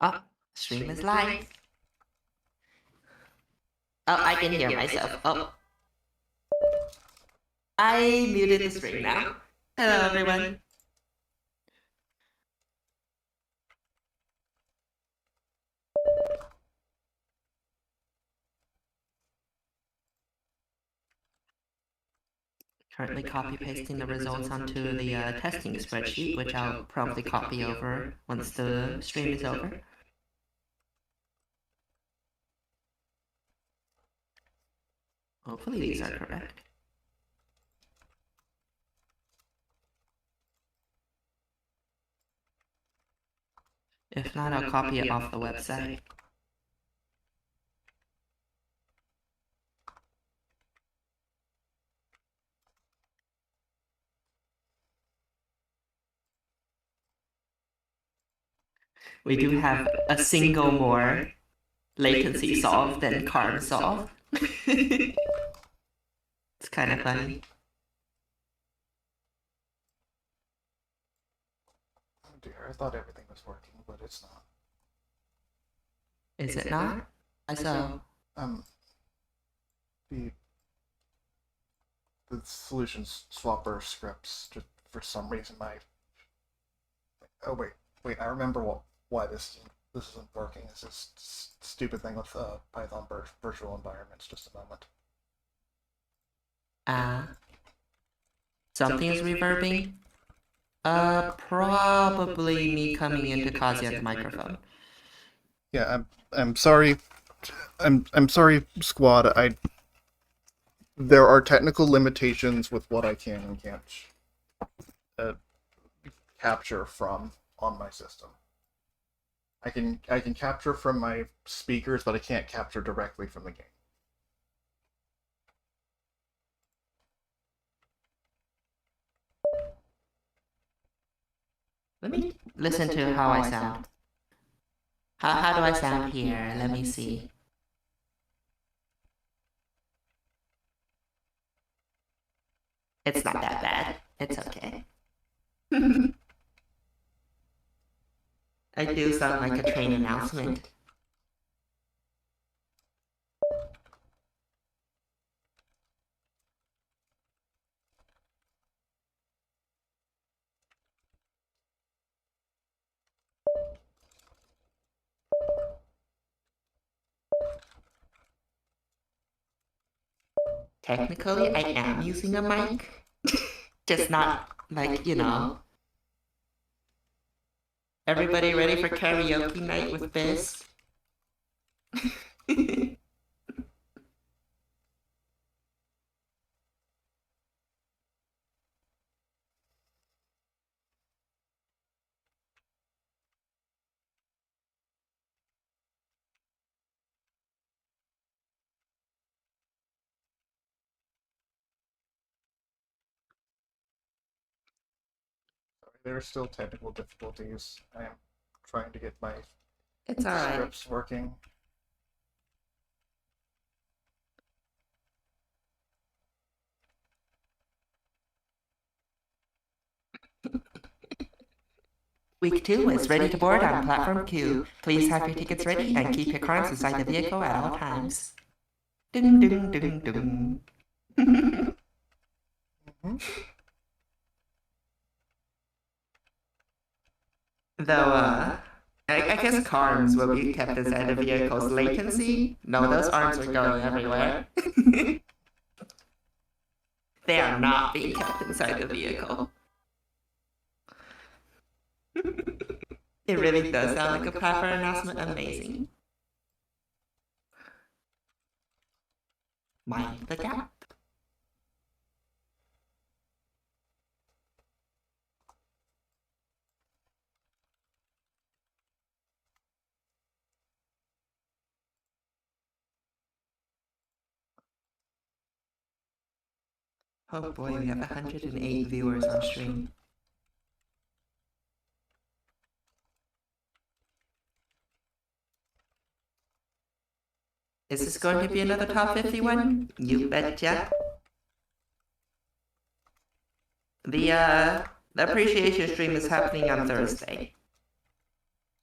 Oh, stream is live. Oh, I can hear myself. Oh. I muted the stream now. Hello, everyone. Currently copy-pasting the results onto the testing spreadsheet, which I'll promptly copy over once the stream is over. Hopefully these are correct. If not, I'll copy it off the website. We do have a single more latency solve than carb solve. It's kind of funny. Oh dear, I thought everything was working, but it's not. Is it not? I saw. The solutions swapper scripts, just for some reason oh wait, I remember why this isn't working. It's this stupid thing with Python virtual environments. Just a moment. Something is reverbing. Probably me coming into Kazian's microphone. Yeah, I'm sorry. I'm sorry, squad. There are technical limitations with what I can and can't capture from on my system. I can capture from my speakers, but I can't capture directly from the game. Let me listen to how I sound. How do I sound here? Let me see. It's not that bad. It's okay. I do sound like a train announcement. Technically, I am using a mic. Just not, like, you know. Everybody ready for karaoke night with Biz? There are still technical difficulties. I am trying to get my scripts working. Week 2 is ready to board on Platform Q. Please have your tickets ready and keep your cards inside the vehicle at all times. Ding ding ding ding. Though, I guess arms will be kept inside the vehicle's latency. No, those arms are going everywhere. They are not being kept inside the vehicle. It really does sound like a platform announcement. Amazing. Mind the gap. Oh boy, we have 108 viewers on stream. Is this going to be another top 51? You betcha. The appreciation stream is happening on Thursday.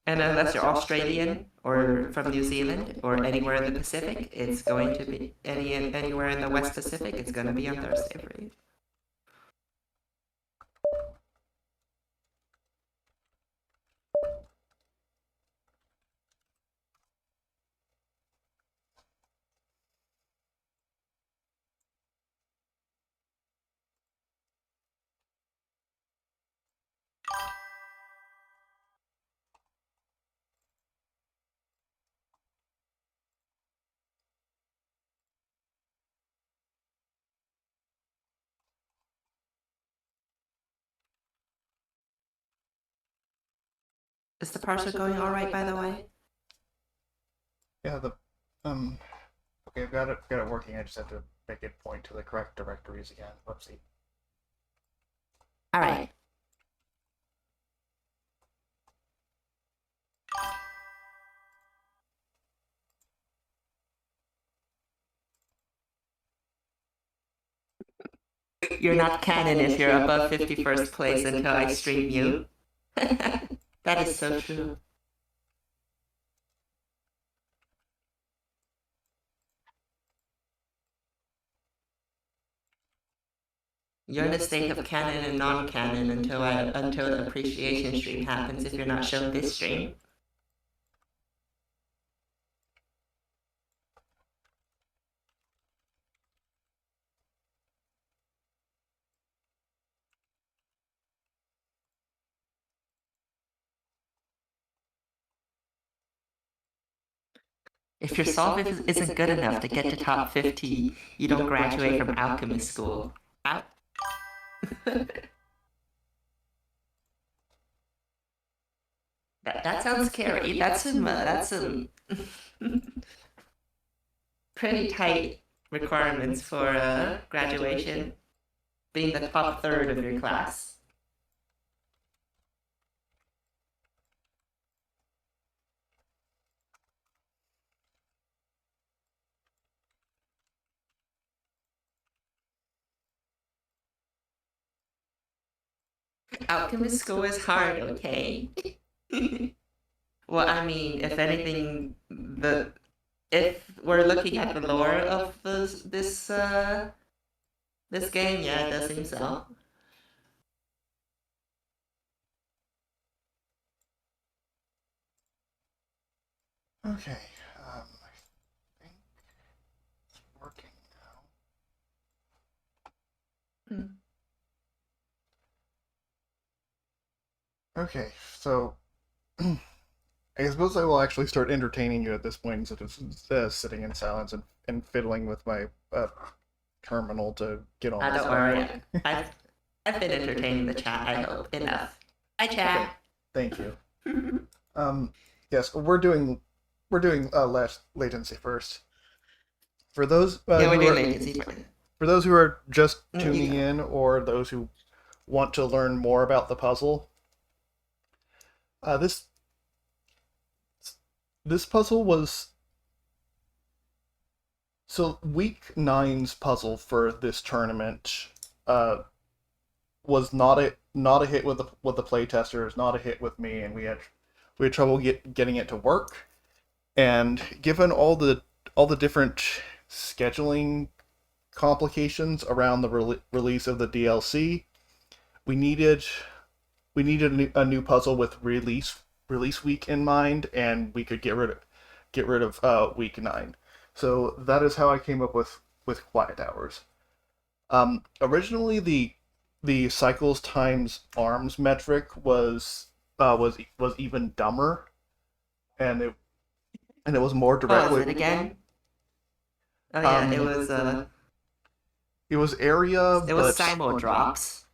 And unless you're Australian or from New Zealand or anywhere in the Pacific, it's going to be anywhere in the West Pacific, it's going to be on Thursday for you. Is the parcel going all right, by the way? Yeah, okay, I've got it working. I just have to make it point to the correct directories again. Whoopsie. All right. You're not canon if you're above 51st place until I stream you. That is so true. You're in a state of canon and non-canon until the appreciation stream happens if you're not shown this stream. If your solve isn't good enough to get to top 50, you don't graduate from alchemist school. Out. That sounds scary. That's some pretty tight requirements for graduation, being the top third of your class. Alchemist school is hard, okay? Well, I mean, if anything, if we're looking at the lore of this game, yeah, it does seem so. Okay, I think it's working now. Hmm. Okay, so I suppose I will actually start entertaining you at this point instead of sitting in silence and fiddling with my terminal to get on. Don't worry. I've been entertaining the chat, I hope. Enough. Hi, chat. Okay, thank you. Yes, we're doing less latency first. For those Yeah, we're doing latency first. For those who are just tuning in, or those who want to learn more about the puzzle, this puzzle was so week 9's puzzle for this tournament was not a hit with the playtesters, not a hit with me, and we had trouble getting it to work. And given all the different scheduling complications around the release of the DLC, we needed a new puzzle with release week in mind, and we could get rid of week 9. So that is how I came up with Quiet Hours. Originally, the cycles times arms metric was even dumber, and it was more directly. Oh, is it again? Oh yeah, it was area. It was simul drops.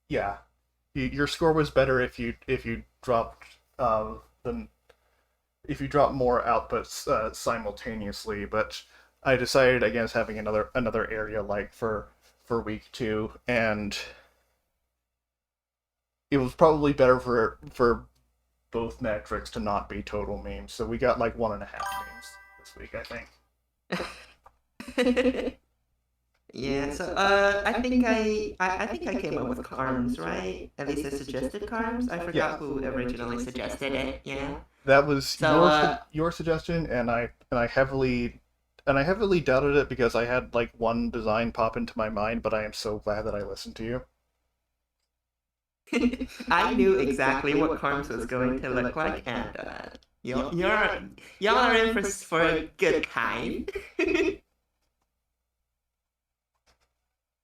Yeah, your score was better if you dropped if you dropped more outputs simultaneously. But I decided against having another area like for week 2, and it was probably better for both metrics to not be total memes. So we got like 1.5 memes this week, I think. Yeah, so I think I came up with Carms, right? At least I suggested Carms. I Yes. forgot who originally suggested it, yeah. That was So your suggestion, and I heavily doubted it because I had like one design pop into my mind, but I am so glad that I listened to you. I knew exactly what Carms was going to look like, and y'all are in for a good time.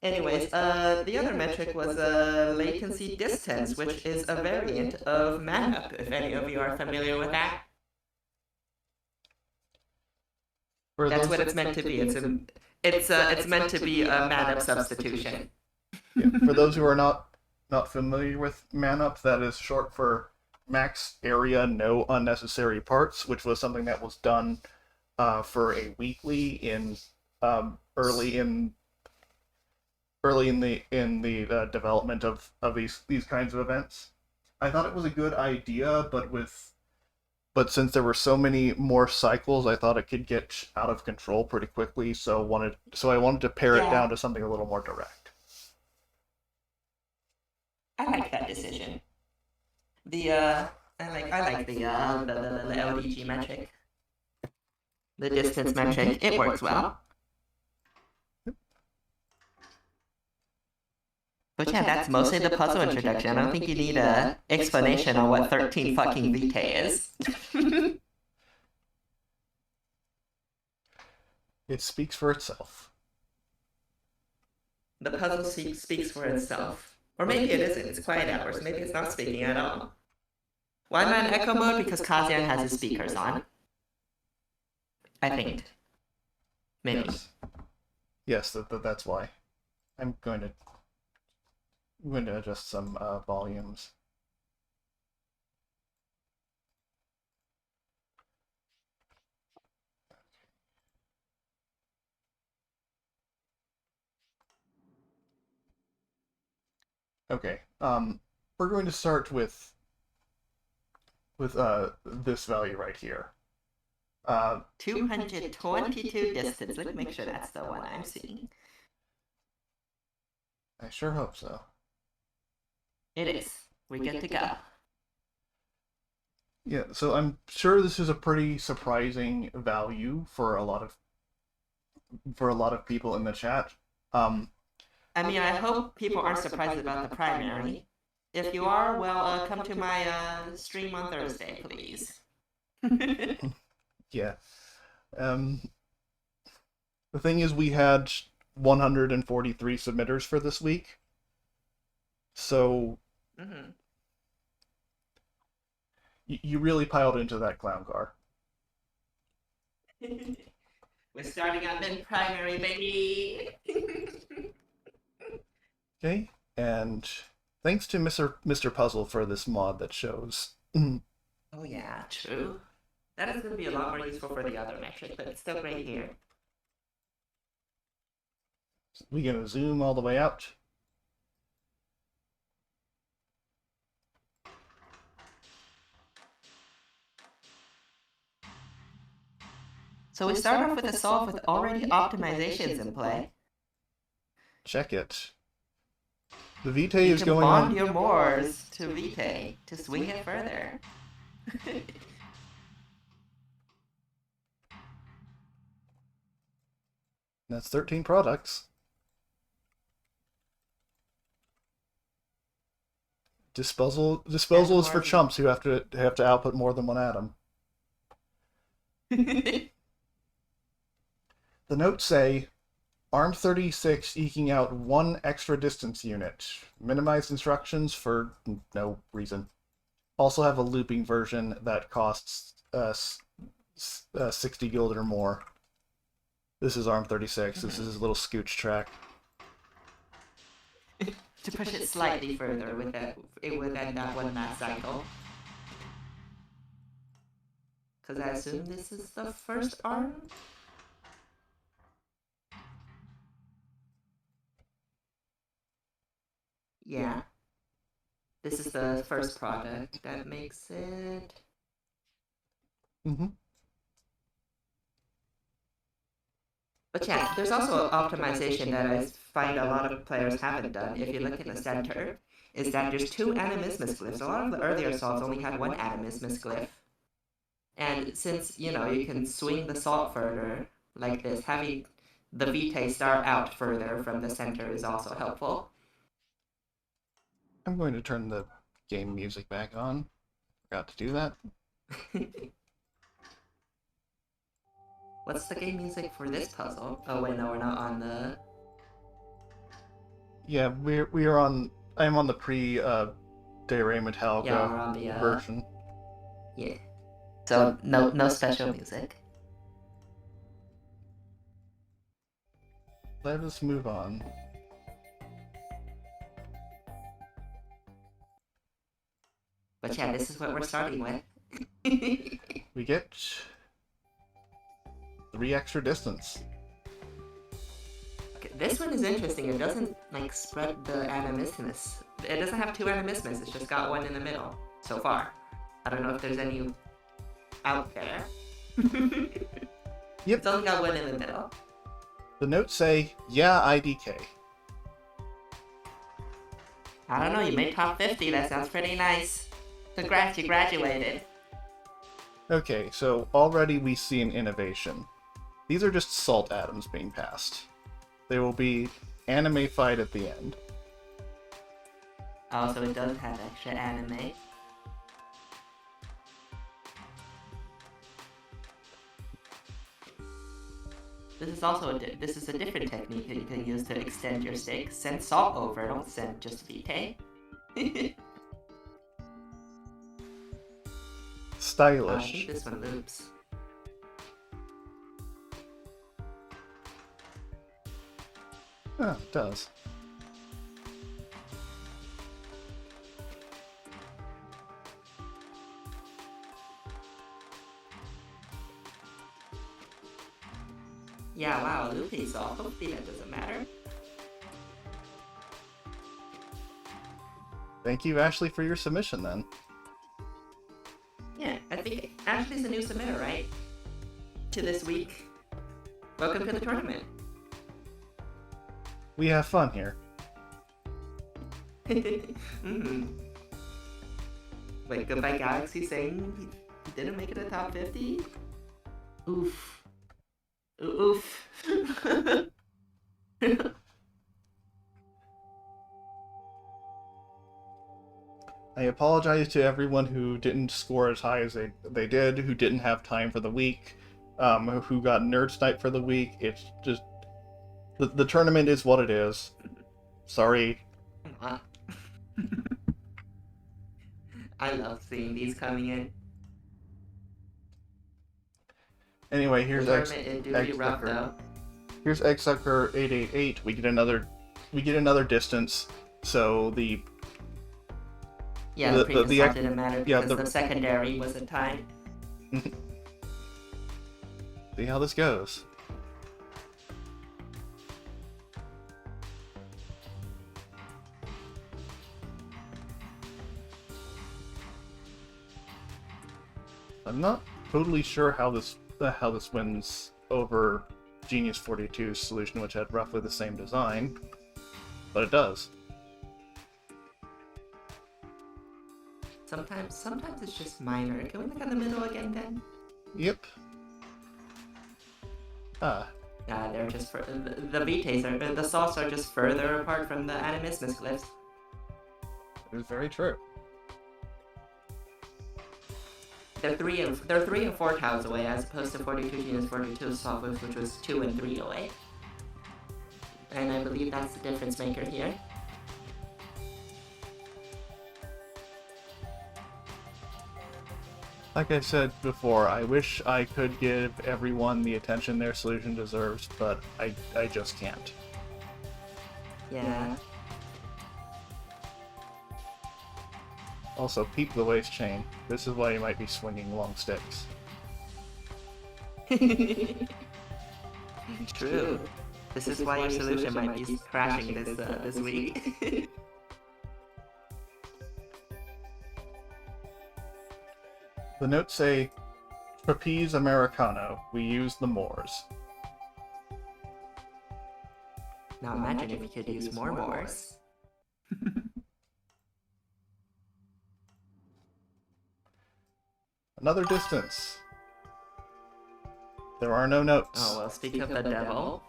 Anyways, the other metric was latency distance, which is a variant of man-up, if any of you are familiar with that. For That's those, what it's meant to be. It's meant to be a man-up substitution. yeah, for those who are not familiar with Man Up, that is short for Max Area No Unnecessary Parts, which was something that was done for a weekly in early in the development of these kinds of events. I thought it was a good idea, but since there were so many more cycles, I thought it could get out of control pretty quickly. So I wanted to pare it down Yeah, to something a little more direct. I like that decision. The I like the LDG metric, the distance metric. It works well. But yeah, that's mostly the puzzle introduction. I don't think you need a explanation on what 13 fucking vitae is. It speaks for itself. The puzzle speaks for itself. Or maybe it isn't. It's quiet hours. Maybe it's not speaking at all. Why am I in echo mode? Because Kazian has his speakers on. I think. Maybe. Yes, yes, that's why. I'm going to I'm going to adjust some volumes. Okay. We're going to start with this value right here. 222 distance. Let me make sure that's the one I'm seeing. I sure hope so. It is. We get to go. Yeah, so I'm sure this is a pretty surprising value for a lot of people in the chat. Um, I mean, I hope people aren't surprised about the primary. If you are, well, come to my stream on Thursday, please. yeah. Um, the thing is, we had 143 submitters for this week, so Mm-hmm. you really piled into that clown car. We're starting out in primary, baby. Okay, and thanks to Mr. Puzzle for this mod that shows. Oh yeah, true. That is going to be a lot more useful for the other metric, but it's still great here. We gonna zoom all the way out. So we start off with a solve with already optimizations in play. Check it. The Vitae You is can going bond on. your Moors to Vitae to swing it further. That's 13 products. Disposal is for chumps who have to output more than one atom. The notes say ARM36 eking out one extra distance unit. Minimized instructions for no reason. Also have a looping version that costs 60 guild or more. This is ARM36. This is his little scooch track. To push it slightly further with that one mass cycle. Because I assume this is the first arm? Yeah. This is the first product that makes it. Mm-hmm. But yeah, there's also optimization that I find a lot of players haven't done. If you look in the center, is that there's two animismus glyphs. A lot of the earlier salts only had one animismus glyph. And since, you can swing the salt further, like this, having the vitae start out further from the center is also helpful. I'm going to turn the game music back on. Forgot to do that. What's the game music for this puzzle? Oh wait, no, we're not on the... Yeah, we are on. I'm on the pre De Re Metallica Yeah, we're on the version. Yeah. So no special music. Let us move on. But yeah, this is what we're starting with. We get 3 extra distance. Okay, this one is interesting. It doesn't like spread the animismus. It doesn't have two animismus. It's just got one in the middle so far. I don't know if there's any out there. Yep. It's only got one in the middle. The notes say, "Yeah, IDK." I don't know. You made top 50. That sounds pretty nice. Congrats, you graduated. Okay, so already we see an innovation. These are just salt atoms being passed. They will be anime-fied at the end. Oh, so it does have extra anime. This is also this is a different technique that you can use to extend your steak. Send salt over, don't send just vitae. Stylish. I think this one loops. Oh, it does. Yeah, wow, looping salt. Hopefully that doesn't matter. Thank you, Ashley, for your submission, then. Yeah, I think Ashley's a new submitter, right? To this week. Welcome to the tournament. We have fun here. Wait, Goodbye Galaxy saying he didn't make it a top 50? Oof. Oof. I apologize to everyone who didn't score as high as they did, who didn't have time for the week, who got Nerd Snipe for the week. It's just... The tournament is what it is. Sorry. I love seeing these coming in. Anyway, here's Egg rough, Sucker. though. Here's Egg Sucker 888. We get another distance. So the the previous didn't matter because the secondary was a tie. See how this goes. I'm not totally sure how this wins over Genius 42's solution, which had roughly the same design, but it does. Sometimes it's just minor. Can we look at the middle again, then? Yep. They're just the vitaes are the salts are just further apart from the animismus glyphs. It is very true. They're 3 and 4 tiles away, as opposed to 42 Genius 42 salt glyphs, which was 2 and 3 away. And I believe that's the difference maker here. Like I said before, I wish I could give everyone the attention their solution deserves, but I just can't. Yeah. Also, peep the waist chain. This is why you might be swinging long sticks. True. This is why your solution might be crashing this week. The notes say, Trapeze Americano, we use the Moors. Now imagine if you could use more mores. Another distance. There are no notes. Oh, well, speak of the devil.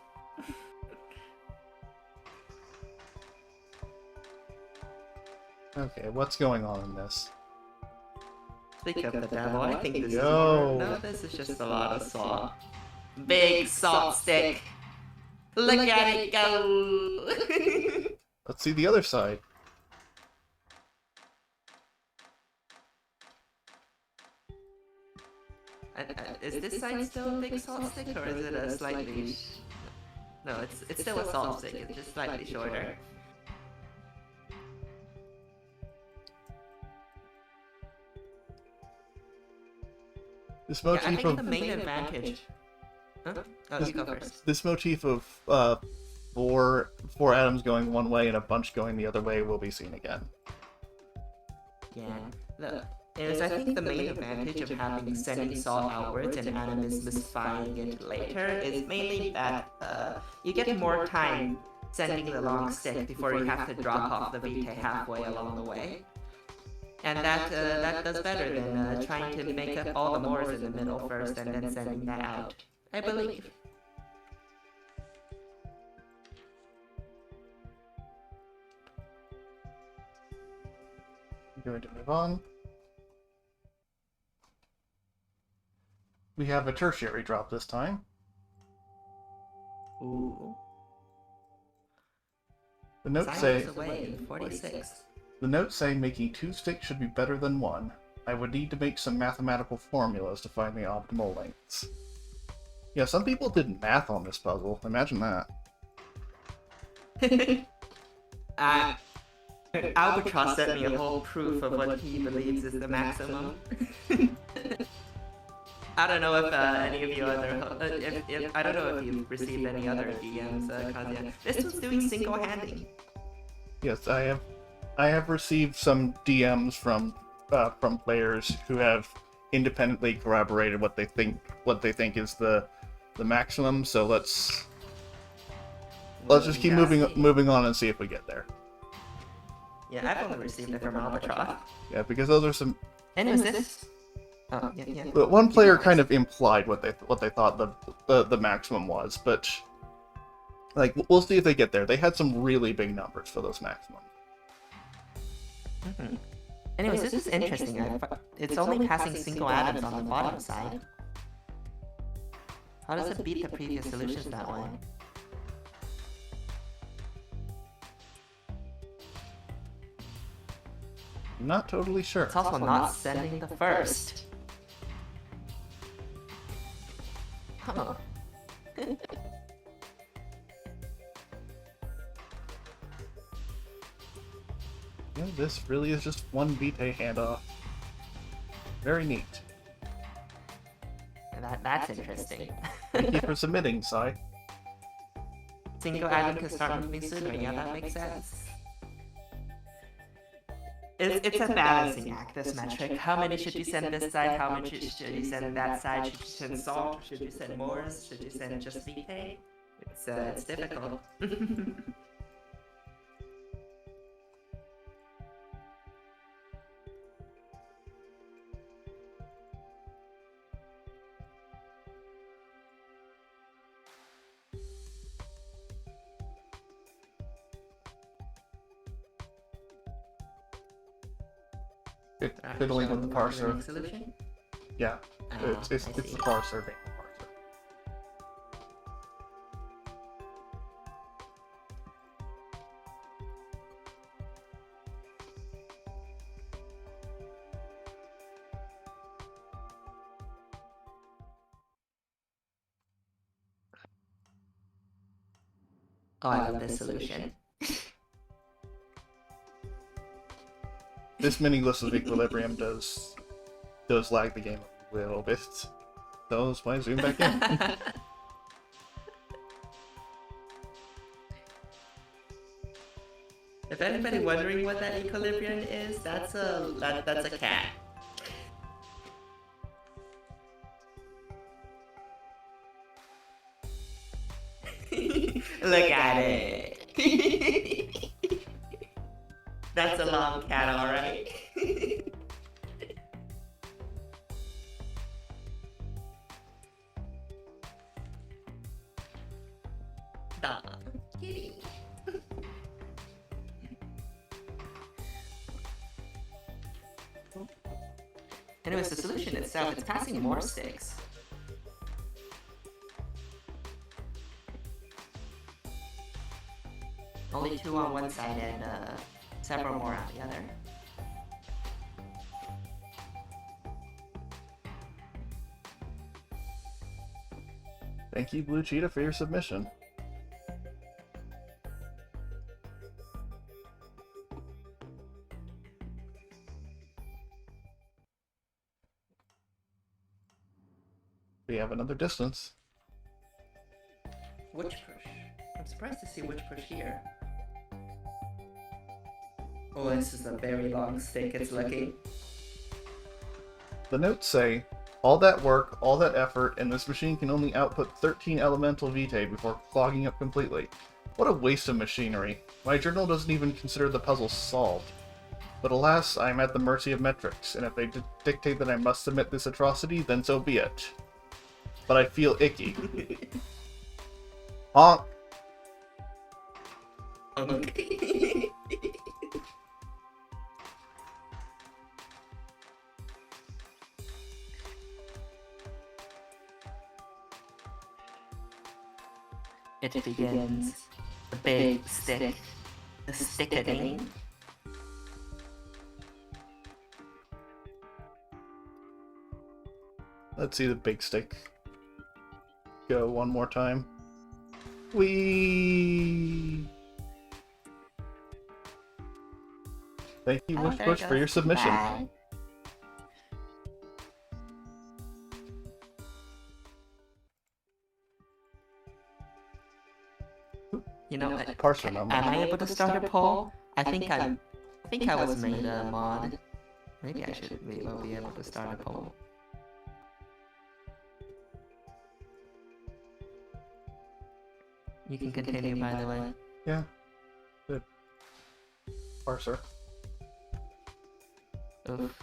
Okay, what's going on in this? Speak of the devil, I think this is Yo. more... No, this is just a lot of salt. Big salt stick. Look at it go. Let's see the other side. Is this side still a big salt stick, or is it a slightly... No, it's still a salt stick, it's just slightly shorter. This motif I think of the main advantage... Huh? Oh, you go first. This motif of four atoms going one way and a bunch going the other way will be seen again. Yeah, look, I think the main advantage of having sending salt outwards and Animus misfiring it later is mainly that you get more time sending the long stick before you have to drop off the Vitae halfway along the way. And that does better than trying to make up all the mores in the middle first and then sending that out, I believe. I'm going to move on. We have a tertiary drop this time. Ooh. The notes Silence say away in 46. the notes say making 2 sticks should be better than 1. I would need to make some mathematical formulas to find the optimal lengths. Yeah, some people did math on this puzzle. Imagine that. Albatross sent me a whole proof of what he believes is the maximum. I don't know if any of you other, I don't know if you've received any other DMs, Kazuya. This was doing single-handing. Yes, I have received some DMs from players who have independently corroborated what they think is the maximum. So let's just keep moving on and see if we get there. Yeah, I've only received it from Albatross. Yeah, because those are some. And was this? Oh, yeah. But one player kind of implied what they thought the maximum was, but like we'll see if they get there. They had some really big numbers for those maximums. Mm-hmm. Anyways, this is interesting. It's only passing single atoms on the bottom side. How does it beat the previous solutions that way? I'm not totally sure. It's also not sending the first. Huh. Yeah, this really is just one Vitae handoff. Very neat. That's interesting. Thank you for submitting, Sai. Single atom can start moving sooner. Yeah, that makes sense. It's a balancing act, this metric. How many should you send this side? How many should you send that side? Should you send salt? Should you send mores? Should you send just Vitae? It's difficult. Fiddling with the parser. Solution? Yeah, it's the parser being the parser. Oh, I love this solution. This meaningless of equilibrium does lag the game a little bit. So that's why I zoom back in. If anybody wondering what that equilibrium is, that's a cat. Look at it. That's a long cat, alright. Dog. Kitty. Anyways, the solution itself, it's passing more sticks. Only 2 on one side and several more on the other. Thank you, Blue Cheetah, for your submission. We have another distance. Which push? I'm surprised to see which push here. Oh, this is a very long stick, it's looking. The notes say, all that work, all that effort, and this machine can only output 13 elemental vitae before clogging up completely. What a waste of machinery. My journal doesn't even consider the puzzle solved. But alas, I am at the mercy of metrics, and if they dictate that I must submit this atrocity, then so be it. But I feel icky. Honk! It begins. The big stick. The sticketing. Let's see the big stick go one more time. Whee! Thank you, Wish Push, for your submission. Bye. You know, Parser number. am I able to start a poll? I think I was made a mod. Maybe I should be able to start a poll. You can continue, by the way. Yeah. Good. Parser. Oof.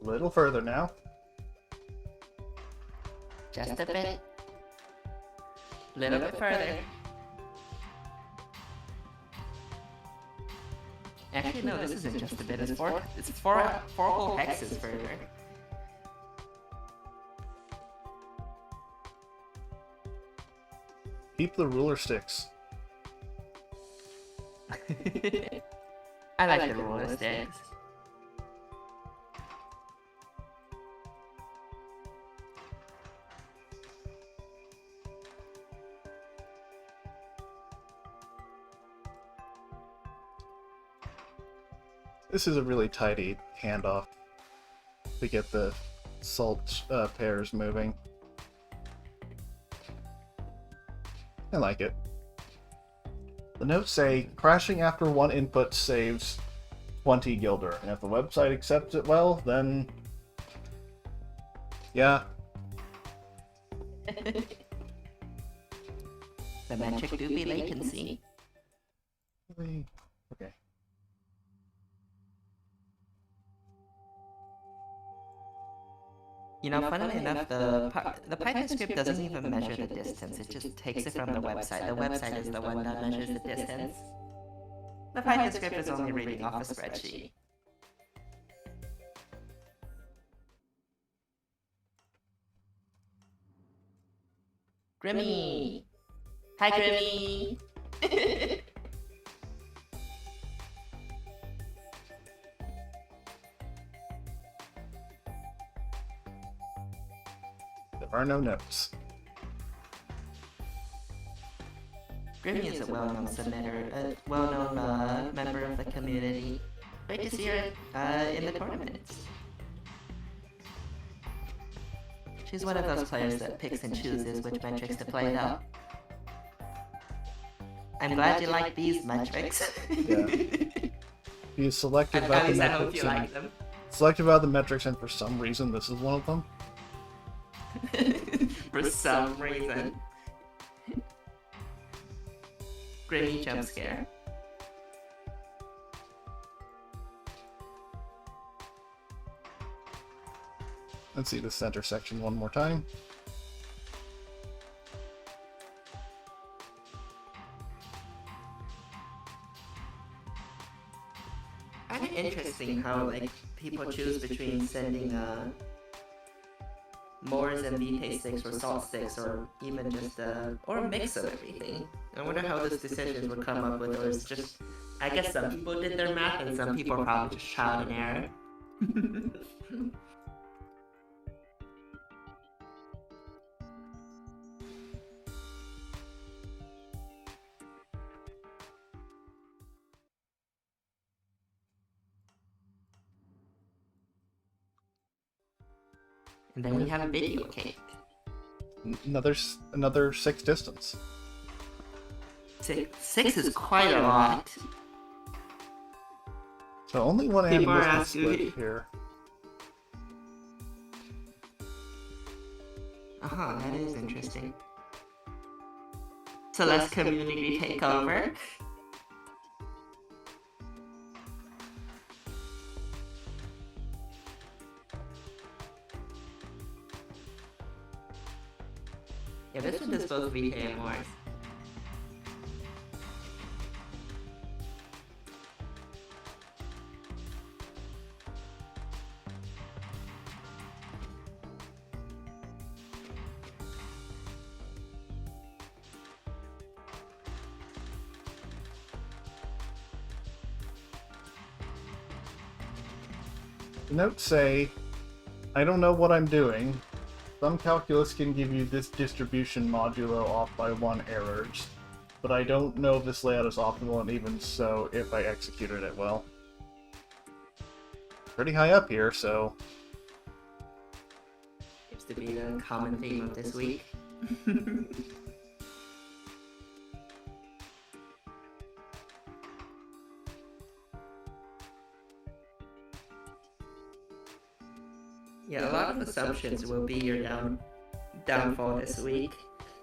A little further now. Just a bit. Little bit further. Actually, no, this isn't just a bit. It's four whole hexes further. Keep the ruler sticks. I like the roller sticks. This is a really tidy handoff to get the salt pairs moving. I like it. The notes say, crashing after one input saves 20 Gilder, and if the website accepts it well, then... yeah. The metric do be latency. Really? Okay. You know, funnily enough, the Python script doesn't even measure the distance. It just takes it from the website. The website is the one that measures the distance. The Python script is only reading off a spreadsheet. Grimmy! Hi, Grimmy! There are no notes. Grimmy is a well-known submitter, a well-known member of the community. Great to see her in the tournaments. She's one of those players that picks and chooses which metrics to play though. I'm glad you like these metrics. Yeah. You selected about At the least I hope metrics you and like them. selective out of the metrics, and for some reason this is one of them. For some reason. Grimmy jump scare. Let's see the center section one more time. Kind of interesting how like people choose between sending Moors and vitae sticks or salt sticks or even just or a mix of everything. I wonder how those decisions would come up with, or it's just I guess some people did their math and some people probably just trial and error. And then we have a video cake. Another 6 distance. Six is quite a lot. So only one People are animal asking split me- here. That is interesting. So let's community take over. Yeah, this one does both VK and Mars. The notes say, I don't know what I'm doing. Some calculus can give you this distribution modulo off by 1 errors, but I don't know if this layout is optimal, and even so, if I executed it well. Pretty high up here, so... Seems to be the common theme of this week. Yeah, a lot of assumptions will be your downfall this week.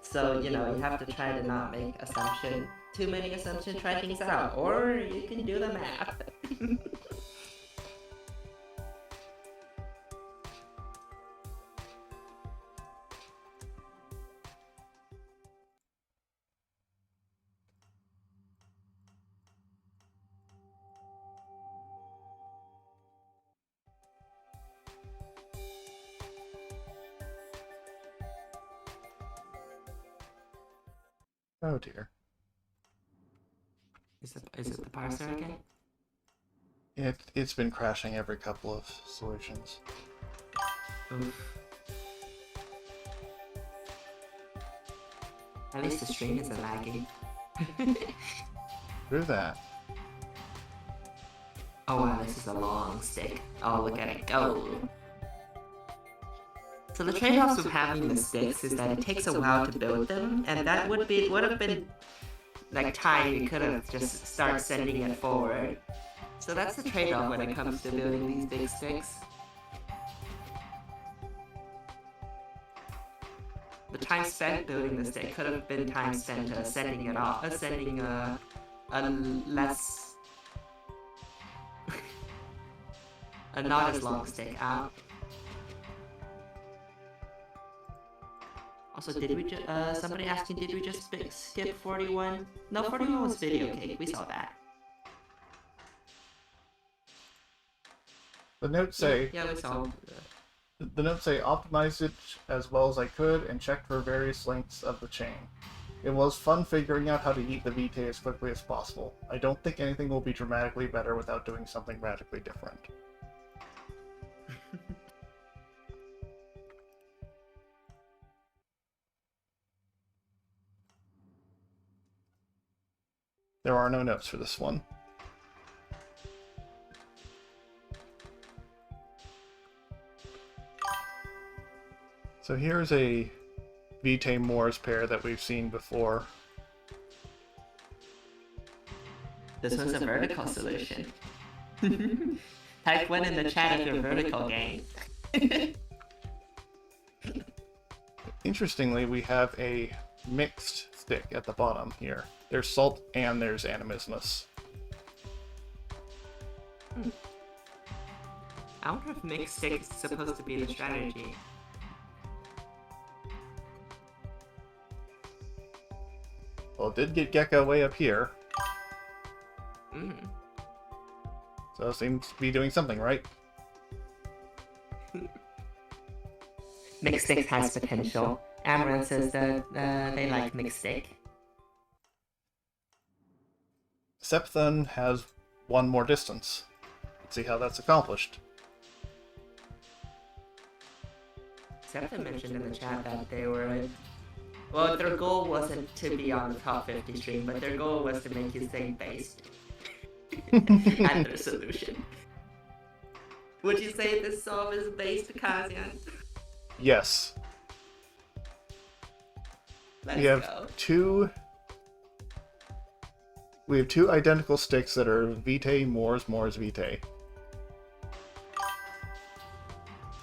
So, you have to try to not make too many assumptions, try things out, or you can do the math. Oh dear. Is it the parser again? It's been crashing every couple of solutions. Oof. At least the stream isn't lagging. Through that. Oh wow, this is a long stick. Oh, look at it go. So the trade-offs of having the sticks is that it takes a while to build them, and that would have been like time you could have just start sending it forward. So that's the trade-off when it comes to building these big sticks. The time spent building the stick could have been time spent sending it off, sending a less, a not as long stick out. Also, did we somebody asking, did we just skip 41? No, 41 was video cake, we saw that. The notes say... Yeah, we saw. The notes say, optimized it as well as I could and checked for various lengths of the chain. It was fun figuring out how to eat the vitae as quickly as possible. I don't think anything will be dramatically better without doing something radically different. There are no notes for this one. So here's a vitae Moors pair that we've seen before. This one's a vertical solution. Type 1 in the chat if you're vertical gang. Interestingly, we have a mixed stick at the bottom here. There's salt and there's animismus. I wonder if mixed stick is supposed to be the strategy. Well, it did get Gecko way up here. So it seems to be doing something, right? Mixed stick has potential. Amaranth says that they like mixed stick. Septhon has one more distance. Let's see how that's accomplished. Septhon mentioned in the chat that they were... Well, their goal wasn't to be on the top 50 stream, but their goal was to make you stay based. And their solution. Would you say this solve is based, Kazian? Yes. We have two identical sticks that are Vitae, Mors, Mors, Vitae.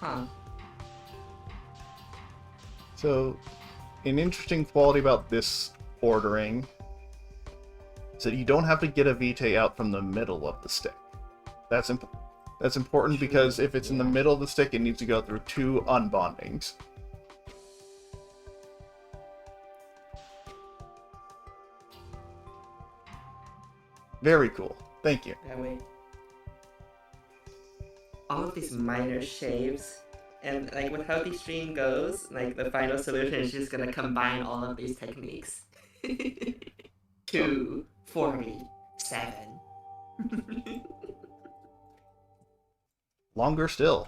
Huh. So, an interesting quality about this ordering is that you don't have to get a Vitae out from the middle of the stick. That's important because if it's in the middle of the stick, it needs to go through two unbondings. Very cool. Thank you. That way. All of these minor shaves, and like with how the stream goes, like the final solution is just gonna combine all of these techniques. 247. Longer still.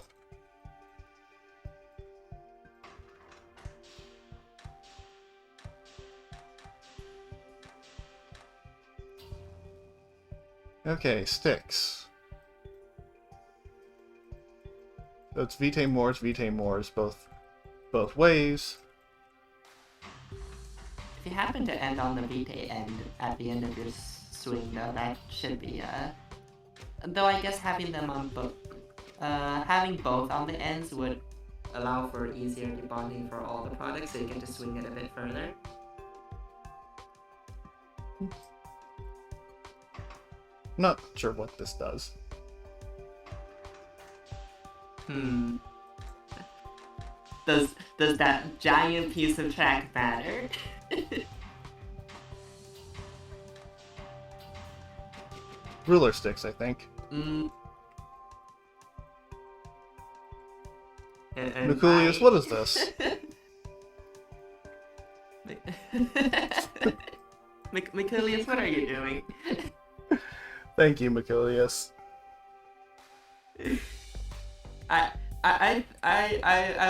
Okay, sticks. So it's Vitae Mors, both ways. If you happen to end on the Vitae end at the end of your swing, though, that should be though I guess having them on both, having both on the ends would allow for easier debonding for all the products, so you get to swing it a bit further. Not sure what this does. Does that giant piece of track matter? Ruler sticks, I think. Mikulius, what is this? Mikulius, what are you doing? Thank you, Mikulius. I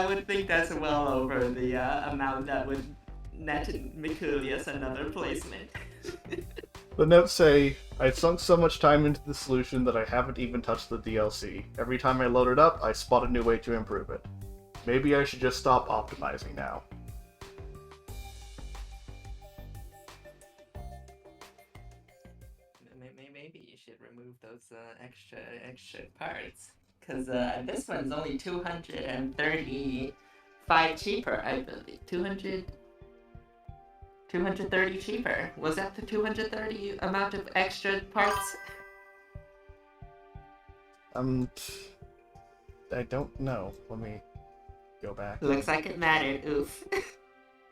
would think that's well over the amount that would net Mikulius another placement. The notes say, I sunk so much time into the solution that I haven't even touched the DLC. Every time I load it up, I spot a new way to improve it. Maybe I should just stop optimizing now. Maybe you should remove those extra parts. Because this one's only 235 cheaper, I believe. 230 cheaper. Was that the 230 amount of extra parts? I don't know. Let me go back. Looks like it mattered. Oof.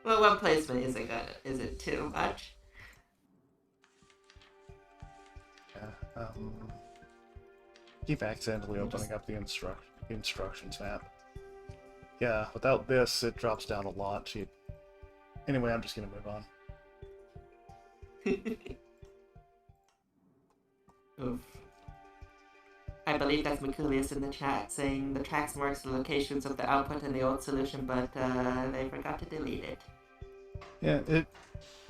Well, one placement isn't good. Is it too much? Yeah. Keep accidentally opening up the instructions map. Yeah, without this, it drops down a lot. Anyway, I'm just gonna move on. Oof. I believe that's Mikulius in the chat saying the tracks marks the locations of the output in the old solution, but they forgot to delete it. Yeah,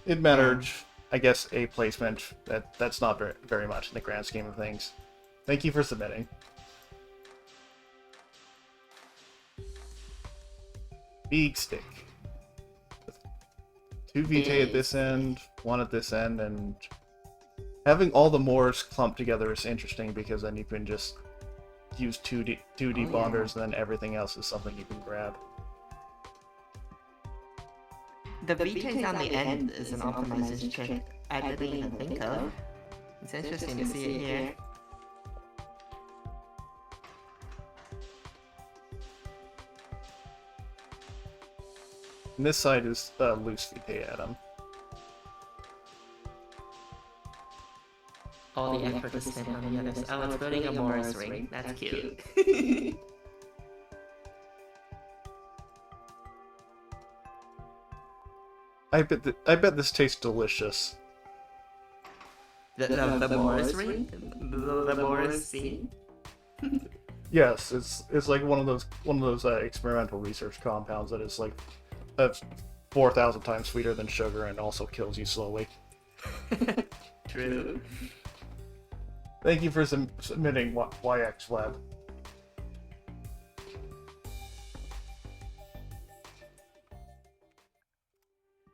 it mattered. I guess a placement. That's not very much in the grand scheme of things. Thank you for submitting. Big stick. 2 Vitae at this end, 1 at this end, and having all the Moors clumped together is interesting because then you can just use 2D Oh, bonders, and then everything else is something you can grab. The VTs on the end is an optimization trick I didn't even think of. It's interesting to see it here. And this side is loose VT Atom. All the effort is spent on the other side. Oh, it's building a Morris ring. That's cute. I bet this tastes delicious. The Morris ring? The Morris scene? Yes, it's like one of those experimental research compounds that is like 4,000 times sweeter than sugar and also kills you slowly. True. Thank you for submitting YX Web.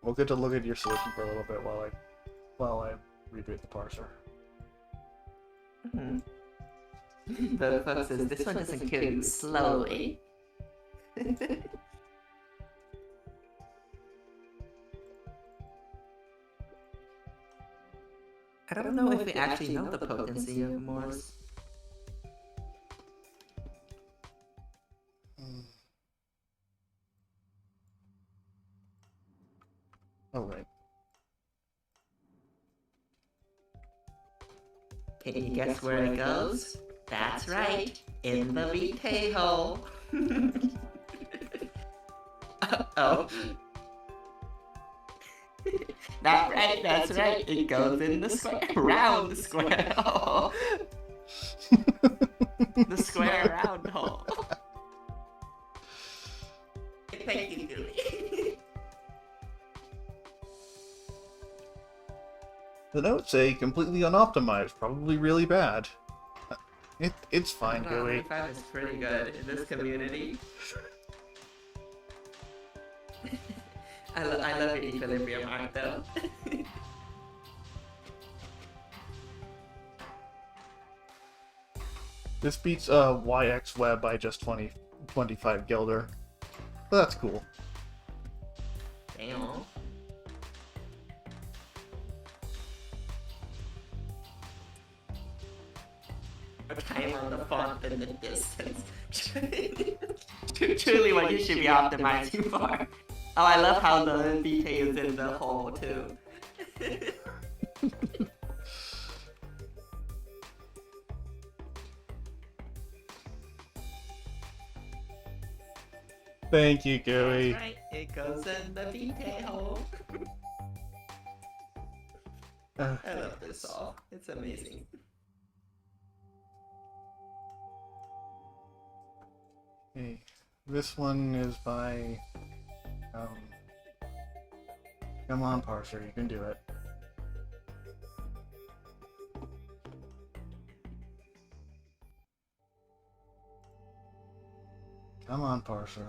We'll get to look at your solution for a little bit while I reboot the parser. The folks says this one doesn't kill you slowly. I don't know if we actually know the potency of Morse. Oh, right. Can you guess where it goes? That's right, in the vitae hole. Oh. That's right, it goes in the square, round square hole. The square round hole. Thank you, Julie. The notes say completely unoptimized, probably really bad. It's fine, Gooey. 95 is pretty good in this community. I love your equilibrium art though. This beats YX Web by just 25 Gilder. But that's cool. Damn. Time on the font in the distance. Truly what you should be optimizing for. Oh, I love how the VK is in the hole too. Thank you, Gooey. That's right, it goes in the VK hole. I love this all. It's amazing. Okay, this one is by. Come on, parser, you can do it. Come on, parser.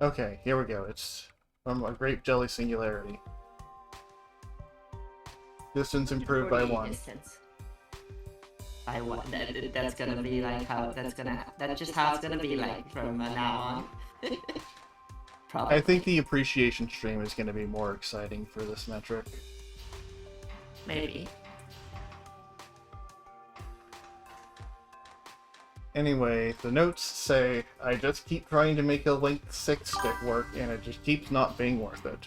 Okay, here we go. It's from a grape jelly singularity. Distance improved by 1. Distance. By 1. That's gonna be like how that's just how it's gonna be like from now on. Probably. I think the appreciation stream is going to be more exciting for this metric. Maybe. Anyway, the notes say, I just keep trying to make a Link 6 stick work, and it just keeps not being worth it.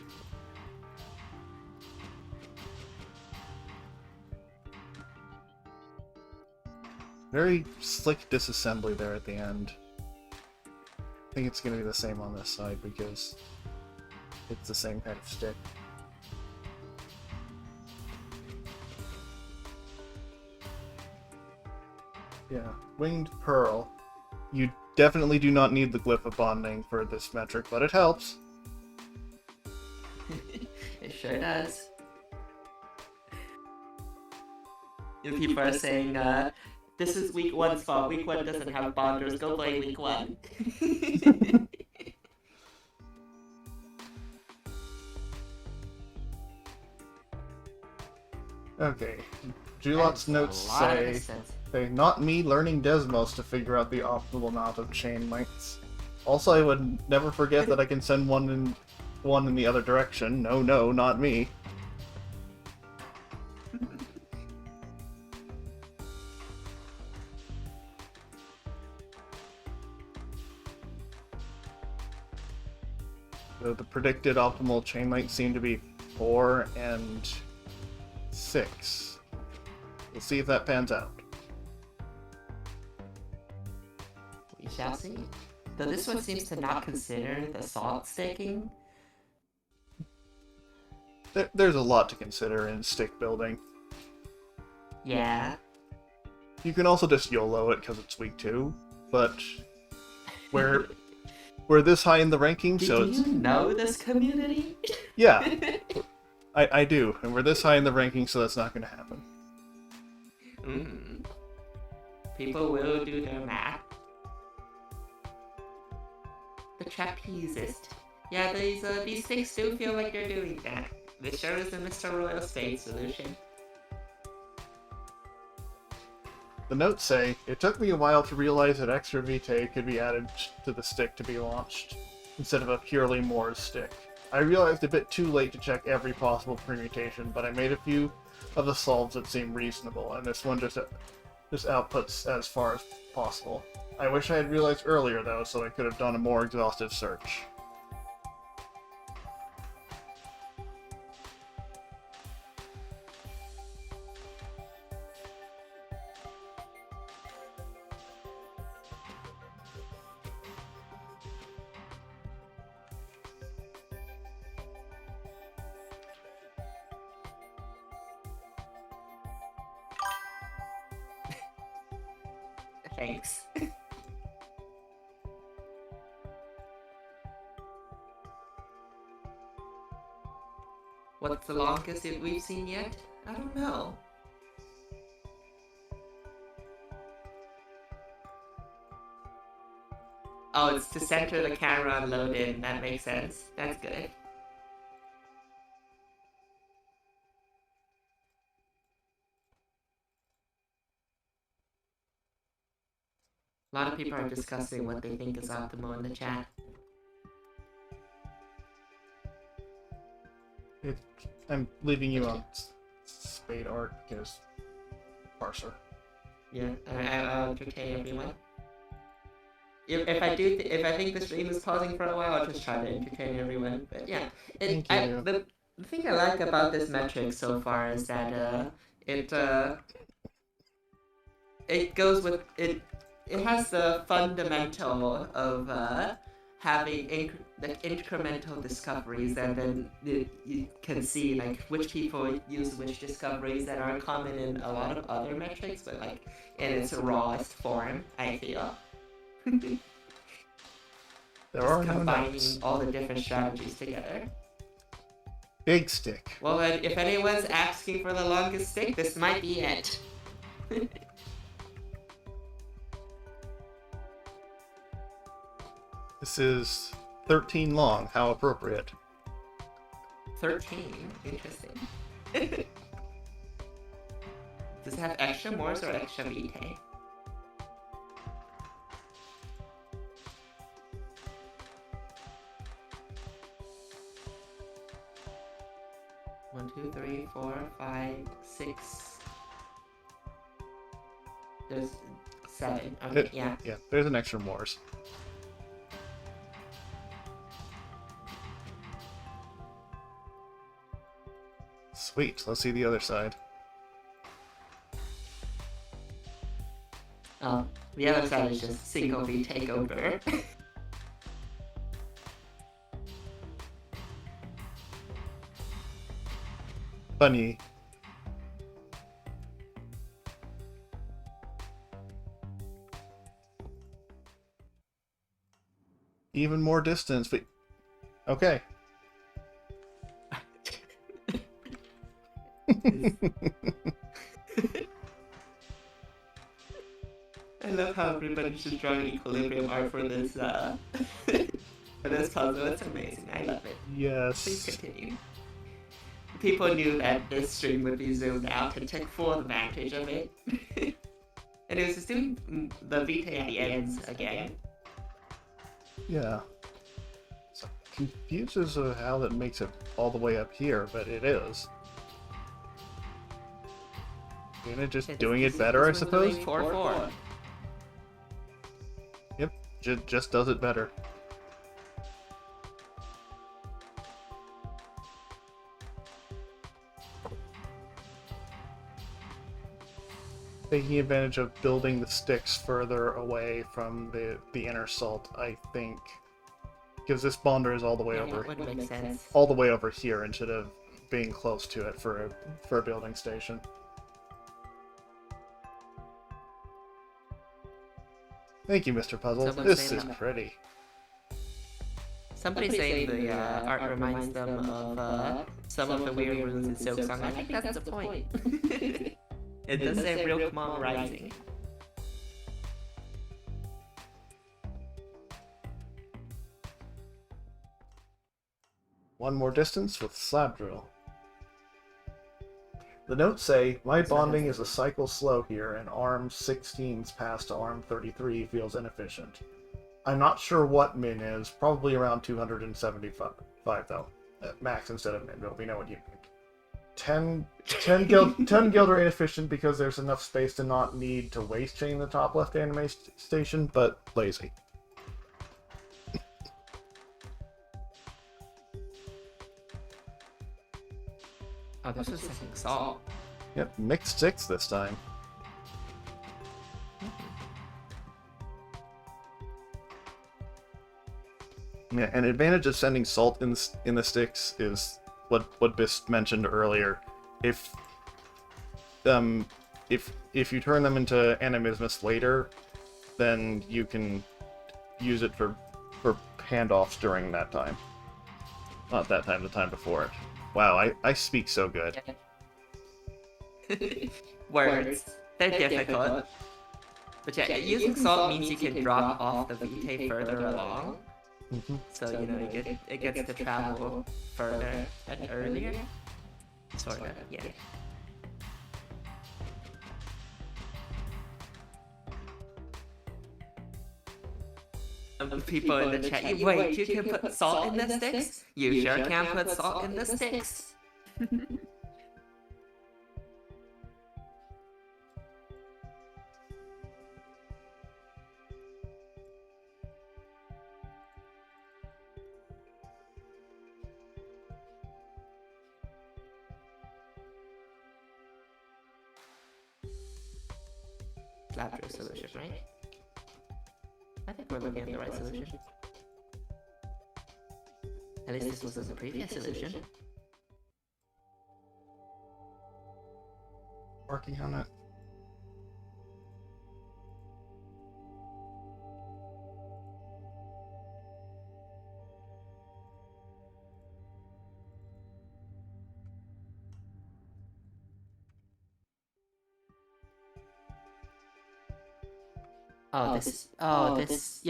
Very slick disassembly there at the end. I think it's going to be the same on this side, because it's the same kind of stick. Yeah, Winged Pearl. You definitely do not need the glyph of bonding for this metric, but it helps. It sure does. If people are saying, this is week 1's fault, week 1 doesn't have bonders, go play week 1. Okay, Julot's notes say, not me learning Desmos to figure out the optimal amount of chain lengths. Also, I would never forget that I can send one in the other direction. No, not me. So the predicted optimal chain length seem to be 4 and 6. We'll see if that pans out. We shall see. Though this one seems to not consider the salt staking. There's a lot to consider in stick building. Yeah. You can also just YOLO it because it's week 2, but we're this high in the ranking, so Do you know this community? Yeah, I do, and we're this high in the ranking, so that's not going to happen. People will do their math. The trapezist. Yeah, these sticks do feel like they're doing that. This sure is the Mr. Royal Spade solution. The notes say, it took me a while to realize that extra vitae could be added to the stick to be launched, instead of a purely Moore's stick. I realized a bit too late to check every possible permutation, but I made a few of the solves that seem reasonable, and this one just outputs as far as possible. I wish I had realized earlier, though, so I could have done a more exhaustive search. Thanks. What's the longest we've seen yet? I don't know. Oh, it's to center the camera and load in. That makes sense. That's good. A lot of people are discussing what they think is optimal in the chat. I'm leaving you on Spade Art because parser. Yeah, I'll entertain everyone. If I think the stream is pausing for a while, I'll just try to entertain everyone. But yeah, the thing I like about this metric so far is that it goes with it. It has the fundamental of having incremental discoveries, and then you can see like which people use which discoveries that are common in a lot of other metrics, but like in its rawest form, I feel. There are no combining notes. all the different strategies together. Big stick. Well, if anyone's asking for the longest stick, this might be it. This is 13 long. How appropriate. 13? Interesting. Does it have extra Moors or extra vitae? 1, 2, 3, 4, 5, 6. There's 7. Okay, yeah. Yeah, there's an extra Morse. Sweet, let's see the other side. Oh, the other side is just single V takeover. Funny. Even more distance, but okay. I love how everybody's just drawing equilibrium art for this for this puzzle. It's amazing. I love it. Yes. Please continue. People knew that this string would be zoomed out to take full advantage of it. And it was just doing the vitae at the ends again. Yeah. So confused as to how that makes it all the way up here, but it is. Isn't it just doing it better, I suppose? 4-4. Yep, just does it better. Taking advantage of building the sticks further away from the inner salt, I think, because this bonder is all the way over, That would make sense. all the way over here instead of being close to it for a building station. Thank you, Mr. Puzzle. Someone This say is that. pretty. Somebody's saying the art reminds them of some of the weird runes in Silk Song. I think that's the point. It does say real Kamala Rising. One more distance with slab drill. The notes say, my bonding is a cycle slow here, and arm 16's pass to arm 33 feels inefficient. I'm not sure what min is, probably around 275 though. Max instead of min, but we know what you mean. 10 guild are inefficient because there's enough space to not need to waste chain the top left anime station, but lazy. Oh, this is second salt. Yep, mixed 6 this time. Yeah, an advantage of sending salt in the sticks is what Bis mentioned earlier. If you turn them into animismus later, then you can use it for handoffs during that time. Not that time, the time before it. Wow, I speak so good. Words. They're difficult. But yeah, using salt means you can drop off the vitae further along. Mm-hmm. So, you know, it gets to travel further and earlier. Sort of, yeah. People in the chat, wait, you can put salt in the sticks? You sure can put salt in the sticks. Slapdraw solution, right? I think we're looking at the right solution. At least this was the previous solution. Working on it.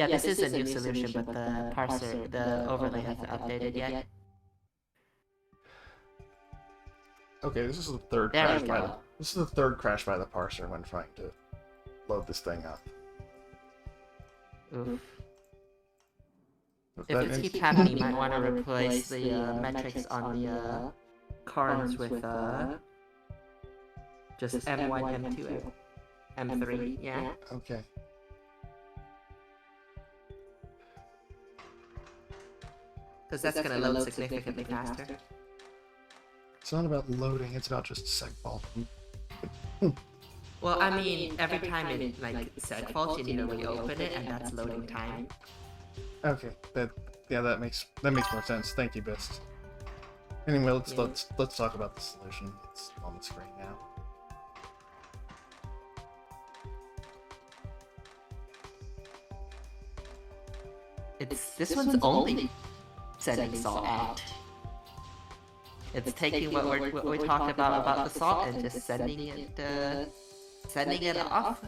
This is a new solution, but the parser, the overlay hasn't updated yet. Okay, this is the third There crash we by go. the this is the third crash by the parser when trying to load this thing up. Oof. If If that it is- keeps happening, you might want to replace the metrics on the cards with just M1, M2, M3, yeah. Okay. Because that's gonna load significantly faster. It's not about loading, it's about just seg fault. Well, I mean, every time it like seg faults, you need to reopen it, and that's loading time. Okay, that makes more sense. Thank you, Bist. Anyway, let's talk about the solution. It's on the screen now. This one's only sending salt out. It's taking what we talked about the salt and just sending it off.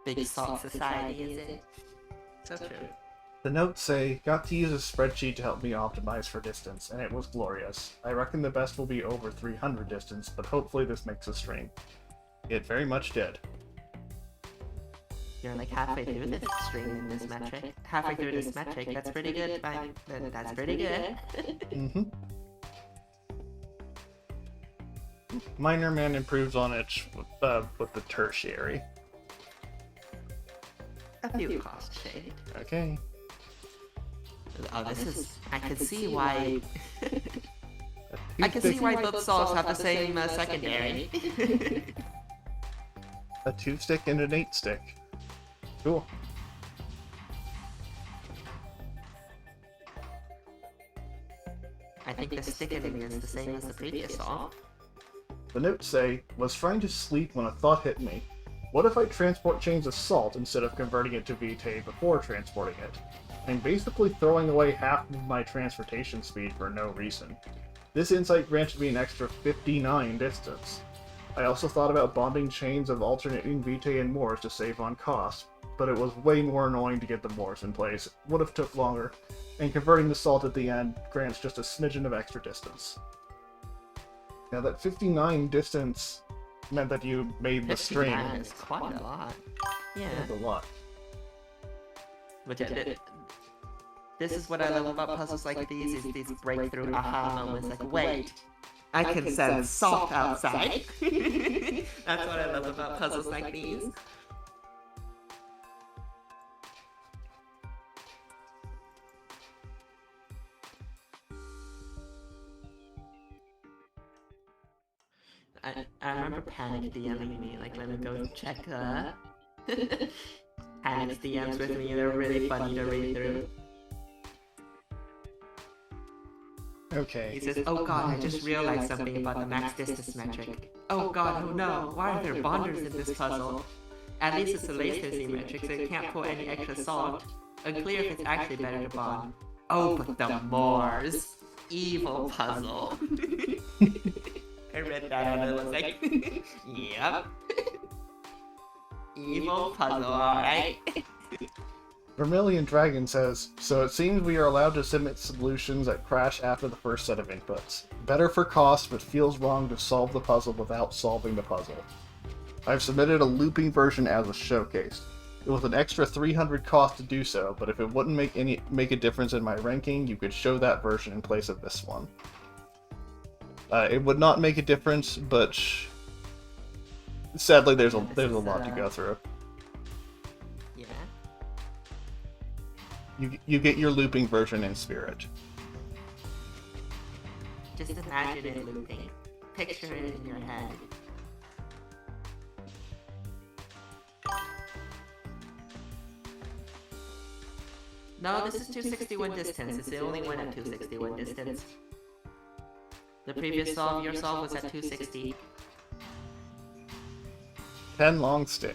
Big salt society, is it? So true. The notes say, got to use a spreadsheet to help me optimize for distance, and it was glorious. I reckon the best will be over 300 distance, but hopefully this makes a stream. It very much did. You're like halfway through this stream in this metric. Halfway through this metric, that's pretty good. That's pretty good. Mm-hmm. Minor Man improves on it with the tertiary. A few cost shade. Okay. Oh, this is... I can see why... I can see why both salts have the same secondary. A 2-stick and an 8-stick. Cool. I think the stick enemy is the same as the previous salt. The notes say, was trying to sleep when a thought hit me. What if I transport chains of salt instead of converting it to Vitae before transporting it? I'm basically throwing away half of my transportation speed for no reason. This insight granted me an extra 59 distance. I also thought about bonding chains of alternating Vitae and Moors to save on cost, but it was way more annoying to get the Moors in place. It would have took longer, and converting the salt at the end grants just a smidgen of extra distance. Now that 59 distance meant that you made the stream. 59 is quite a lot. Yeah. That's a lot. Which I did. This is what I love about puzzles like these, is these breakthrough aha moments, like, wait, I can send salt outside. That's what I love about puzzles like these. I remember Panic DMing me, like, let me go check, Panic's DMs with me, they're really funny to read through. Okay. He says, oh god, I just realized something about the max distance metric. Oh god, oh no, why are there bonders in this puzzle? At least it's a latency metric, so it can't pull any extra salt. Unclear if it's actually better to bond. Oh, but the Moors. Evil puzzle. I read that and I was like, yep. Evil puzzle, alright. Vermilion Dragon says, so it seems we are allowed to submit solutions that crash after the first set of inputs. Better for cost, but feels wrong to solve the puzzle without solving the puzzle. I've submitted a looping version as a showcase. It was an extra 300 cost to do so, but if it wouldn't make a difference in my ranking, you could show that version in place of this one. It would not make a difference, but sadly there's a lot to go through. Yeah. You get your looping version in spirit. Just imagine it looping. Picture it in your head. No, this is 261 distance. It's the only one at 261 distance. The previous solve, your solve was at 260. 10 long stick.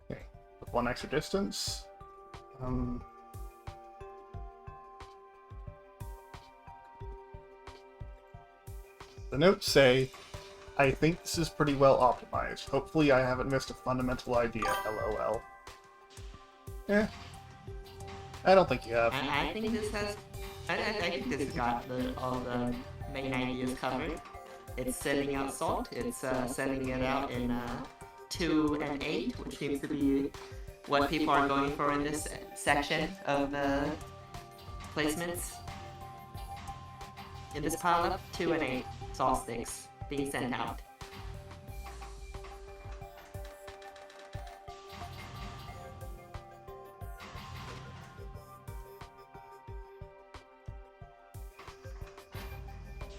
Okay, with one extra distance. The notes say, I think this is pretty well optimized. Hopefully I haven't missed a fundamental idea, lol. Eh, I don't think you have. I think this has. I think this has got all the main ideas covered. It's sending out salt. It's sending it out in 2 and 8, which seems to be what people are going for in this section of placements. In this pile-up, 2 and 8 salt sticks being sent out.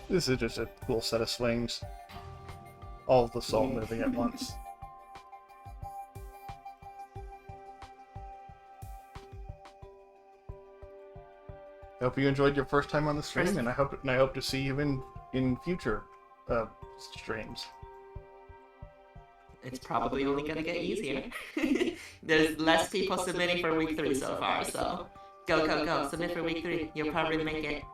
This is just a cool set of swings. All of the salt moving at once. I hope you enjoyed your first time on the stream, and I hope to see you in future streams. It's probably only gonna get easier. There's less people submitting for week 3 so far, so go, submit for week 3. You'll probably make it.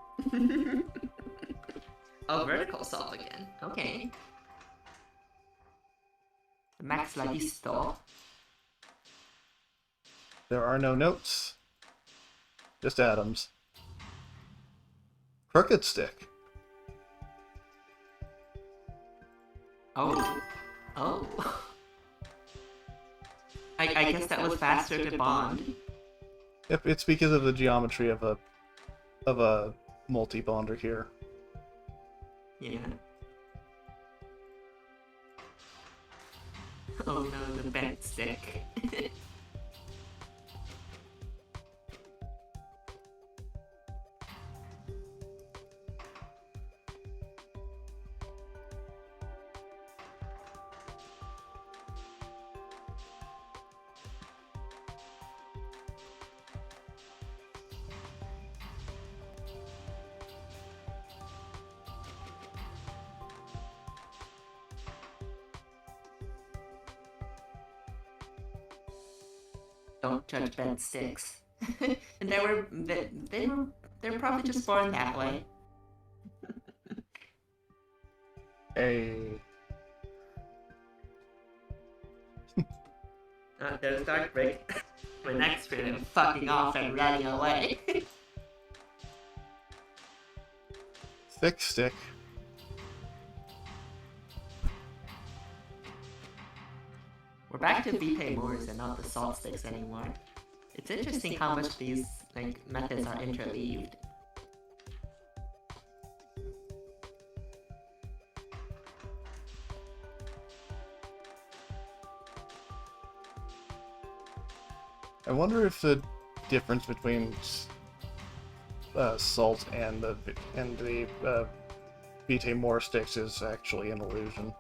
Oh, vertical salt again. Okay. Max la disto. There are no notes. Just atoms. Crooked stick. Oh. I guess that was faster to bond. Yep, it's because of the geometry of a multi-bonder here. Yeah. Oh no, the bent stick. Don't judge bent sticks. And they're probably just born that way. There's Dark Break. My next friend fucking off and running away. Thick stick. We're back to VP Moors and not the salt sticks anymore. It's interesting how much these methods are interleaved. I wonder if the difference between salt and the Vitae Moor sticks is actually an illusion.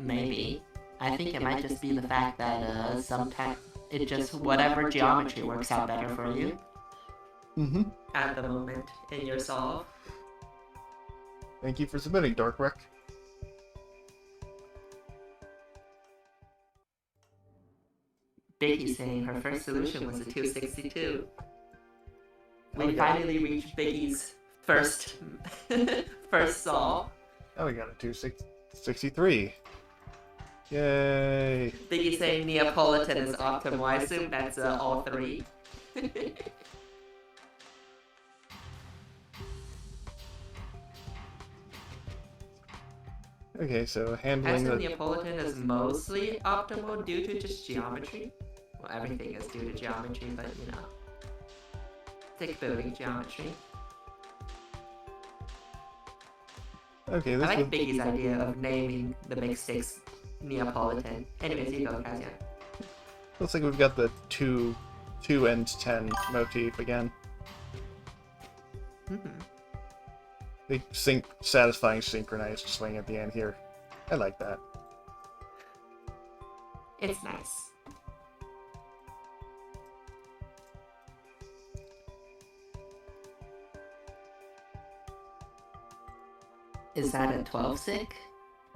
Maybe. I think it might just be the fact that sometimes it just whatever geometry works out better for you. At the moment in your solve. Thank you for submitting, Dark Wreck. Biggie saying her first solution was a 262. We finally reached Biggie's first solve. Oh, we got a 263. Yay! Biggie saying Neapolitan is optimal. I assume that's all 3. Okay, so I handling assume the Neapolitan is mostly optimal due to just geometry. Well, everything is due to geometry, but you know. Stick building geometry. Okay, I this like was Biggie's idea of naming the big sticks Neapolitan. Anyways, you go, Kasia. looks like we've got the 2 and 10 motif again. The satisfying synchronized swing at the end here. I like that. It's nice. Is that a 12 stick?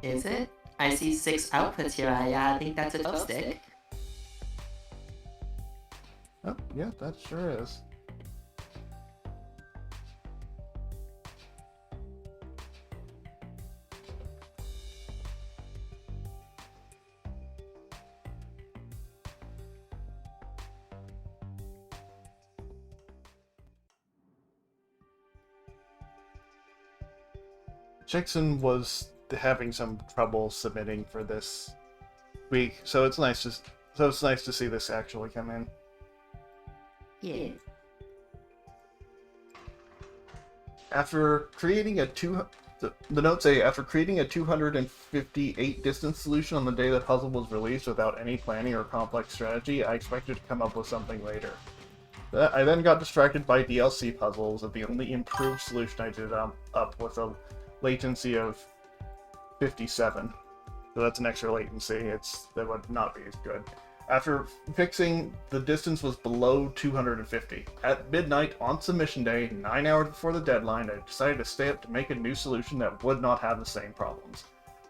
Is it? I see 6 outputs here. I think that's a 12 stick. Oh, yeah, that sure is. Jackson was having some trouble submitting for this week, so it's nice to see this actually come in. Yeah. After creating the notes say after creating a 258 distance solution on the day the puzzle was released without any planning or complex strategy, I expected to come up with something later. I then got distracted by DLC puzzles, and the only improved solution I did up with a latency of 57. So that's an extra latency. That would not be as good. After fixing, the distance was below 250. At midnight on submission day, 9 hours before the deadline, I decided to stay up to make a new solution that would not have the same problems.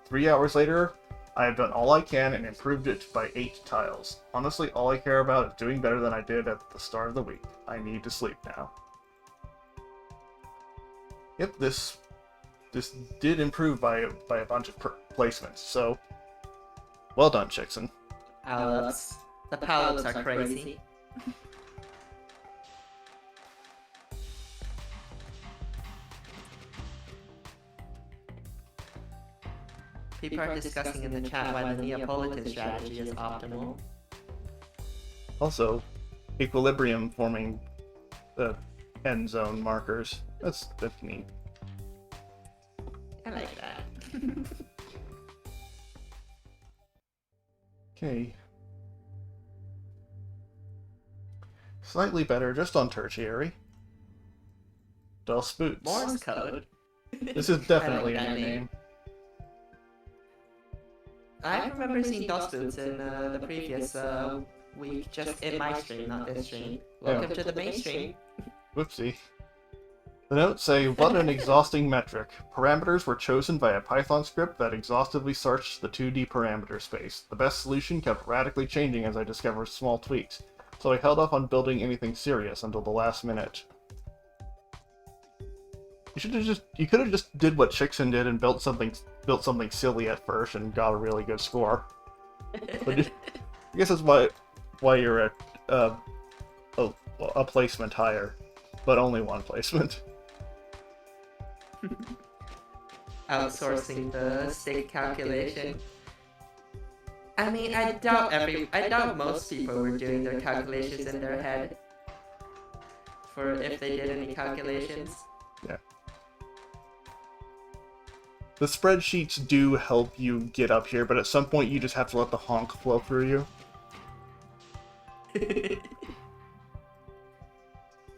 3 hours later, I have done all I can and improved it by 8 tiles. Honestly, all I care about is doing better than I did at the start of the week. I need to sleep now. Yep, this did improve by a bunch of placements, so well done, Chickson. Power-ups. The power-ups are crazy. People are discussing in the chat why the Neapolitan strategy is optimal. Also, equilibrium forming the end zone markers. That's neat. I like that. Okay. Slightly better, just on tertiary. Dull Spoots. Morse code. This is definitely I like a that new name. I remember seeing DOS boots in the previous week, just in my stream, not this stream. Welcome to the mainstream. Whoopsie. The notes say, what an exhausting metric. Parameters were chosen by a Python script that exhaustively searched the 2D parameter space. The best solution kept radically changing as I discovered small tweaks, so I held off on building anything serious until the last minute. You could have just did what Chickson did and built something silly at first and got a really good score. But I guess that's why you're at a placement higher, but only one placement. Outsourcing the stick calculation. I mean, I doubt most people were doing their calculations in their head. For if they did any calculations. Yeah. The spreadsheets do help you get up here, but at some point you just have to let the honk flow through you.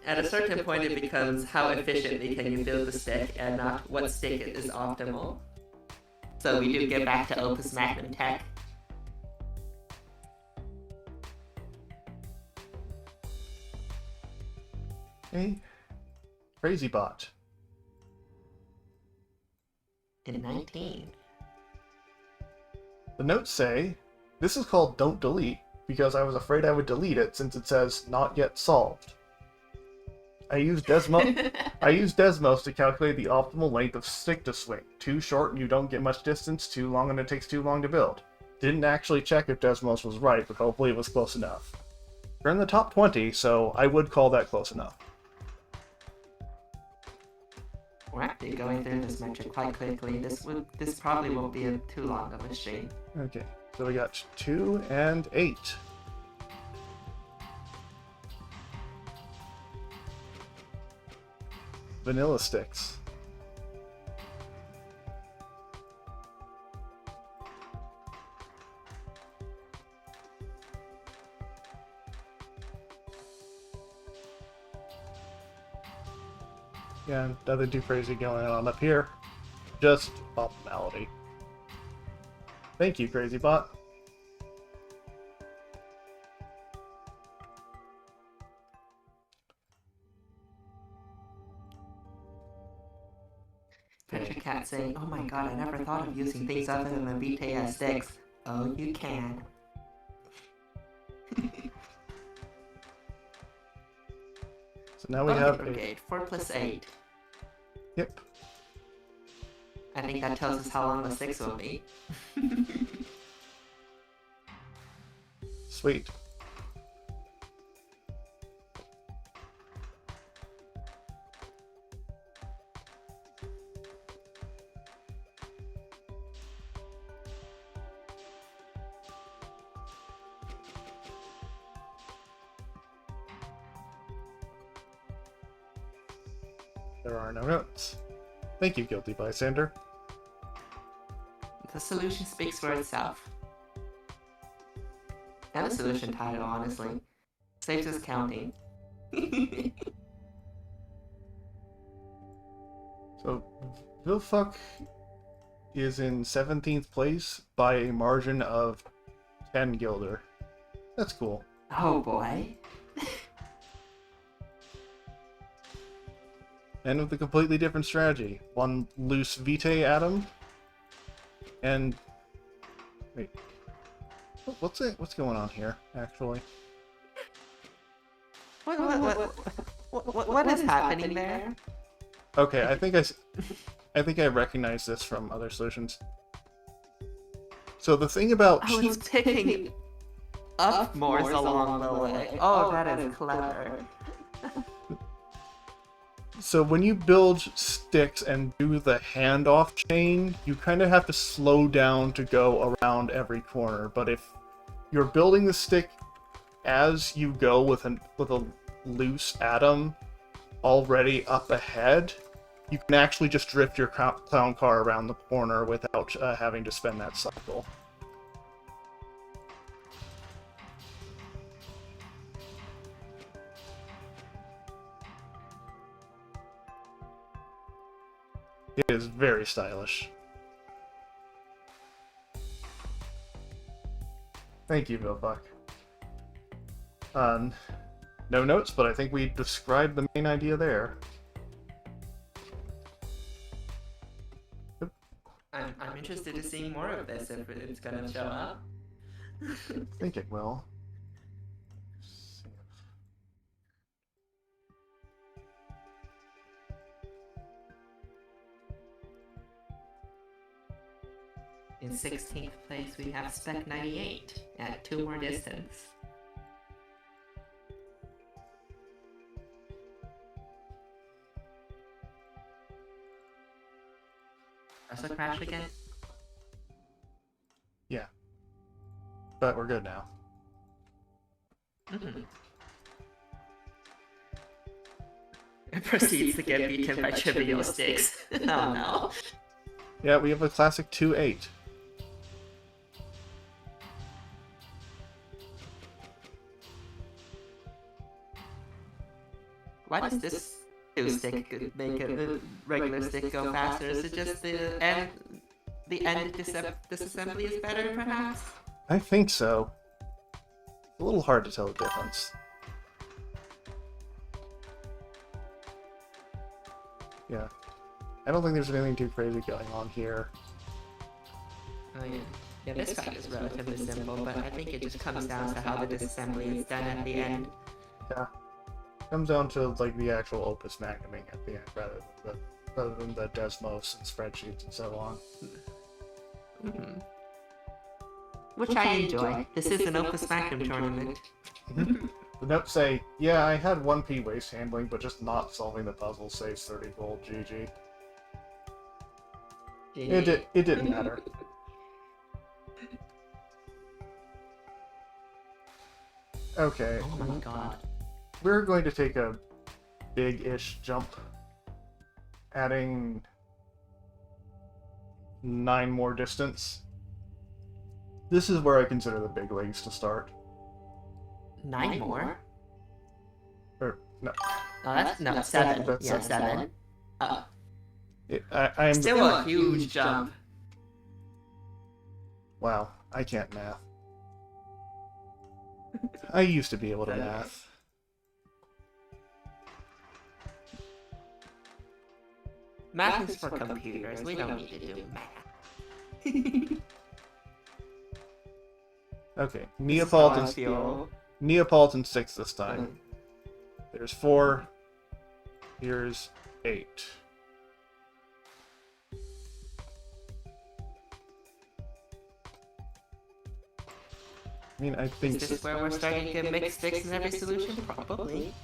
At a certain point it becomes how efficiently can you build the stick and not what stick is optimal. So we do get back to Opus Magnum tech. Hey, Crazy Bot. In 19. The notes say, this is called Don't Delete, because I was afraid I would delete it since it says Not Yet Solved. I used Desmos to calculate the optimal length of stick to swing. Too short and you don't get much distance, too long and it takes too long to build. Didn't actually check if Desmos was right, but hopefully it was close enough. You're in the top 20, so I would call that close enough. We're actually going through this metric quite quickly. This probably won't be too long of a stream. Okay, so we got 2 and 8. Vanilla sticks. Yeah, nothing too crazy going on up here. Just optimality. Thank you, Crazy Bot. Patrick Cat saying, oh my god, I never thought of using things other than the BTS sticks. Oh, you can. So now we have Brigade, 4 plus 8. Yep. I think that tells us how long the 6 will be. Sweet. There are no notes. Thank you, guilty bystander. The solution speaks for itself. And the solution title, honestly. Saves us counting. So, Vilfuck is in 17th place by a margin of 10 Gilder. That's cool. Oh boy. And with a completely different strategy. One loose Vitae atom. And... wait. What's going on here, actually? What is happening there? Okay, I think I recognize this from other solutions. So the thing about... Oh, it's picking up more along the way. Oh, that is clever. So when you build sticks and do the handoff chain, you kind of have to slow down to go around every corner. But if you're building the stick as you go with a loose atom already up ahead, you can actually just drift your clown car around the corner without having to spend that cycle. It is very stylish. Thank you, Vilfuck. No notes, but I think we described the main idea there. I'm interested to see more of this if it's gonna show up. I think it will. In 16th place, we have Spec 98 at 2 more distance. Also crash again? Yeah. But we're good now. It proceeds to get beaten by trivial sticks. Oh no. Yeah, we have a classic 2-8. Why does this two stick make a regular stick go faster? Is it just the end disassembly is better, perhaps? I think so. It's a little hard to tell the difference. Yeah. I don't think there's anything too crazy going on here. Oh yeah. Yeah, this fight is relatively simple, but I think it just comes down to how the disassembly is done at the end. Yeah. Comes down to like the actual Opus Magnuming at the end, rather than the Desmos and spreadsheets and so on. Which I enjoy. This is an Opus Magnum tournament. The notes say, yeah, I had 1p waste handling, but just not solving the puzzle saves 30 gold, GG. It didn't matter. Okay. Oh my god. We're going to take a big-ish jump, adding 9 more distance. This is where I consider the big leagues to start. 9 more? Or, no. Oh, that's, no, 7. That's Yeah, 7. 7. I'm Still a huge jump. Wow, I can't math. I used to be able to math. Math is for computers. We don't need to do math. Okay, Neapolitan Neapolitan 6 this time. There's 4. Here's 8. I mean, I think... Is this where we're starting to mix sticks in every solution? Probably.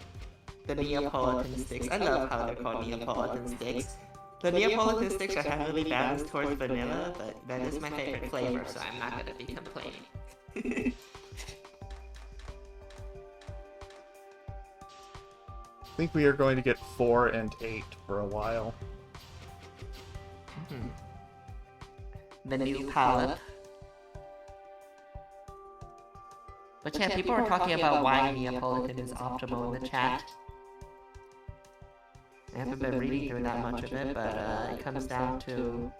The Neapolitan sticks. I love how they're called Neapolitan sticks. The Neapolitan sticks are heavily balanced towards vanilla, but that is my favorite flavor, so I'm not gonna be complaining. think we are going to get 4 and 8 for a while. The new palette. But yeah, people are talking about why Neapolitan is optimal in the chat. I haven't been reading through that much of it, but it comes down to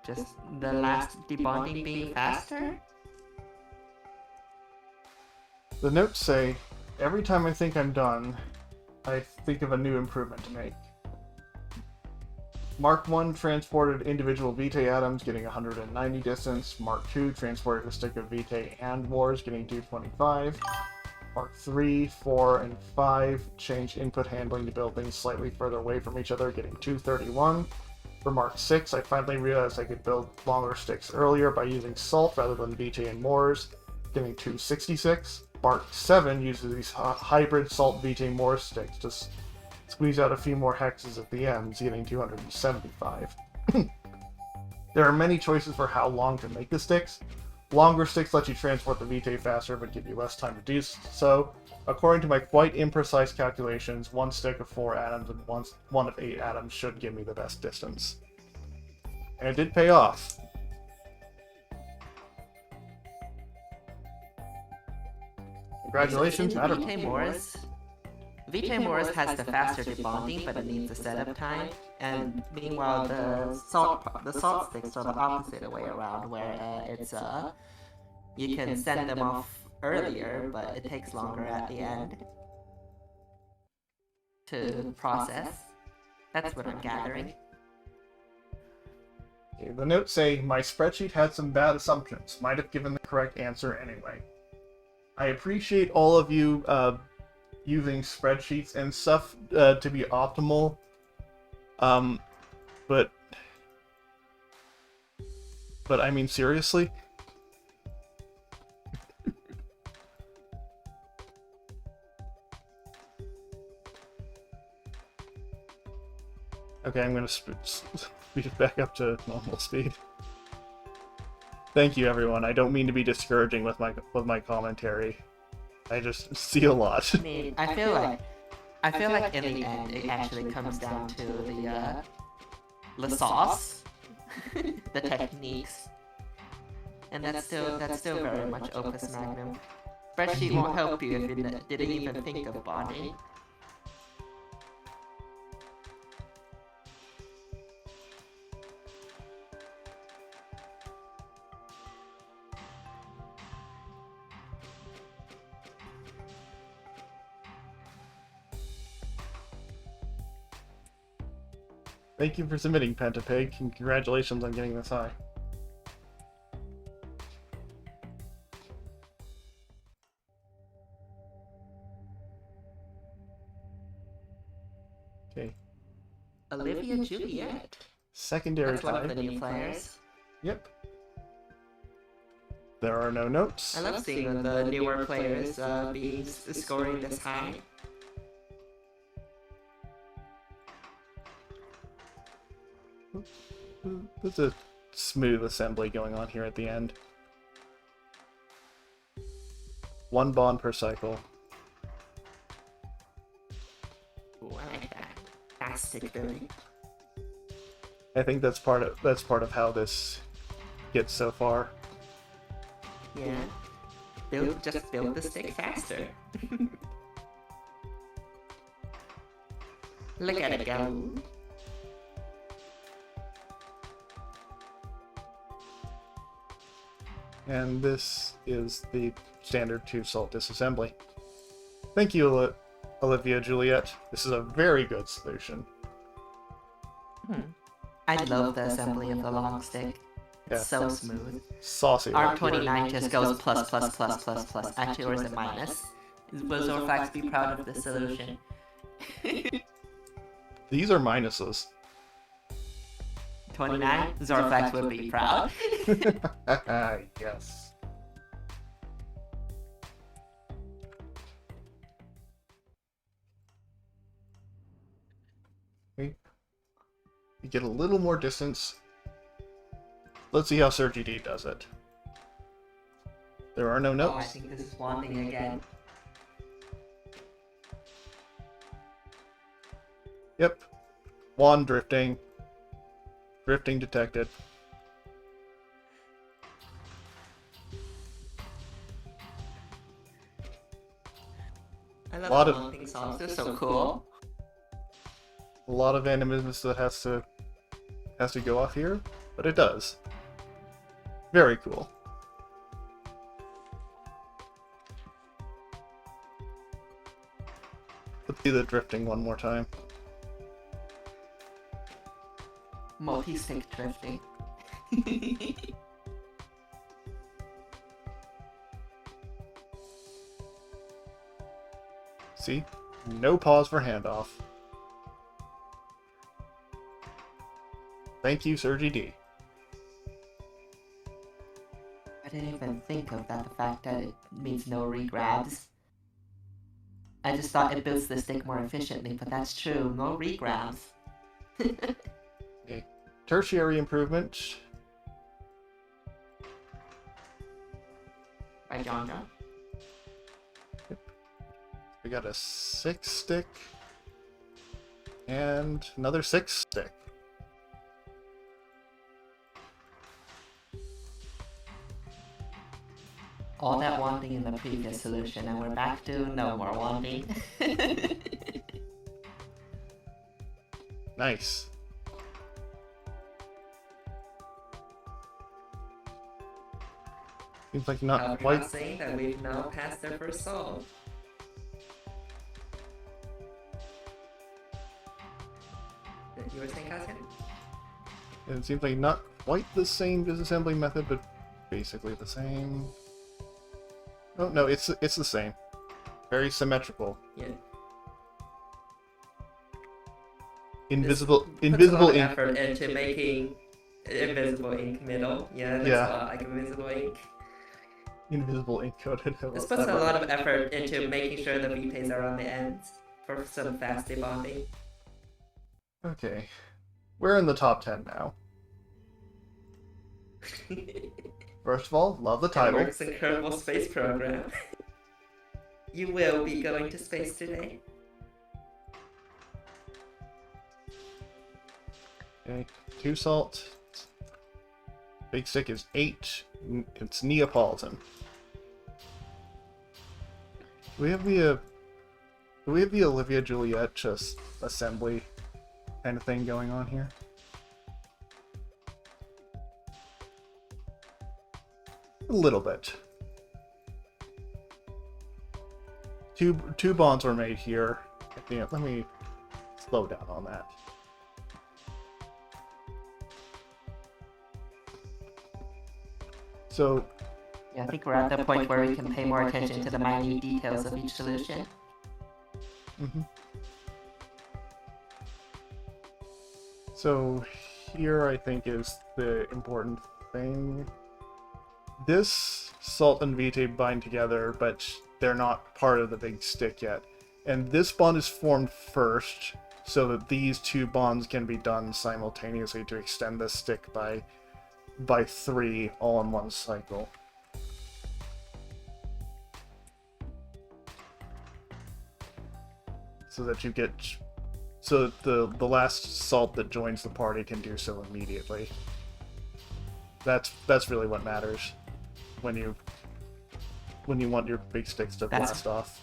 just the last debonding being faster. The notes say, every time I think I'm done, I think of a new improvement to make. Mark 1 transported individual Vitae atoms, getting 190 distance. Mark 2 transported a stick of Vitae and Wars, getting 225. Mark 3, 4, and 5 changed input handling to build things slightly further away from each other, getting 231. For Mark 6, I finally realized I could build longer sticks earlier by using salt rather than Vitae and Moors, getting 266. Mark 7 uses these hybrid salt Vitae Moor sticks to squeeze out a few more hexes at the ends, getting 275. There are many choices for how long to make the sticks. Longer sticks let you transport the Vitae faster, but give you less time to do so. According to my quite imprecise calculations, 1 stick of 4 atoms and 1 of 8 atoms should give me the best distance. And it did pay off. Congratulations, Madam. Vitae Moris has the faster debonding, but it needs the setup time. And meanwhile, the salt sticks are the opposite way around, where you can send them off earlier, but it takes longer at the end to process. That's what I'm gathering. Okay, the notes say, my spreadsheet had some bad assumptions. Might have given the correct answer anyway. I appreciate all of you using spreadsheets and stuff to be optimal. But I mean, seriously? Okay, I'm going to speed it back up to normal speed. Thank you, everyone. I don't mean to be discouraging with my commentary. I just see a lot. I mean, I feel like in the end, it actually comes down to the sauce, the techniques, and that's still very much Opus Magnum. Spreadsheet won't help you if you didn't even think of bonding. Thank you for submitting, Pentapig, and congratulations on getting this high. Okay. Olivia Juliet. Secondary That's one tie. of the new players. Yep. There are no notes. I love seeing the newer players scoring this high. There's a smooth assembly going on here at the end. 1 bond per cycle. Ooh, I like that. Fast stick building. I think that's part of how this gets so far. Yeah. Just build the stick faster. Look at it go. And this is the standard 2 salt disassembly. Thank you, Olivia Juliet. This is a very good solution. I love the assembly of the long stick. It's so smooth. Saucy. ARM29 just goes plus, plus, plus, plus, plus. Actually, or is it minus? Will Zorfax be proud of this solution? These are minuses. 29? Zorfax would be proud. Yes. Okay. You get a little more distance. Let's see how Sergi D does it. There are no notes. Oh, I think this is wanting again. Yep. Wand drifting. Drifting detected. I love Lot the of- haunting songs. They're so cool. A lot of animismus that has to go off here, but it does. Very cool. Let's do the drifting one more time. Multi-stick drifting. See? No pause for handoff. Thank you, Sergi D. I didn't even think of that, the fact that it means no regrabs. I just thought it builds the stick more efficiently, but that's true. No regrabs. Okay. Tertiary improvement. By John John. We got a 6 stick. And another 6 stick. All that wanting in the previous solution, and we're back to no more wanting. Nice. Seems like not quite. Saying that we've now passed their first solve. You were saying, Cassian? It seems like not quite the same disassembly method, but basically the same. Oh no, it's the same. Very symmetrical. Yeah. Invisible Puts a lot of ink. effort into making invisible ink middle. Yeah, it looks a lot like invisible ink. Invisible ink coated. This puts a lot of effort into making sure the VPays are on the ends for some fast debonding. Okay. We're in the top 10 now. First of all, love the title. It's an incredible space program. You will be going to space today. Okay. 2 salt. Big stick is 8. It's Neapolitan. Do we have the Olivia Juliet just assembly kind of thing going on here? A little bit. Two bonds were made here. Let me slow down on that. So, Yeah, I think we're at the point where we can pay more attention to the minute details of each solution. So here I think is the important thing. This salt and vitae bind together, but they're not part of the big stick yet. And this bond is formed first, so that these two bonds can be done simultaneously to extend this stick by 3 all in one cycle. So that you get, so that the last salt that joins the party can do so immediately. That's really what matters when you want your big sticks to blast off.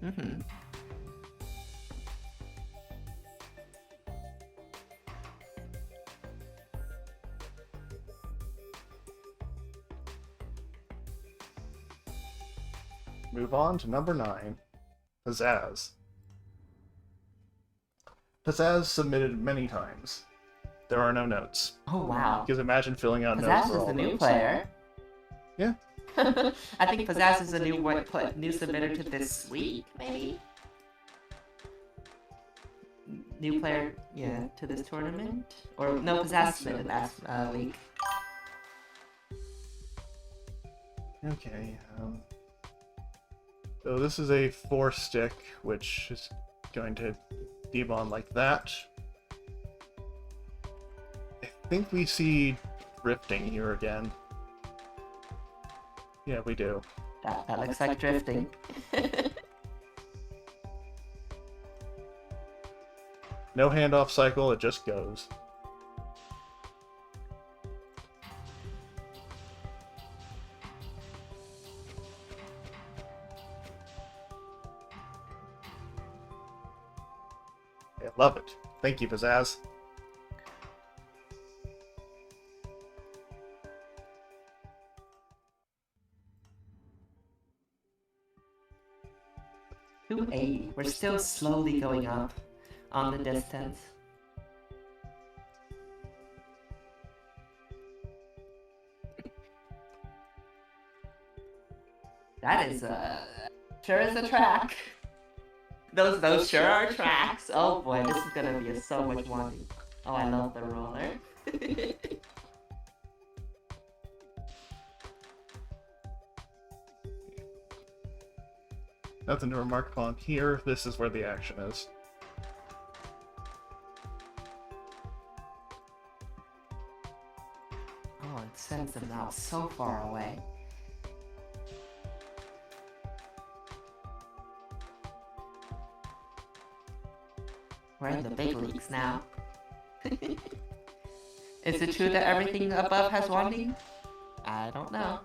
Mm-hmm. Move on to number 9, Pizzazz. Pizzazz submitted many times. There are no notes. Oh wow. Because imagine filling out notes Pizzazz for is all the new those. player. Yeah. I think Pizzazz is a new submitter to this week, maybe? New player, yeah, to this tournament? Or no, Pizzazz submitted last week. Okay, so this is a 4-stick, which is going to debond like that. I think we see drifting here again. Yeah, we do. That looks like drifting. No handoff cycle, it just goes. I love it. Thank you, Pizzazz. $280. We're still slowly going up on the distance. That is sure is a track. Those sure are tracks. Oh boy, this is gonna be so much money. Oh, I love the roller. Nothing to remark upon here. This is where the action is. Oh, it sends them now so far away. We're in the big leagues now. Is it true that everything above has wanding? I don't know.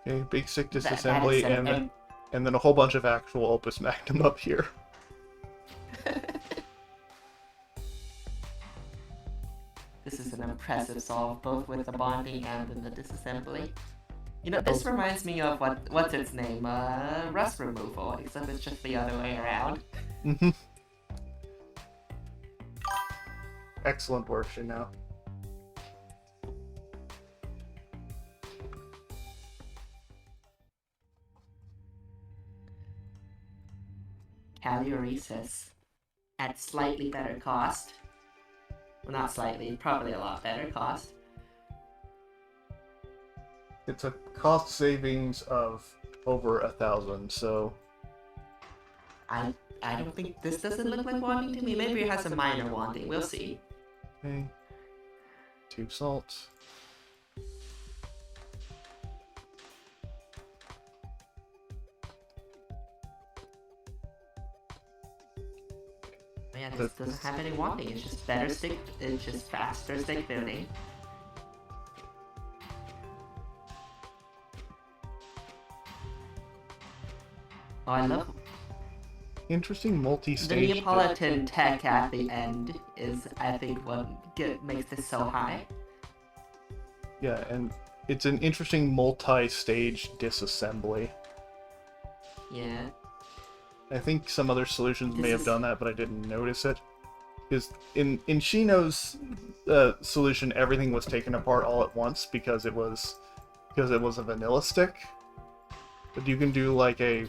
Okay, big sick disassembly, and then a whole bunch of actual Opus Magnum up here. This is an impressive solve, both with the bonding and in the disassembly. You know, this reminds me of what's its name? Rust removal, except it's just the other way around. Mm-hmm. Excellent work, Shinao. Calioresis at slightly better cost. Well, not slightly, probably a lot better cost. It's a cost savings of over 1,000, so... I don't think this doesn't look like wanding to me. Maybe it has a minor wanding. We'll see. Okay. Tube salt. Man, this doesn't have any wanding. It's just better stick. It's just faster stick building. Oh, I love Interesting multi-stage. the Neapolitan tech at the end is, I think, what makes this so high. Yeah, and it's an interesting multi-stage disassembly. Yeah. I think some other solutions may have done that, but I didn't notice it. Because in Shino's solution, everything was taken apart all at once because it was a vanilla stick. But you can do like a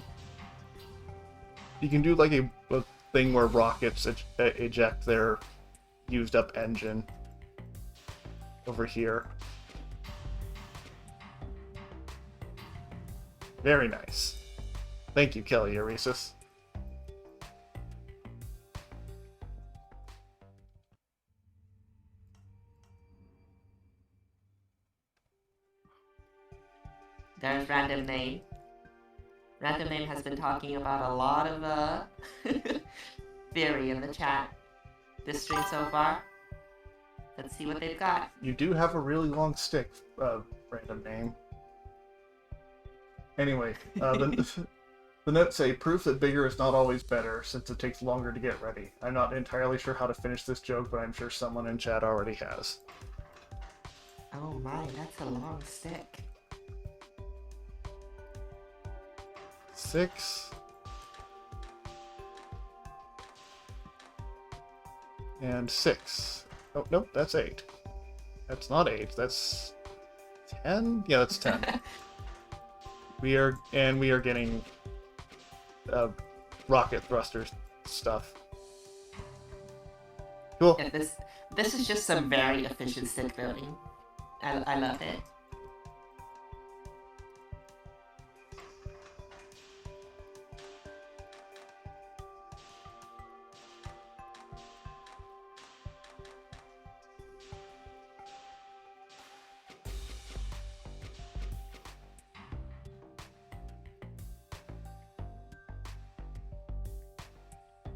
thing where rockets eject their used up engine over here. Very nice. Thank you, Kelly Euresis. There's Random Name. Random Name has been talking about a lot of theory in the chat this stream so far. Let's see what they've got. You do have a really long stick, Random Name. Anyway, the notes say, proof that bigger is not always better, since it takes longer to get ready. I'm not entirely sure how to finish this joke, but I'm sure someone in chat already has. Oh my, that's a long stick. 6. And 6. Oh, nope, that's 8. That's not 8, that's 10? Yeah, that's 10. We are getting rocket thruster stuff. Cool. Yeah, this is just some very efficient stick building. I love it.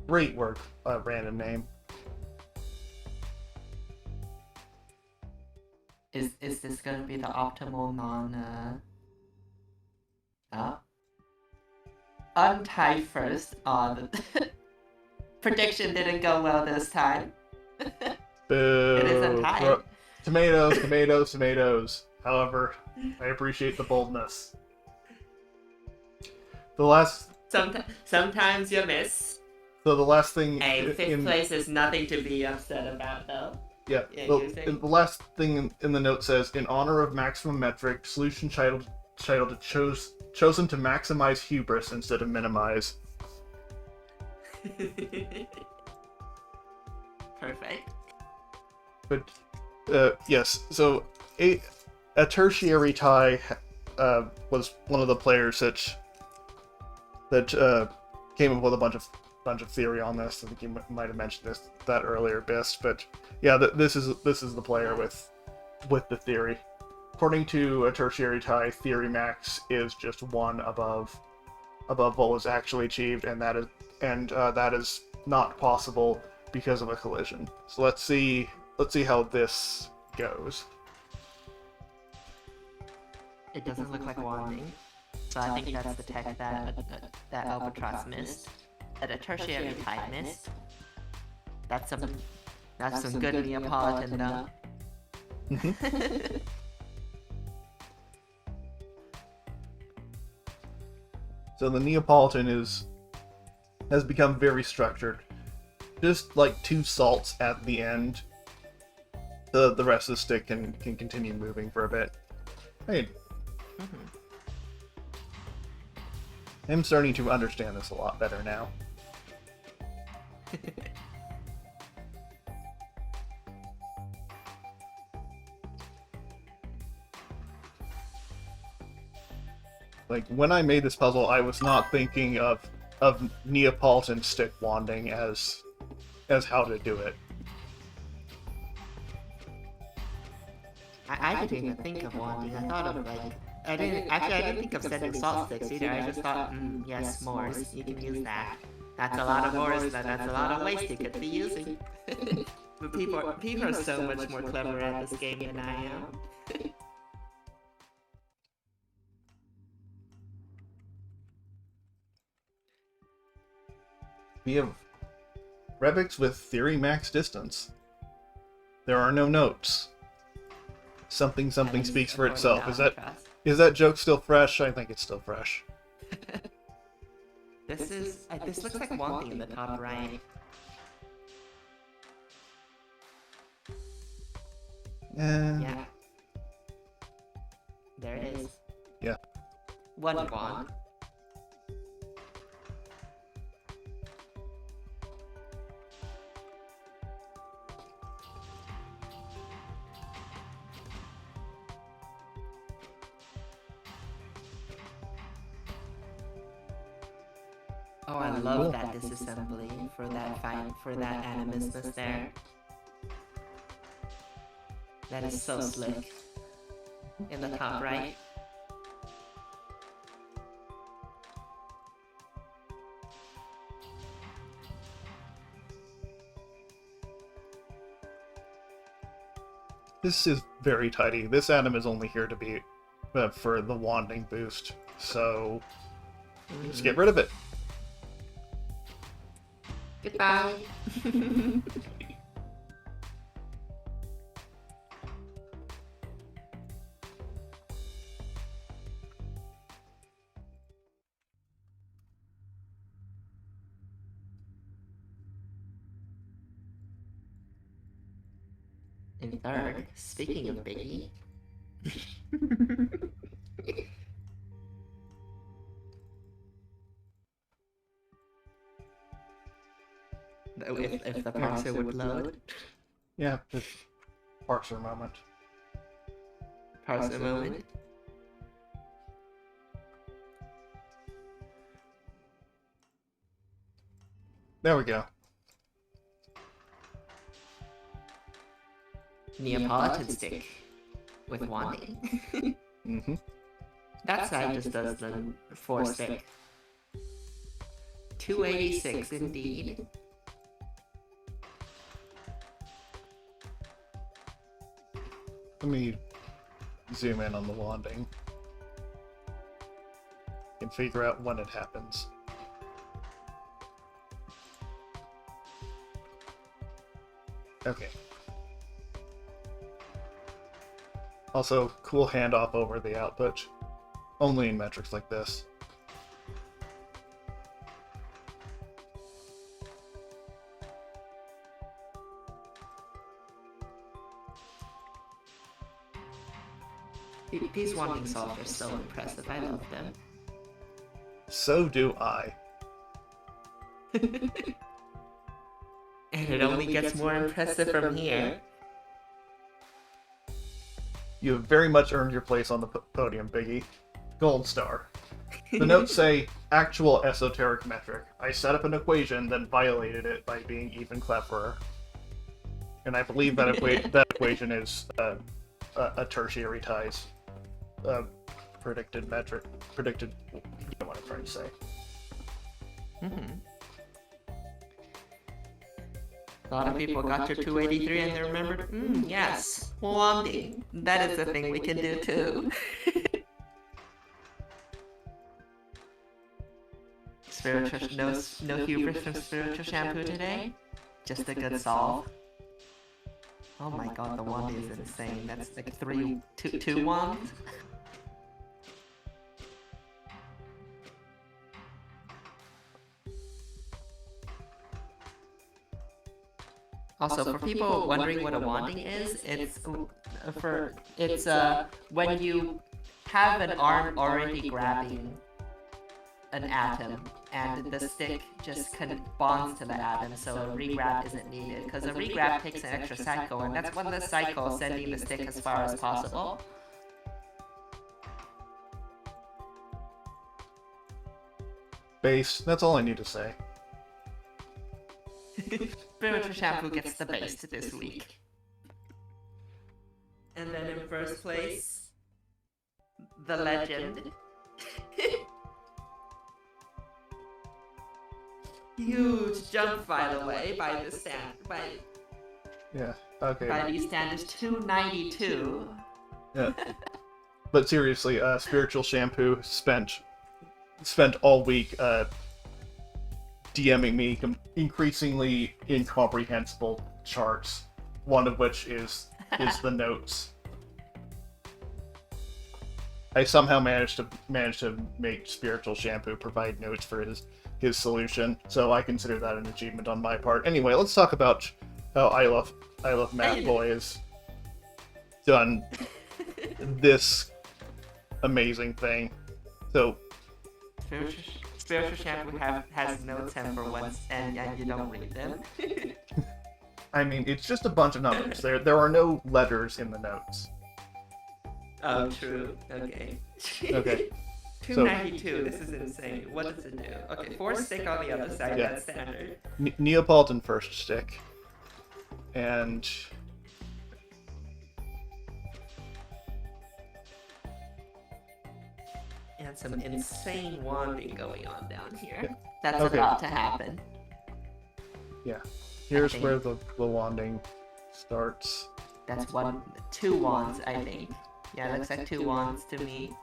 Great work, random name. Is this gonna be the optimal non untie first? The prediction didn't go well this time. Boo. It is untied. Tomatoes, tomatoes, tomatoes. However, I appreciate the boldness. The last. Sometimes you miss. So the last thing. Hey, fifth place is nothing to be upset about, though. Yeah. The last thing in the note says, in honor of maximum metric, solution child chosen to maximize hubris instead of minimize. Perfect. But yes, so a tertiary tie was one of the players that came up with a bunch of theory on this. I think you might have mentioned that earlier, Bist. But yeah, this is the player with the theory. According to a tertiary tie, theory max is just one above what was actually achieved, and that is not possible because of a collision. So let's see how this goes. It doesn't look like wanding, so I think that's the tech that Albatross missed, that a tertiary tie missed. That's some good Neapolitan though. So the Neapolitan has become very structured. Just like 2 salts at the end. The rest of the stick can continue moving for a bit. Hey. I'm starting to understand this a lot better now. Like, when I made this puzzle, I was not thinking of Neapolitan stick wanding as how to do it. I didn't even think of wanding. I thought of I didn't think of sending salt sticks either. I just thought, yes, Moors, you can use that. That's a lot of Moors, that's a lot of waste you could be using. But people are so much more clever at this game than I am. We have Rebix with theory max distance. There are no notes. Something speaks for itself. Is that joke still fresh? I think it's still fresh. This looks like one thing in the top right. Yeah. There it is. Yeah. One wand. Oh, I love that disassembly for that animusness there. That is so slick. In the top right. This is very tidy. This atom is only here to be for the wanding boost, so just get rid of it. Goodbye. In third, speaking of Biggie. If the parser would load. Yeah, just parser moment. Parser moment. There we go. Neapolitan stick with wanding. Mm-hmm. That side just does the 4 stick. 286 indeed. Let me zoom in on the wanding and figure out when it happens. Okay. Also, cool handoff over the output. Only in metrics like this. These wanding salts are so impressive. I love them. So do I. And it only gets more impressive from here. You have very much earned your place on the podium, Biggie. Gold star. The notes say, actual esoteric metric. I set up an equation, then violated it by being even cleverer. And I believe that equation is a tertiary ties. Predicted metric. Predicted... You know what I'm trying to say. A lot of people got your 283 and they remembered, yes, wanding. That is a thing we can do too. No hubris from spiritual shampoo today? Just a good solve. Oh my god, the wand is insane. That's like two wands? Also, for people wondering what a wanding is, it's when you have an arm already grabbing an atom, and the stick just bonds to the atom, so a regrab isn't needed. Because a regrab takes an extra cycle, and that's one of the cycles sending the stick as far as possible. Base. That's all I need to say. Spiritual shampoo gets the base this week. And then in first place, the legend. Huge jump, by the way, by the stand. Yeah, okay. By these standards, 292. Yeah. But seriously, Spiritual Shampoo spent all week DMing me increasingly incomprehensible charts, one of which is the notes. I somehow managed to make Spiritual Shampoo provide notes for his solution, so I consider that an achievement on my part. Anyway, let's talk about how I love Math Boy has done this amazing thing. So Spiritual Shampoo has notes and for once, and you don't read them. I mean, it's just a bunch of numbers. There are no letters in the notes. Oh, true. Okay. Okay. 292. This is insane. What does it do? Okay, 4 stick on the other side. Yeah. That's standard. Neapolitan first stick, and some insane wanding going on down here. Yeah. That's about to happen. Yeah. Here's where the wanding starts. That's 2 wands, I think. Yeah, it looks like 2 wands to me.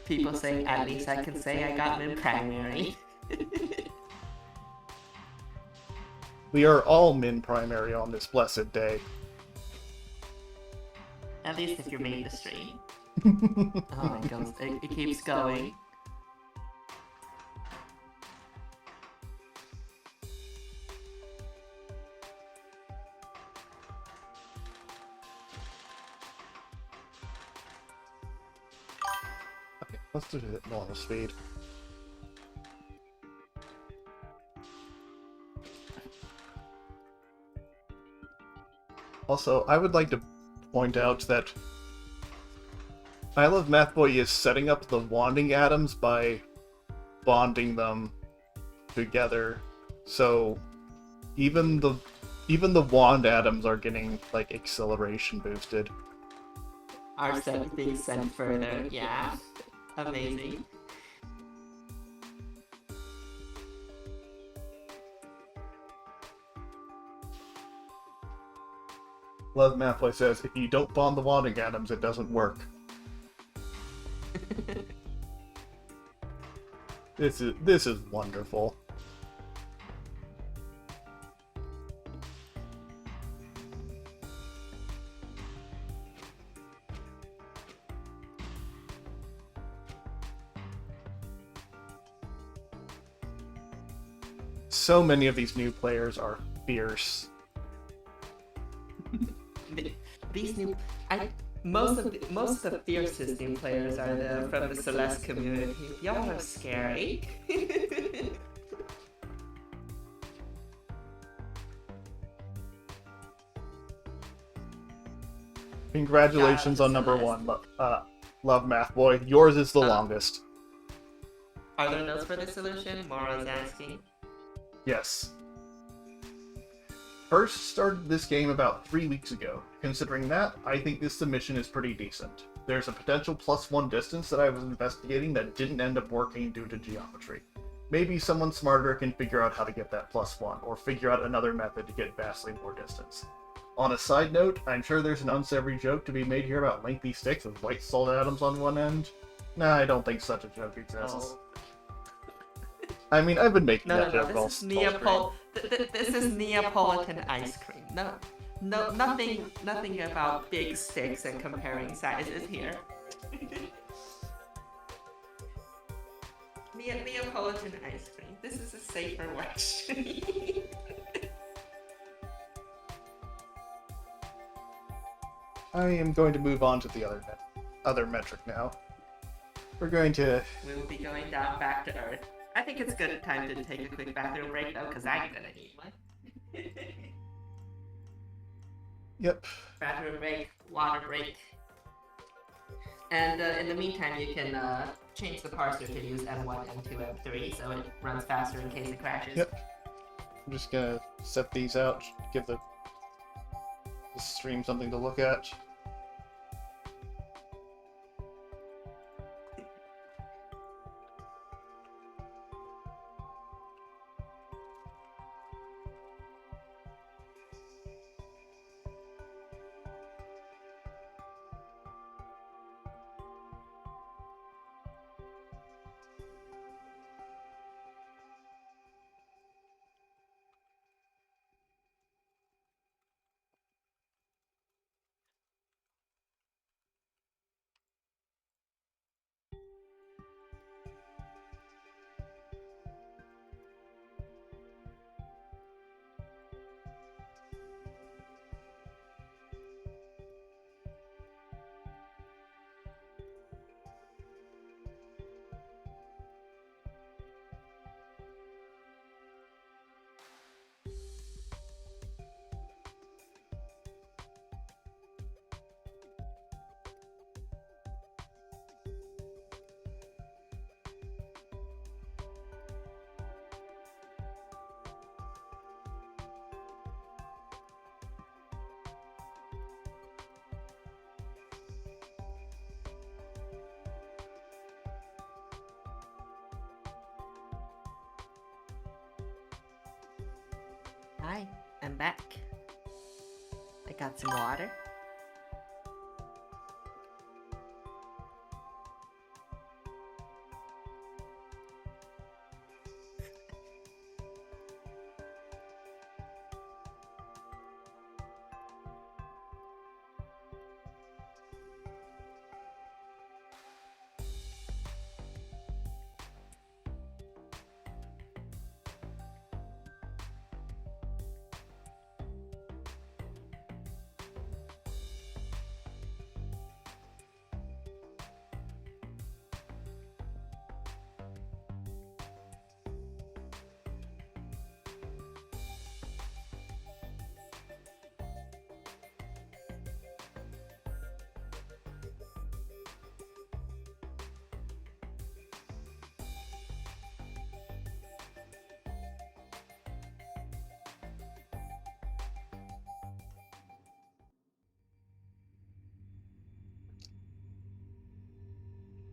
People saying, at least I can say I got min primary. We are all min primary on this blessed day. At least if you made the stream. Oh, it keeps going. Okay, let's do it at normal speed. Also, I would like to point out that I Love Math Boy is setting up the wanding atoms by bonding them together, so even the wand atoms are getting like acceleration boosted. Are being sent further, yeah. Amazing. Love Malfoy says, if you don't bond the Wanding Atoms, it doesn't work. This is wonderful. So many of these new players are fierce. These new, most of the fiercest new players are from the Celeste community. Y'all are scary. Congratulations on number one, Love Math Boy. Yours is the longest. Are there notes for the solution? Mora's asking. Yes. First started this game about 3 weeks ago. Considering that, I think this submission is pretty decent. There's a potential +1 distance that I was investigating that didn't end up working due to geometry. Maybe someone smarter can figure out how to get that +1, or figure out another method to get vastly more distance. On a side note, I'm sure there's an unsavory joke to be made here about lengthy sticks with white salt atoms on one end. Nah, I don't think such a joke exists. Oh. I mean, I've been making No, that no, joke this is Neapolitan ice cream. No, nothing about big sticks and comparing sizes here. Neapolitan ice cream. This is a safer question. I am going to move on to the other metric now. We're going to... We'll be going down back to Earth. I think it's good time to take a quick bathroom break though, because I'm gonna need one. Yep. Bathroom break, water break. And in the meantime, you can change the parser to use M1, M2, M3, so it runs faster in case it crashes. Yep. I'm just gonna set these out, give the stream something to look at. Hi, I'm back. I got some water.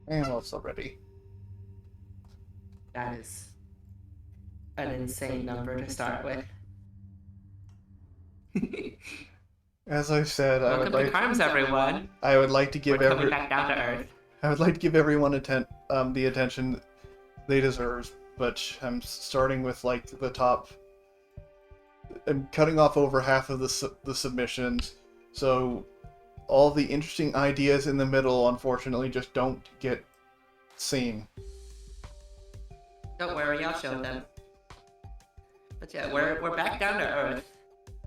And also ready. That is an insane number to start with. As I said, Welcome to Carms, everyone. I would like to We're give coming back down to earth. I would like to give everyone the attention they deserve, but I'm starting with like the top. I'm cutting off over half of the submissions, so all the interesting ideas in the middle, unfortunately, just don't get seen. Don't worry, I'll show them. But yeah, we're back down to earth.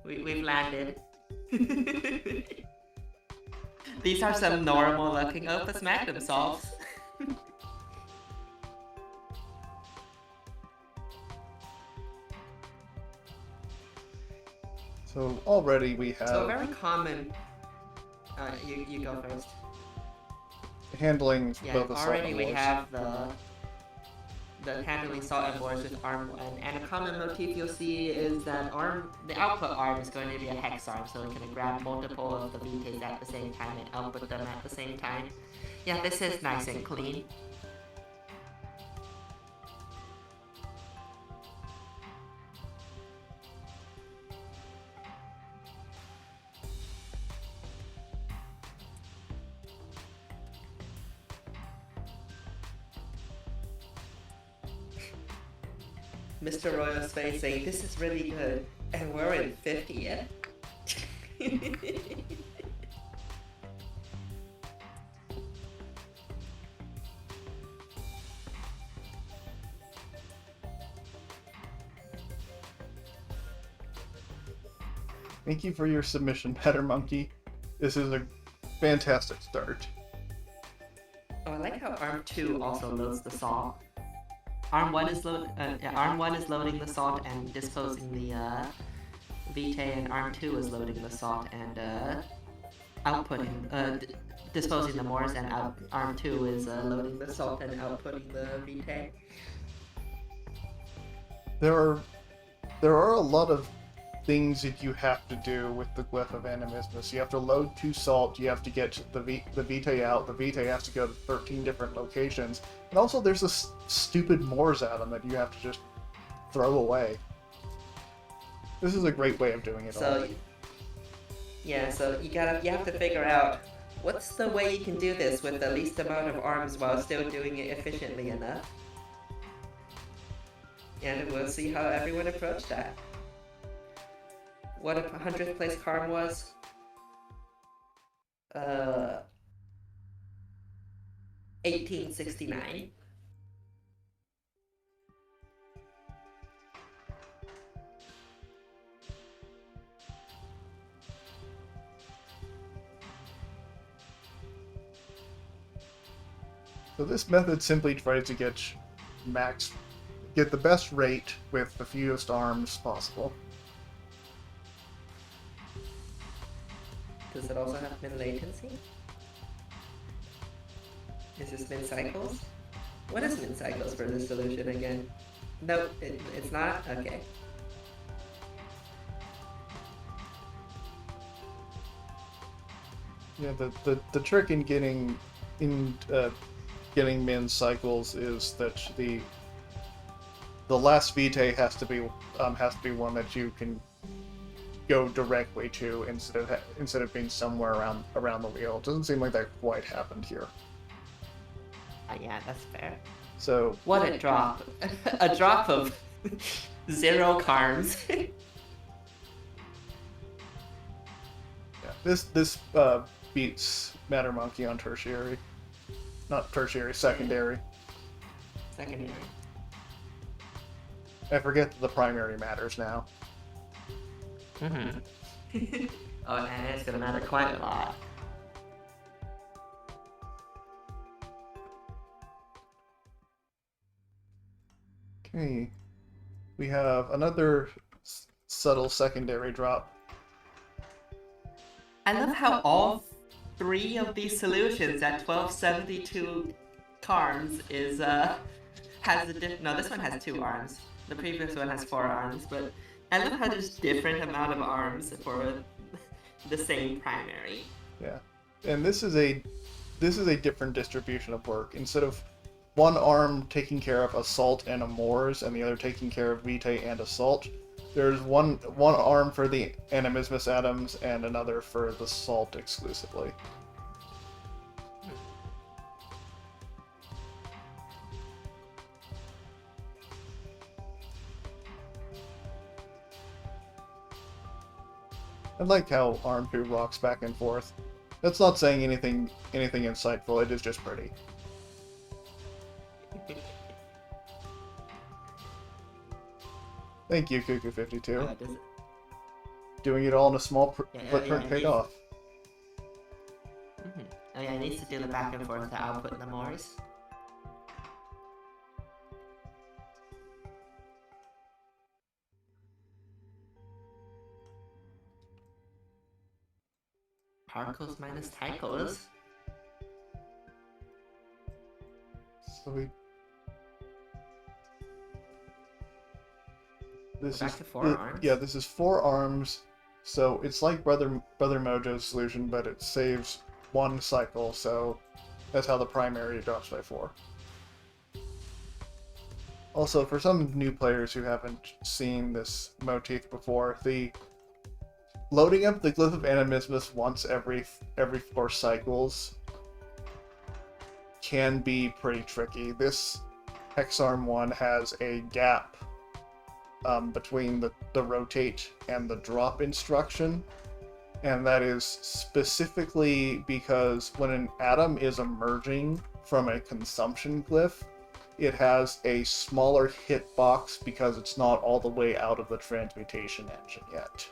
We've landed. These are some normal-looking Opus Magnum solves. So already we have... So very common... you go first. Handling yeah, both the already salt we and have the handling salt and ores with arm 1, and a common motif you'll see is that the output arm is going to be a hex arm, so it can grab multiple of the vitaes at the same time and output them at the same time. Yeah, this is nice and clean. Mr. Royal Space saying, this is really good, and we're in 50 yet? Thank you for your submission, Petter Monkey. This is a fantastic start. Oh, I like how Arm 2 also loads the salt. Arm 1 is loading the salt and disposing the vitae, and Arm 2 is loading the salt and disposing the mores, and Arm 2 is loading the salt and outputting the vitae. There are a lot of things that you have to do with the Glyph of Animismus. You have to load 2 salt, you have to get the vitae out, the vitae has to go to 13 different locations, and also there's this stupid Moors atom that you have to just throw away. This is a great way of doing it all. Yeah, so you have to figure out what's the way you can do this with the least amount of arms while still doing it efficiently enough. And we'll see how everyone approached that. What a 100th place Karm was? 1869. So this method simply tries to get the best rate with the fewest arms possible. Does it also have min latency? Is this min cycles? What is min cycles for this solution again? No, it's not? Okay. Yeah, the trick in getting min cycles is that the last vitae has to be one that you can go directly to instead of being somewhere around the wheel. It doesn't seem like that quite happened here. Yeah, that's fair. So what a drop! A drop of 0 Karms. Yeah, this beats Matter Monkey on tertiary, not tertiary, secondary. Secondary. I forget that the primary matters now. Mm-hmm. Oh, and it's gonna matter quite a lot. Okay, we have another subtle secondary drop. I love how all 3 of these solutions at 1272 Karms is has a no, this one has 2 arms. The previous one has 4 arms, but I love how there's different amount of arms for the same primary. Yeah, and this is a different distribution of work. Instead of one arm taking care of a salt and a Moors, and the other taking care of vitae and a salt, There's one arm for the animismus atoms and another for the salt exclusively. I like how arm 2 rocks back and forth. That's not saying anything insightful, it is just pretty. Thank you, Cuckoo52. Doing it all in a small footprint paid off. Oh yeah, it needs to do the back and forth to output the mores. Particles minus tychos. So this back is to 4 arms. Yeah, this is 4 arms. So it's like Brother Mojo's solution, but it saves 1 cycle. So that's how the primary drops by 4. Also, for some new players who haven't seen this motif before, the loading up the Glyph of Animismus once every 4 cycles can be pretty tricky. This Hexarm one has a gap between the rotate and the drop instruction, and that is specifically because when an atom is emerging from a consumption glyph, it has a smaller hitbox because it's not all the way out of the transmutation engine yet.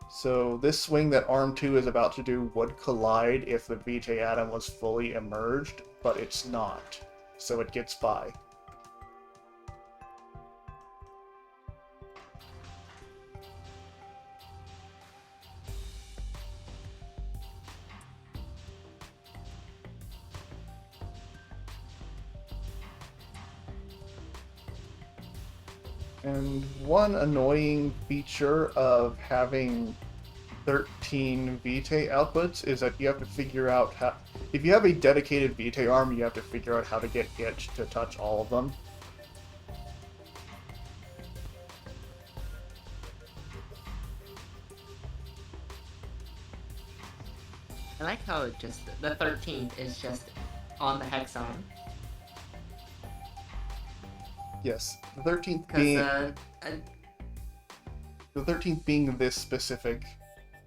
So this swing that Arm 2 is about to do would collide if the Vitae atom was fully emerged, but it's not, so it gets by. And one annoying feature of having 13 Vitae outputs is that you have to figure out how... If you have a dedicated Vitae arm, you have to figure out how to get it to touch all of them. I like how it just... The 13th is just on the hex arm. Yes, the 13th being... the 13th being this specific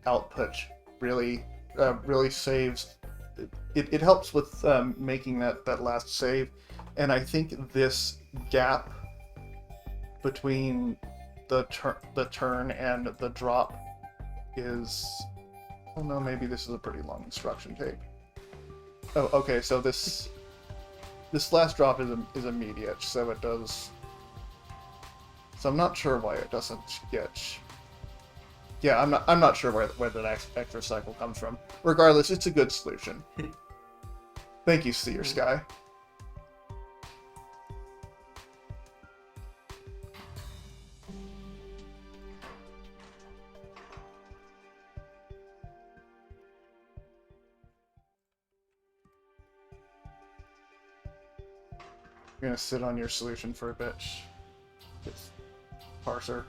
output really saves. It helps with making that last save, and I think this gap between the turn and the drop is... Oh no, maybe this is a pretty long instruction tape. Oh, okay, so this last drop is immediate, so it does... So I'm not sure why it doesn't get... Yeah, I'm not sure where the next extra cycle comes from. Regardless, it's a good solution. Thank you, Seer Sky. You're gonna sit on your solution for a bit. It's parser.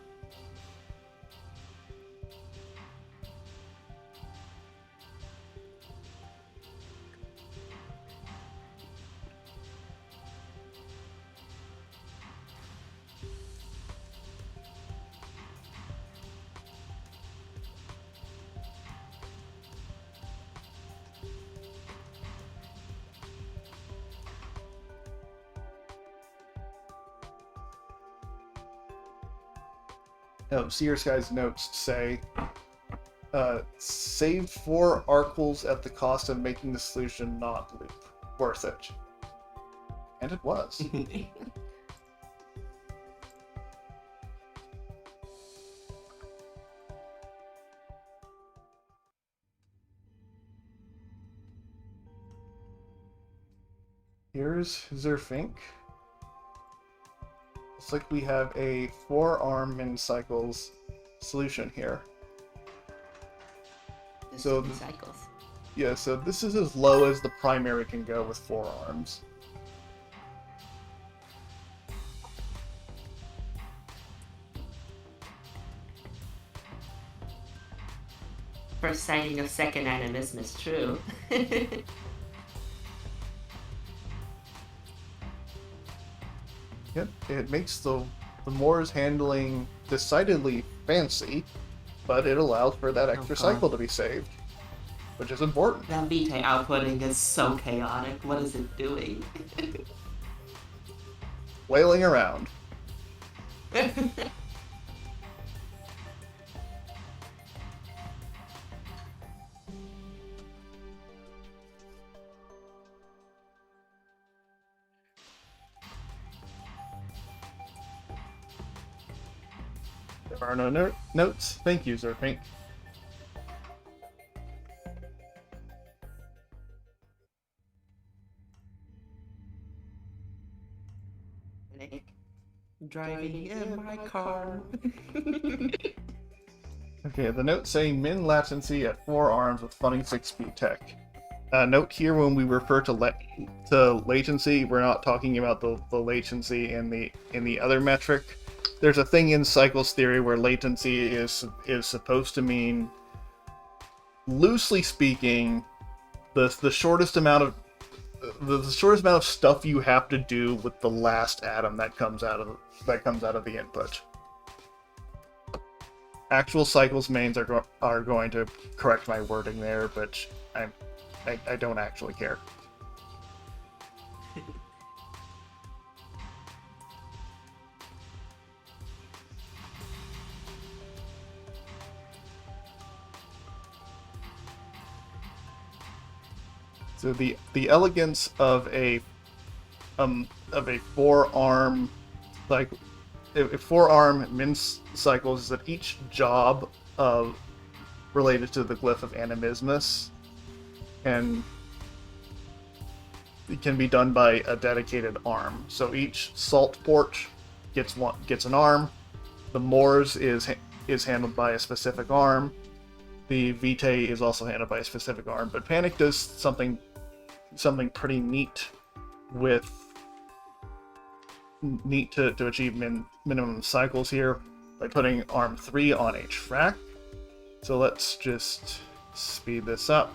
Seer Sky's notes say, saved 4 arcles at the cost of making the solution not loop. Worth it. And it was. Here's Zerfink. Looks like we have a 4-arm min cycles solution here. So cycles. Yeah, so this is as low as the primary can go with 4 arms. first sighting of second animism is true. Yep, it makes the Moors handling decidedly fancy, but it allows for that extra cycle to be saved, which is important. That Vitae outputting is so chaotic. What is it doing? Wailing around. There are no notes. Thank you, Zerpink. Driving in my car. Okay, the notes say min latency at 4 arms with funny 6-speed tech. Note here, when we refer to latency, we're not talking about the latency in the other metric. There's a thing in cycles theory where latency is supposed to mean, loosely speaking, the shortest amount of stuff you have to do with the last atom that comes out of the input. Actual cycles mains are going to correct my wording there, but I don't actually care. So the elegance of a 4-arm, like a 4-arm min cycles is that each job related to the glyph of animismus, and it can be done by a dedicated arm. So each salt port gets an arm. The Moors is handled by a specific arm. The Vitae is also handled by a specific arm. But Panic does something pretty neat to achieve minimum cycles here by putting arm 3 on a track. So let's just speed this up.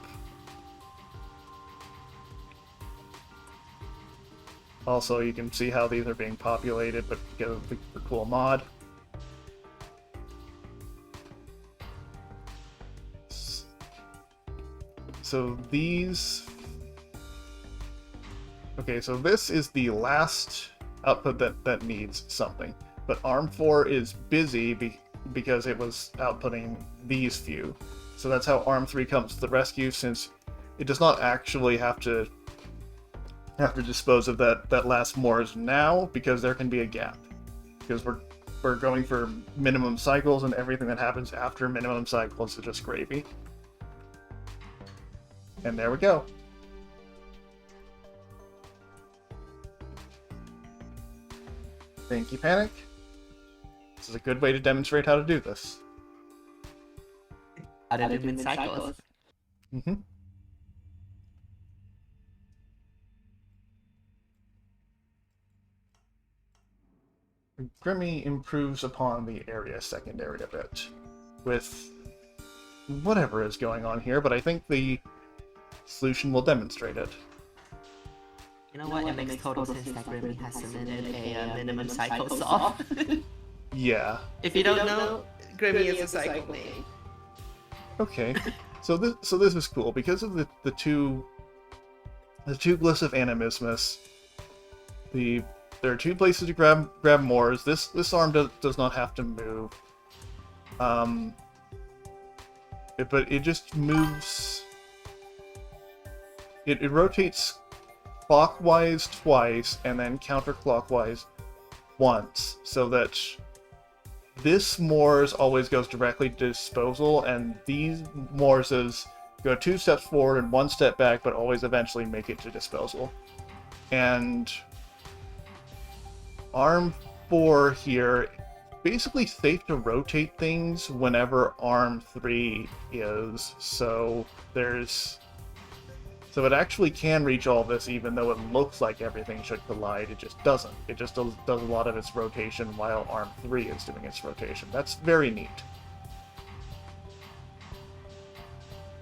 Also, you can see how these are being populated, but get the cool mod. So these... Okay, so this is the last output that needs something. But Arm 4 is busy because it was outputting these few. So that's how Arm 3 comes to the rescue, since it does not actually have to dispose of that last Moors now, because there can be a gap. Because we're going for minimum cycles, and everything that happens after minimum cycles is just gravy. And there we go. Thank you, Panic. This is a good way to demonstrate how to do this. How to do min cycles. Mm-hmm. Grimmy improves upon the area secondary a bit with whatever is going on here, but I think the solution will demonstrate it. You know what? It makes total sense that Grimmy has submitted a minimum cycle solve. Yeah. If you don't know, Grimmy is a cycle main. Okay. So this is cool because of the two glyphs of animismus. There are 2 places to grab Moors. This arm does not have to move. But it just moves. It rotates clockwise twice and then counterclockwise once, so that this Moors always goes directly to disposal, and these Moorses go 2 steps forward and 1 step back, but always eventually make it to disposal. And Arm 4 here, basically safe to rotate things whenever Arm 3 is, so it actually can reach all this, even though it looks like everything should collide. It just doesn't. It just does a lot of its rotation while Arm 3 is doing its rotation. That's very neat.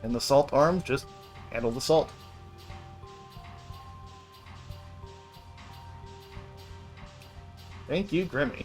And the salt arm, just handle the salt. Thank you, Grimmy.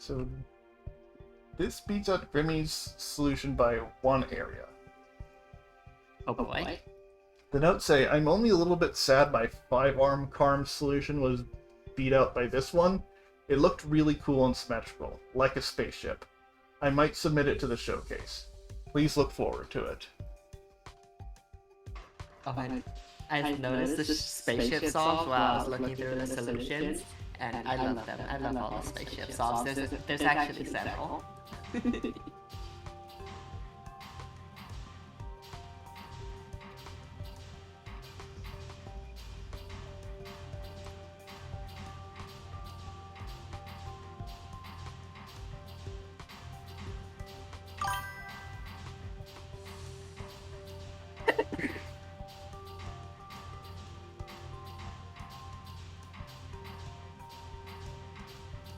So this beats out Grimmy's solution by 1 area. Oh boy. The notes say, I'm only a little bit sad my 5-arm Karm's solution was beat out by this one. It looked really cool and symmetrical, like a spaceship. I might submit it to the showcase. Please look forward to it. Oh, I noticed the spaceship solves while I was looking through the solutions, and I love them. I love all the spaceship solves. There's actually several.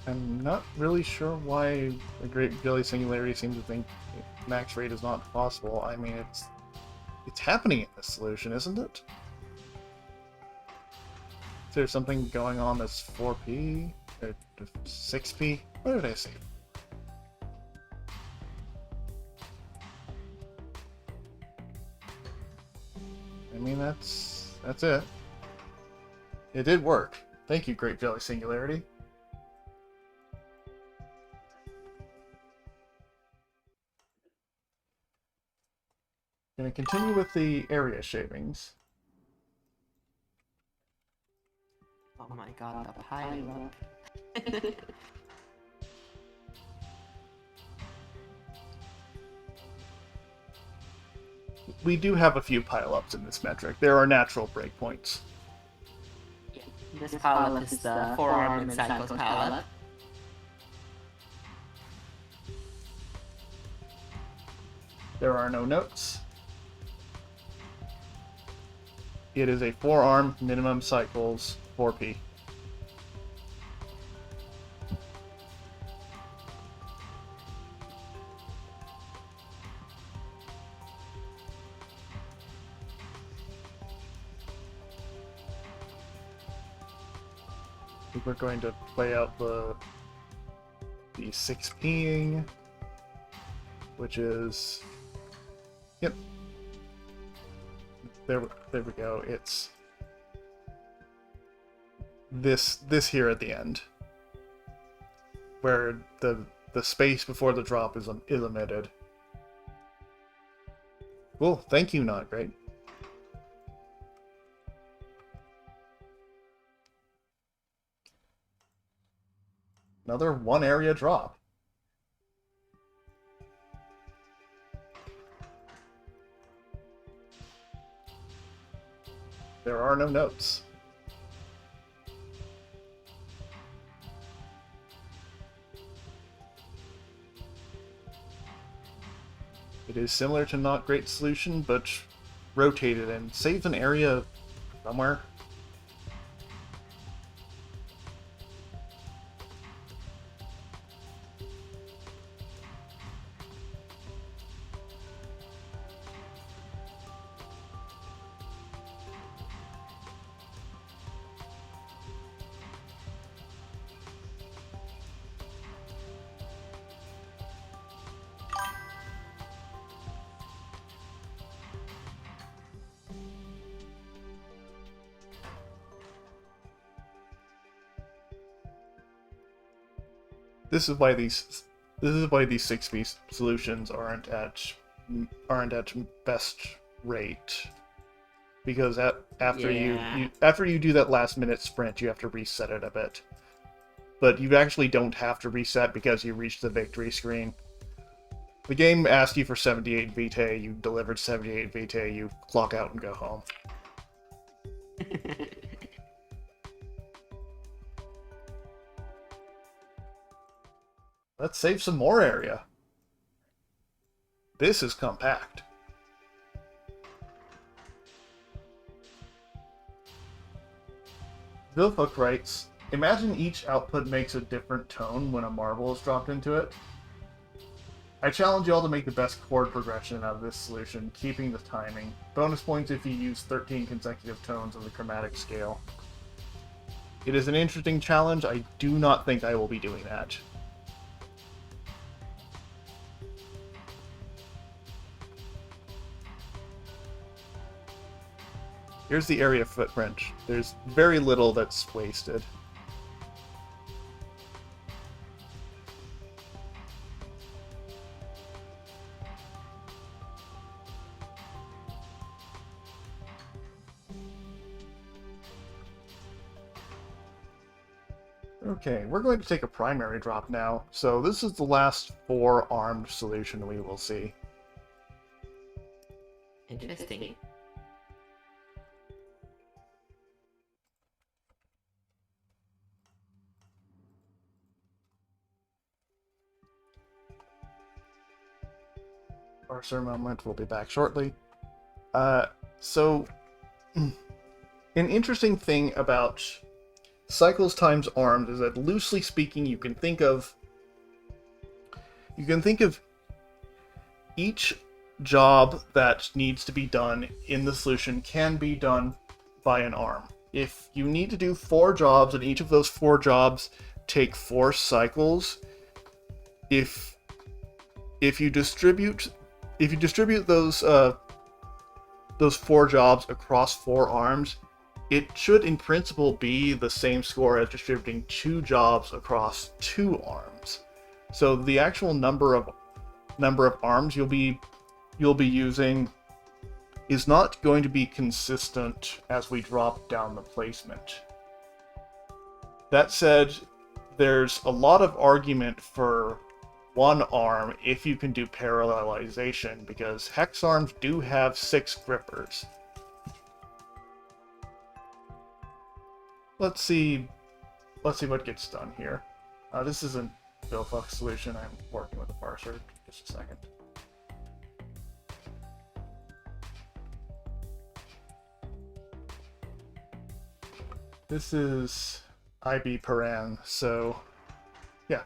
I'm not really sure why the Great Jelly Singularity seems to think max rate is not possible. I mean, it's happening in this solution, isn't it? Is there something going on that's 4p? Or 6p? What did I say? I mean, that's it. It did work. Thank you, Great Jelly Singularity. Gonna continue with the area shavings. Oh my god, the pile up. We do have a few pile-ups in this metric. There are natural breakpoints. Yeah, this pile up is the forearm and side post pile up. There are no notes. It is a 4-arm, minimum cycles, 4p. I think we're going to play out the 6ping, which is, yep. There we go. It's this here at the end, where the space before the drop is omitted. Cool. Thank you, Not Great. Another 1 area drop. There are no notes. It is similar to Not Great Solution, but rotated and saves an area somewhere. This is why these 6p solutions aren't at best rate, because after you do that last minute sprint, you have to reset it a bit. But you actually don't have to reset because you reach the victory screen. The game asked you for 78 vitae, you delivered 78 vitae, you clock out and go home. Let's save some more area. This is compact. Vilfuck writes, imagine each output makes a different tone when a marble is dropped into it. I challenge you all to make the best chord progression out of this solution, keeping the timing. Bonus points if you use 13 consecutive tones of the chromatic scale. It is an interesting challenge. I do not think I will be doing that. Here's the area footprint. There's very little that's wasted. Okay, we're going to take a primary drop now. So this is the last 4-armed solution we will see. Interesting. Parser moment, we'll be back shortly. So, an interesting thing about cycles times armed is that, loosely speaking, you can think of each job that needs to be done in the solution can be done by an arm. If you need to do 4 jobs and each of those 4 jobs take 4 cycles, if you distribute those 4 jobs across 4 arms, it should in principle be the same score as distributing 2 jobs across 2 arms. So the actual number of arms you'll be using is not going to be consistent as we drop down the placement. That said, there's a lot of argument for 1 arm if you can do parallelization, because hex arms do have 6 grippers. Let's see what gets done here. This isn't Vilfuck solution. I'm working with a parser. Just a second. This is IB Paran, so yeah.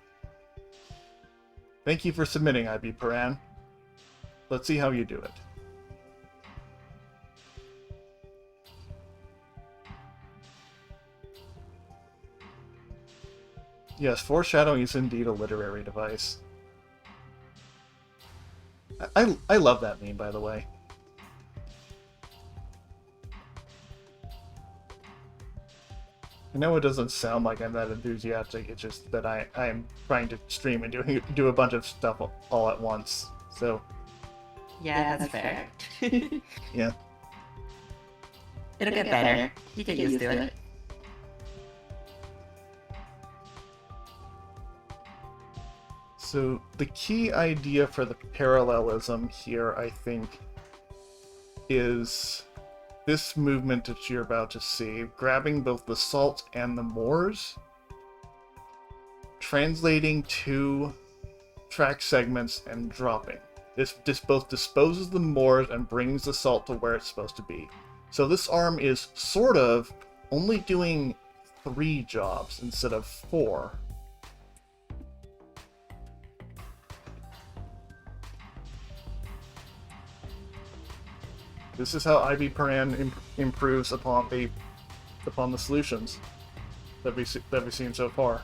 Thank you for submitting, IB Paran. Let's see how you do it. Yes, foreshadowing is indeed a literary device. I love that meme, by the way. I know it doesn't sound like I'm that enthusiastic, it's just that I'm trying to stream and do a bunch of stuff all at once, so... Yeah, that's fair. Yeah. It'll get better. You get used to it. So the key idea for the parallelism here, I think, is this movement that you're about to see, grabbing both the salt and the moors, translating 2 track segments and dropping. This both disposes the moors and brings the salt to where it's supposed to be. So this arm is sort of only doing 3 jobs instead of 4. This is how IB Paran improves upon the solutions that we've seen so far.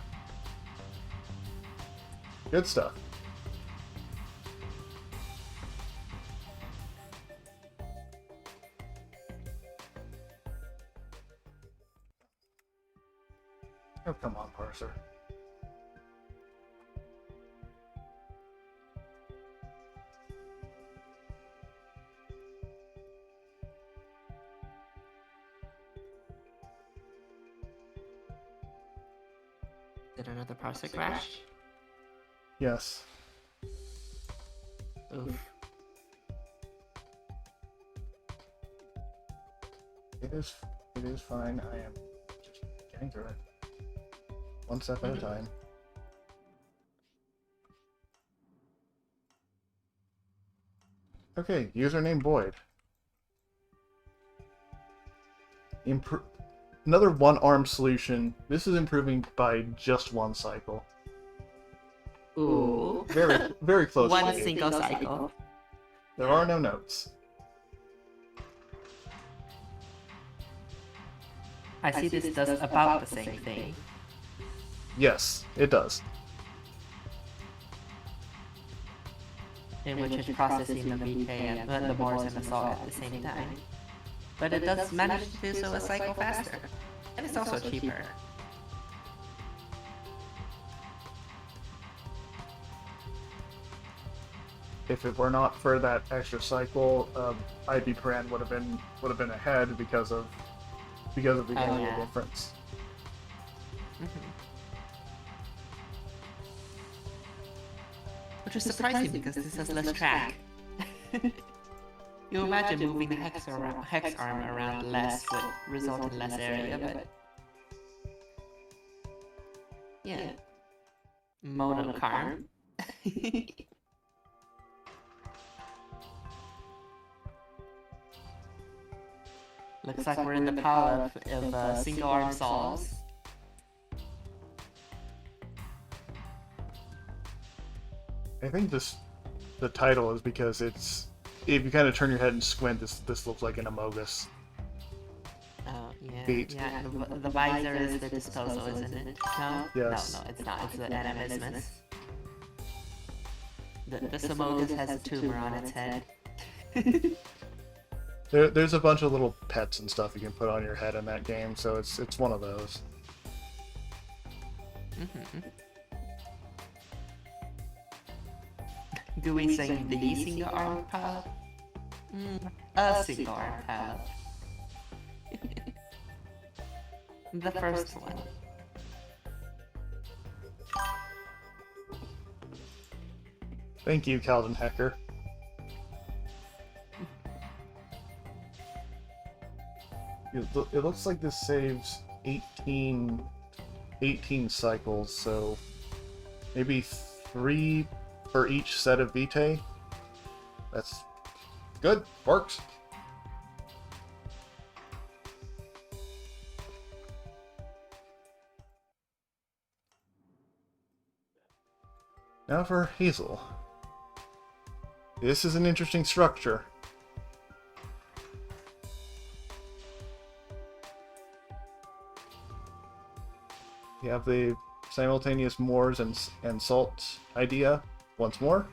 Good stuff. Oh, come on, parser. Did another parser crash? Yes. Oof. It is fine. I am just getting through it. One step at a time. Okay, username Boyd. Another one-arm solution. This is improving by just one cycle. Ooh. Very, very close. One single cycle. There are no notes. I see this does about the same thing. Yes, it does. In which it's processing the VK and the bars and the salt at the same time. But it does manage to do so a cycle faster. And it's also cheaper. If it were not for that extra cycle, IB Paran would have been ahead because of the area difference. Which is surprising because this has less track. You imagine moving the hex arm around less would result in less area, but yeah. Modal Karm. Looks like we're in the pile of single arm solves. I think the title is because it's, if you kind of turn your head and squint, this looks like an Amogus. Oh, yeah. Feet. Yeah, the visor is the disposal, isn't it? No? Yes. No, it's not. It's the animismus. The Amogus has a tumor on its head. There's a bunch of little pets and stuff you can put on your head in that game, so it's one of those. Do we say the single arm pilot? A single arm pilot. The first one. Thank you, Calvin Hecker. It looks like this saves 18 cycles, so maybe 3 for each set of Vitae. That's good. Works. Now for Hazel. This is an interesting structure. You have the simultaneous Moors and Salt idea once more.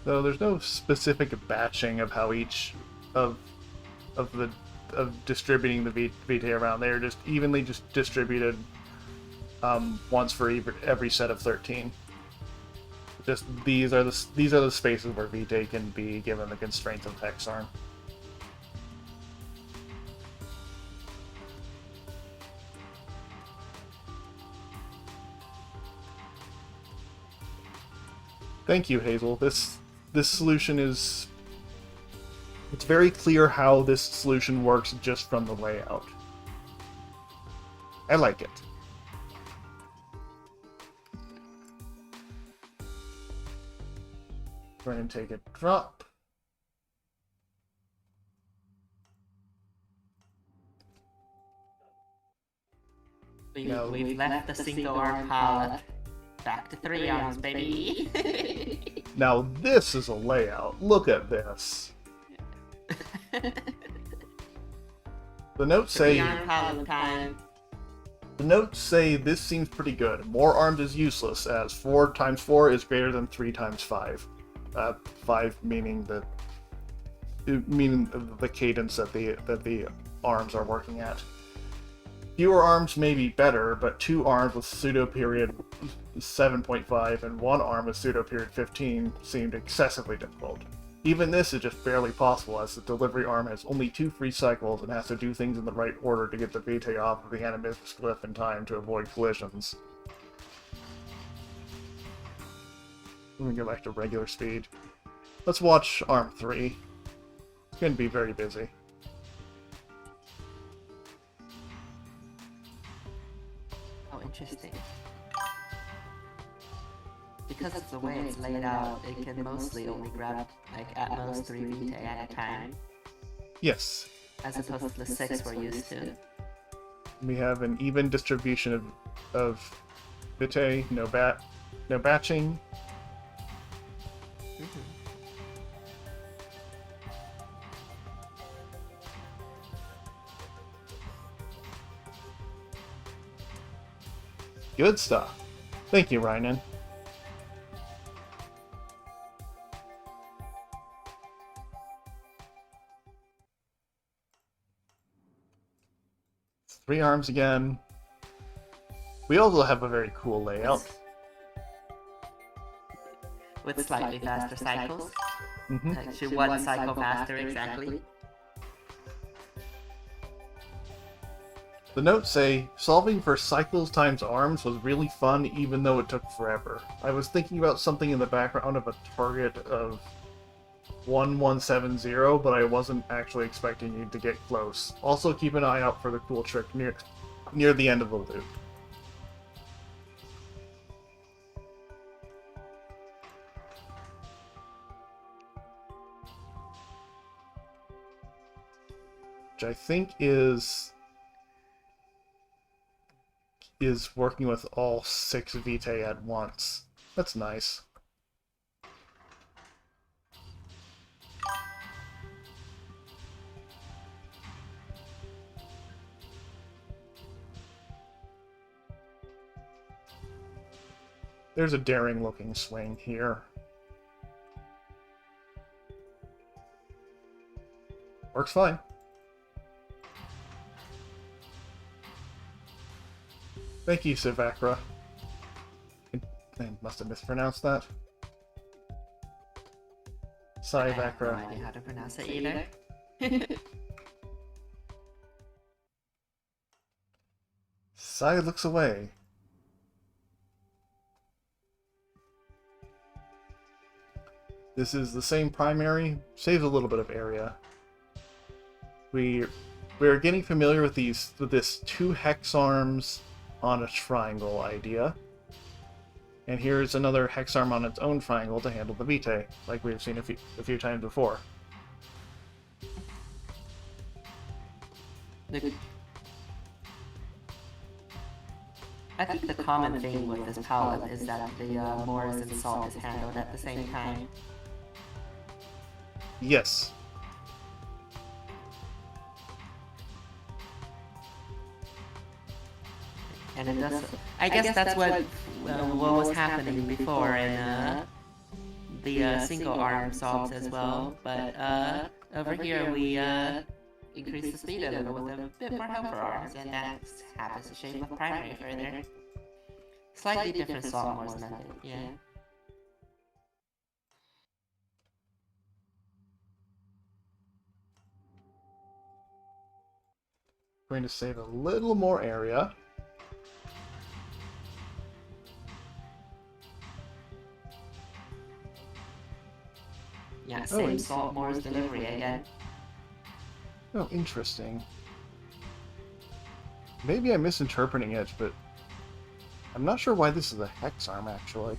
Though there's no specific batching of how each of distributing the Vitae around. They're just evenly distributed once for every set of 13. Just these are the spaces where Vitae can be given the constraints of Hexarm. Thank you, Hazel. This solution is... It's very clear how this solution works just from the layout. I like it. Go ahead and take a drop. We've left the single arm pilot. Back to 3 arms, baby. Now this is a layout. Look at this. The notes say... 3 arm pilot time. The notes say this seems pretty good. More arms is useless, as 4 times 4 is greater than 3 times 5. 5 meaning the cadence that the arms are working at. Fewer arms may be better, but 2 arms with pseudo period 7.5 and 1 arm with pseudo period 15 seemed excessively difficult. Even this is just barely possible, as the delivery arm has only 2 free cycles and has to do things in the right order to get the Vitae off of the animismus glyph in time to avoid collisions. Let me go back to regular speed. Let's watch Arm 3. It's going to be very busy. Oh, interesting. Because of the way it's laid out, it can mostly only grab, like, at most 3 Vitae at a time. Yes. As opposed to the 6 we're used to. We have an even distribution of Vitae, no batching. Good stuff. Thank you, Rynan. Three arms again. We also have a very cool layout. With slightly faster cycles. Mm-hmm. Actually, one cycle faster, exactly. The notes say, solving for cycles times arms was really fun even though it took forever. I was thinking about something in the background of a target of 1170, but I wasn't actually expecting you to get close. Also keep an eye out for the cool trick near the end of the loop. Which I think is working with all 6 Vitae at once. That's nice. There's a daring looking swing here. Works fine. Thank you, Sivakra. I must have mispronounced that. I have no Sivakra. idea how to pronounce it either. Sai looks away. This is the same primary, saves a little bit of area. We're getting familiar with this 2 hex arms on a triangle idea. And here's another hex arm on its own triangle to handle the Vitae, like we've seen a few times before. I think the common thing with this palette is that the Moors and Salt is handled at the same time. Yes. And it does. I guess that's what was happening before in the single arm salts as well. But over here we increase the speed a little with a bit more helper arms, and that happens to shape up primary further. Slightly different salt Morse method, yeah. Going to save a little more area. Yeah, same salt Morse delivery again. Oh, interesting. Maybe I'm misinterpreting it, but I'm not sure why this is a hex arm actually.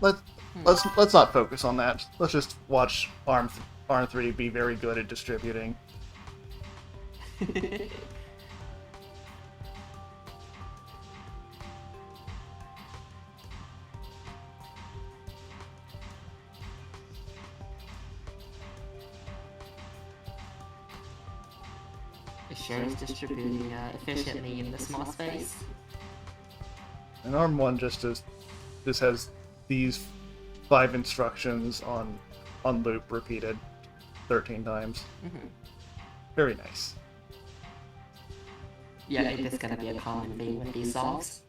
Let's not focus on that. Let's just watch arm 3 be very good at distributing. It sure is distributing efficiently in the small space. And arm 1 just has these 5 instructions on loop repeated 13 times. Mm-hmm. Very nice. Yeah, it is gonna be a common thing with these solves.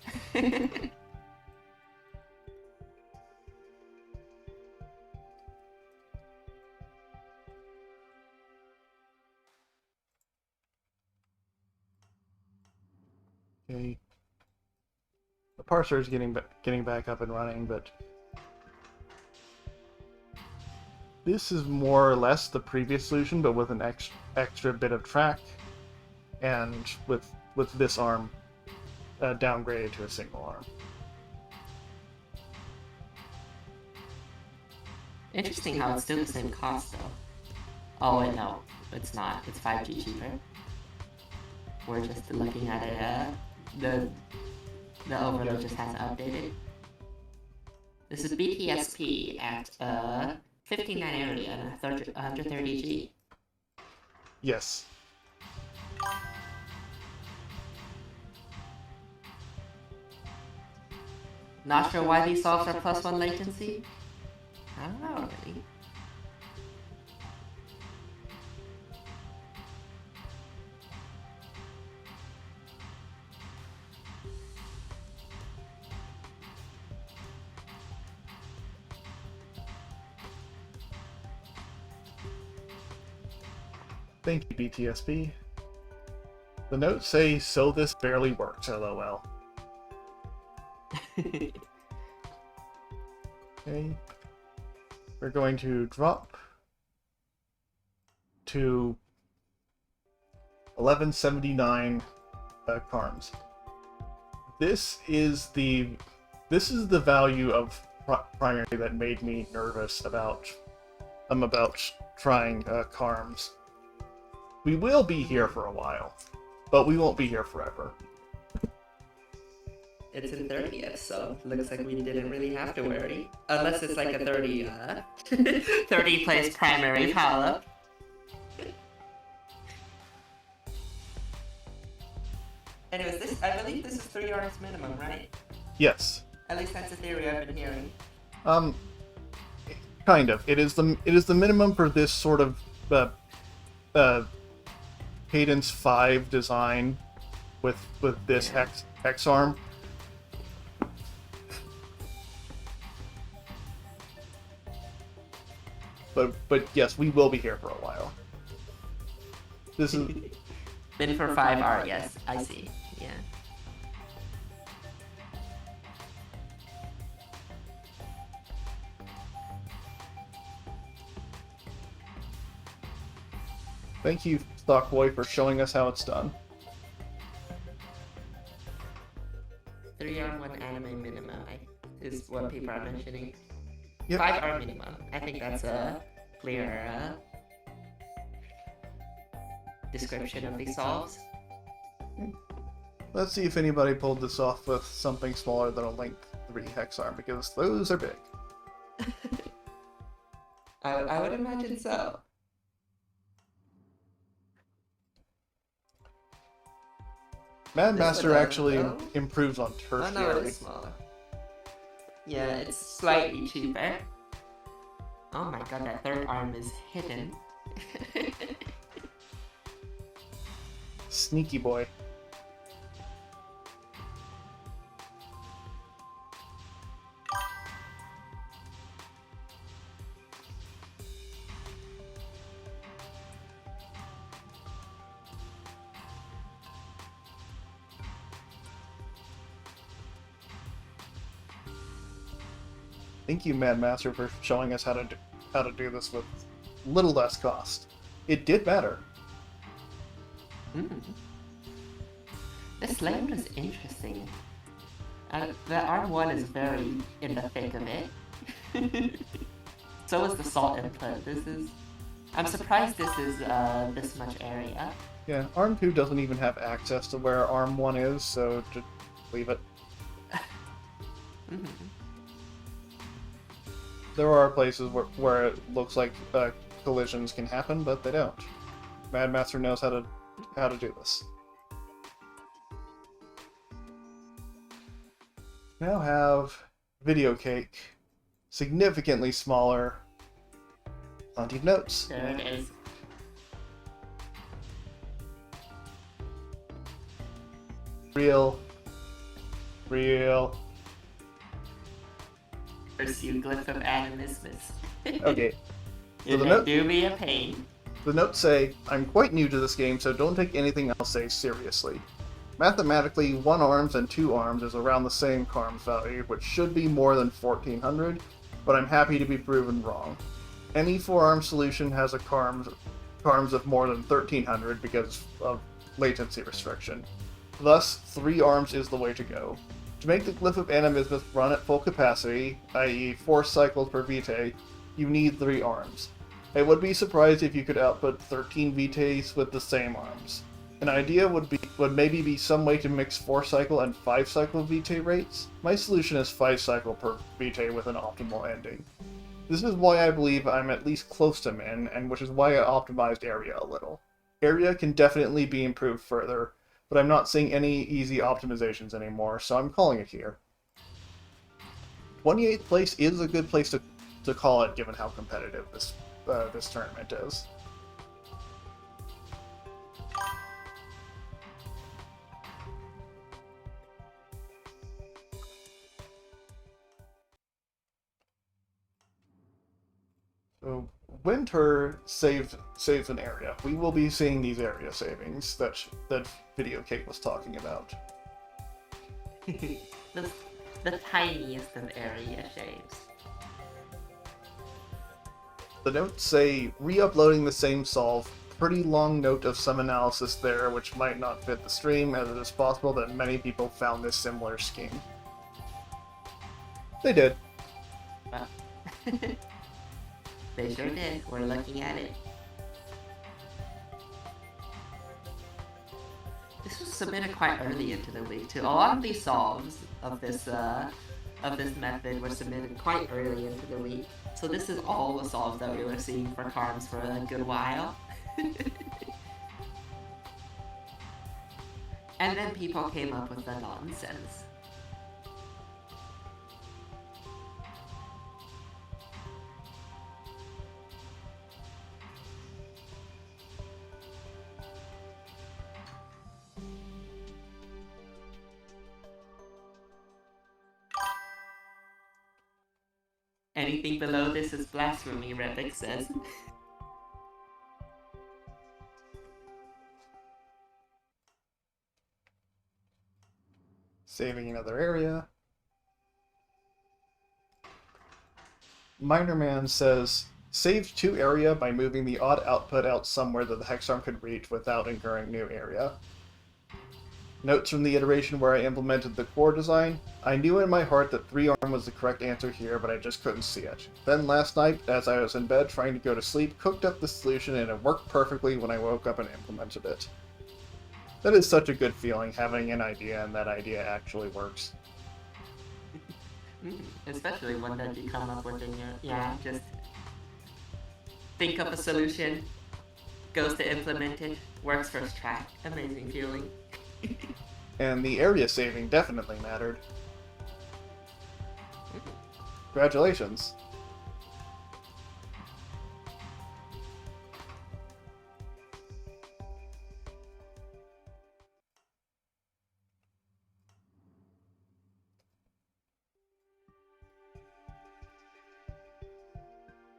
Okay. The parser is getting back up and running, but this is more or less the previous solution, but with an extra bit of track, and with this arm downgraded to a single arm. Interesting how it's still the same cost though. Oh wait, no, it's not. It's 5G cheaper. We're just looking at it. The overload just hasn't updated. This is BTSP at 59 area and 130G. Yes. Not sure why these solves are +1 latency? I don't know really. Thank you, BTSP. The notes say, so this barely works, lol. Okay. We're going to drop to 1179 carms. This is the value of primary that made me nervous about trying carms. We will be here for a while, but we won't be here forever. It's in 30th, so looks like we didn't really have to worry. Unless it's like a 30, 30 place primary pile-up. Anyways, I believe this is 3 arms minimum, right? Yes. At least that's a theory I've been hearing. Kind of. It is the minimum for this sort of Cadence 5 design with this hex arm. But yes, we will be here for a while. This is Been for 5R, yes, I see. Yeah. Thank you, Stockboy, for showing us how it's done. 3R 1 anime minimum is what people are mentioning. Yep. 5R minimum. I think that's a clear description of these solves. Let's see if anybody pulled this off with something smaller than a Link 3 hex arm, because those are big. I would imagine so. Mad This Master one actually though? improves on Oh no, it tertiary. is smaller. Yeah, it's slightly cheaper. Oh my god, that third arm is hidden. Sneaky boy. Thank you, Mad Master, for showing us how to do this with little less cost. It did matter. This layout is interesting. The arm one is very in the thick of it. So is the salt input. I'm surprised this is this much area. Yeah, Arm 2 doesn't even have access to where Arm 1 is, so just leave it. There are places where it looks like collisions can happen, but they don't. Mad Master knows how to do this. Now have Video Cake, significantly smaller. Plenty of notes. There it is. Real. Pursue glyph of animismus. Okay. You the can note- do me a pain. The notes say, I'm quite new to this game, so don't take anything I'll say seriously. Mathematically, 1 arms and 2 arms is around the same CARMS value, which should be more than 1400, but I'm happy to be proven wrong. Any 4-arm solution has a CARMS of more than 1300 because of latency restriction. Thus, 3 arms is the way to go. To make the Glyph of Animismus run at full capacity, i.e. 4 cycles per vitae, you need 3 arms. I would be surprised if you could output 13 vitaes with the same arms. An idea would maybe be some way to mix 4-cycle and 5-cycle vitae rates. My solution is 5-cycle per vitae with an optimal ending. This is why I believe I'm at least close to min, and which is why I optimized area a little. Area can definitely be improved further, but I'm not seeing any easy optimizations anymore, so I'm calling it here. 28th place is a good place to call it, given how competitive this tournament is. So Winter saves an area. We will be seeing these area savings that Video Kate was talking about. the tiniest of area shaves. The notes say, re-uploading the same solve. Pretty long note of some analysis there, which might not fit the stream, as it is possible that many people found this similar scheme. They did. Well, they sure did. We're looking at it. This was submitted quite early into the week too. A lot of these solves of this method were submitted quite early into the week. So this is all the solves that we were seeing for CARMS for a good while. And then people came up with the nonsense. Anything below this is blasphemy, Revic says. Saving another area. Minor Man says, saved 2 area by moving the odd output out somewhere that the hexarm could reach without incurring new area. Notes from the iteration where I implemented the core design. I knew in my heart that 3-arm was the correct answer here, but I just couldn't see it. Then last night, as I was in bed trying to go to sleep, cooked up the solution and it worked perfectly when I woke up and implemented it. That is such a good feeling, having an idea and that idea actually works. Especially one that you come up with in your, just think up a solution, goes to implement it, works first try. Amazing feeling. And the area saving definitely mattered. Congratulations.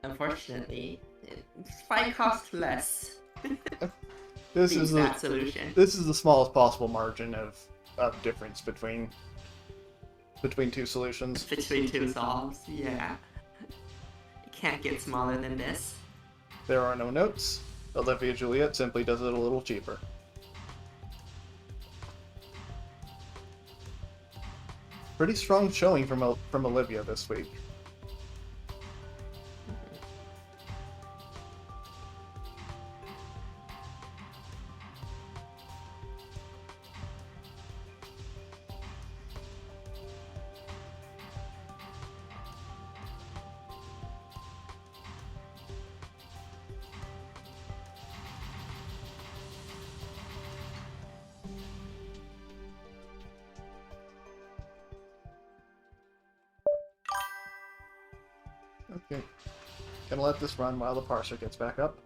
Unfortunately, it might cost less. This is that solution. This is the smallest possible margin of difference between 2 solutions. Between 2 solves, yeah. It can't get smaller than this. There are no notes. Olivia Juliet simply does it a little cheaper. Pretty strong showing from Olivia this week. Okay. Gonna let this run while the parser gets back up.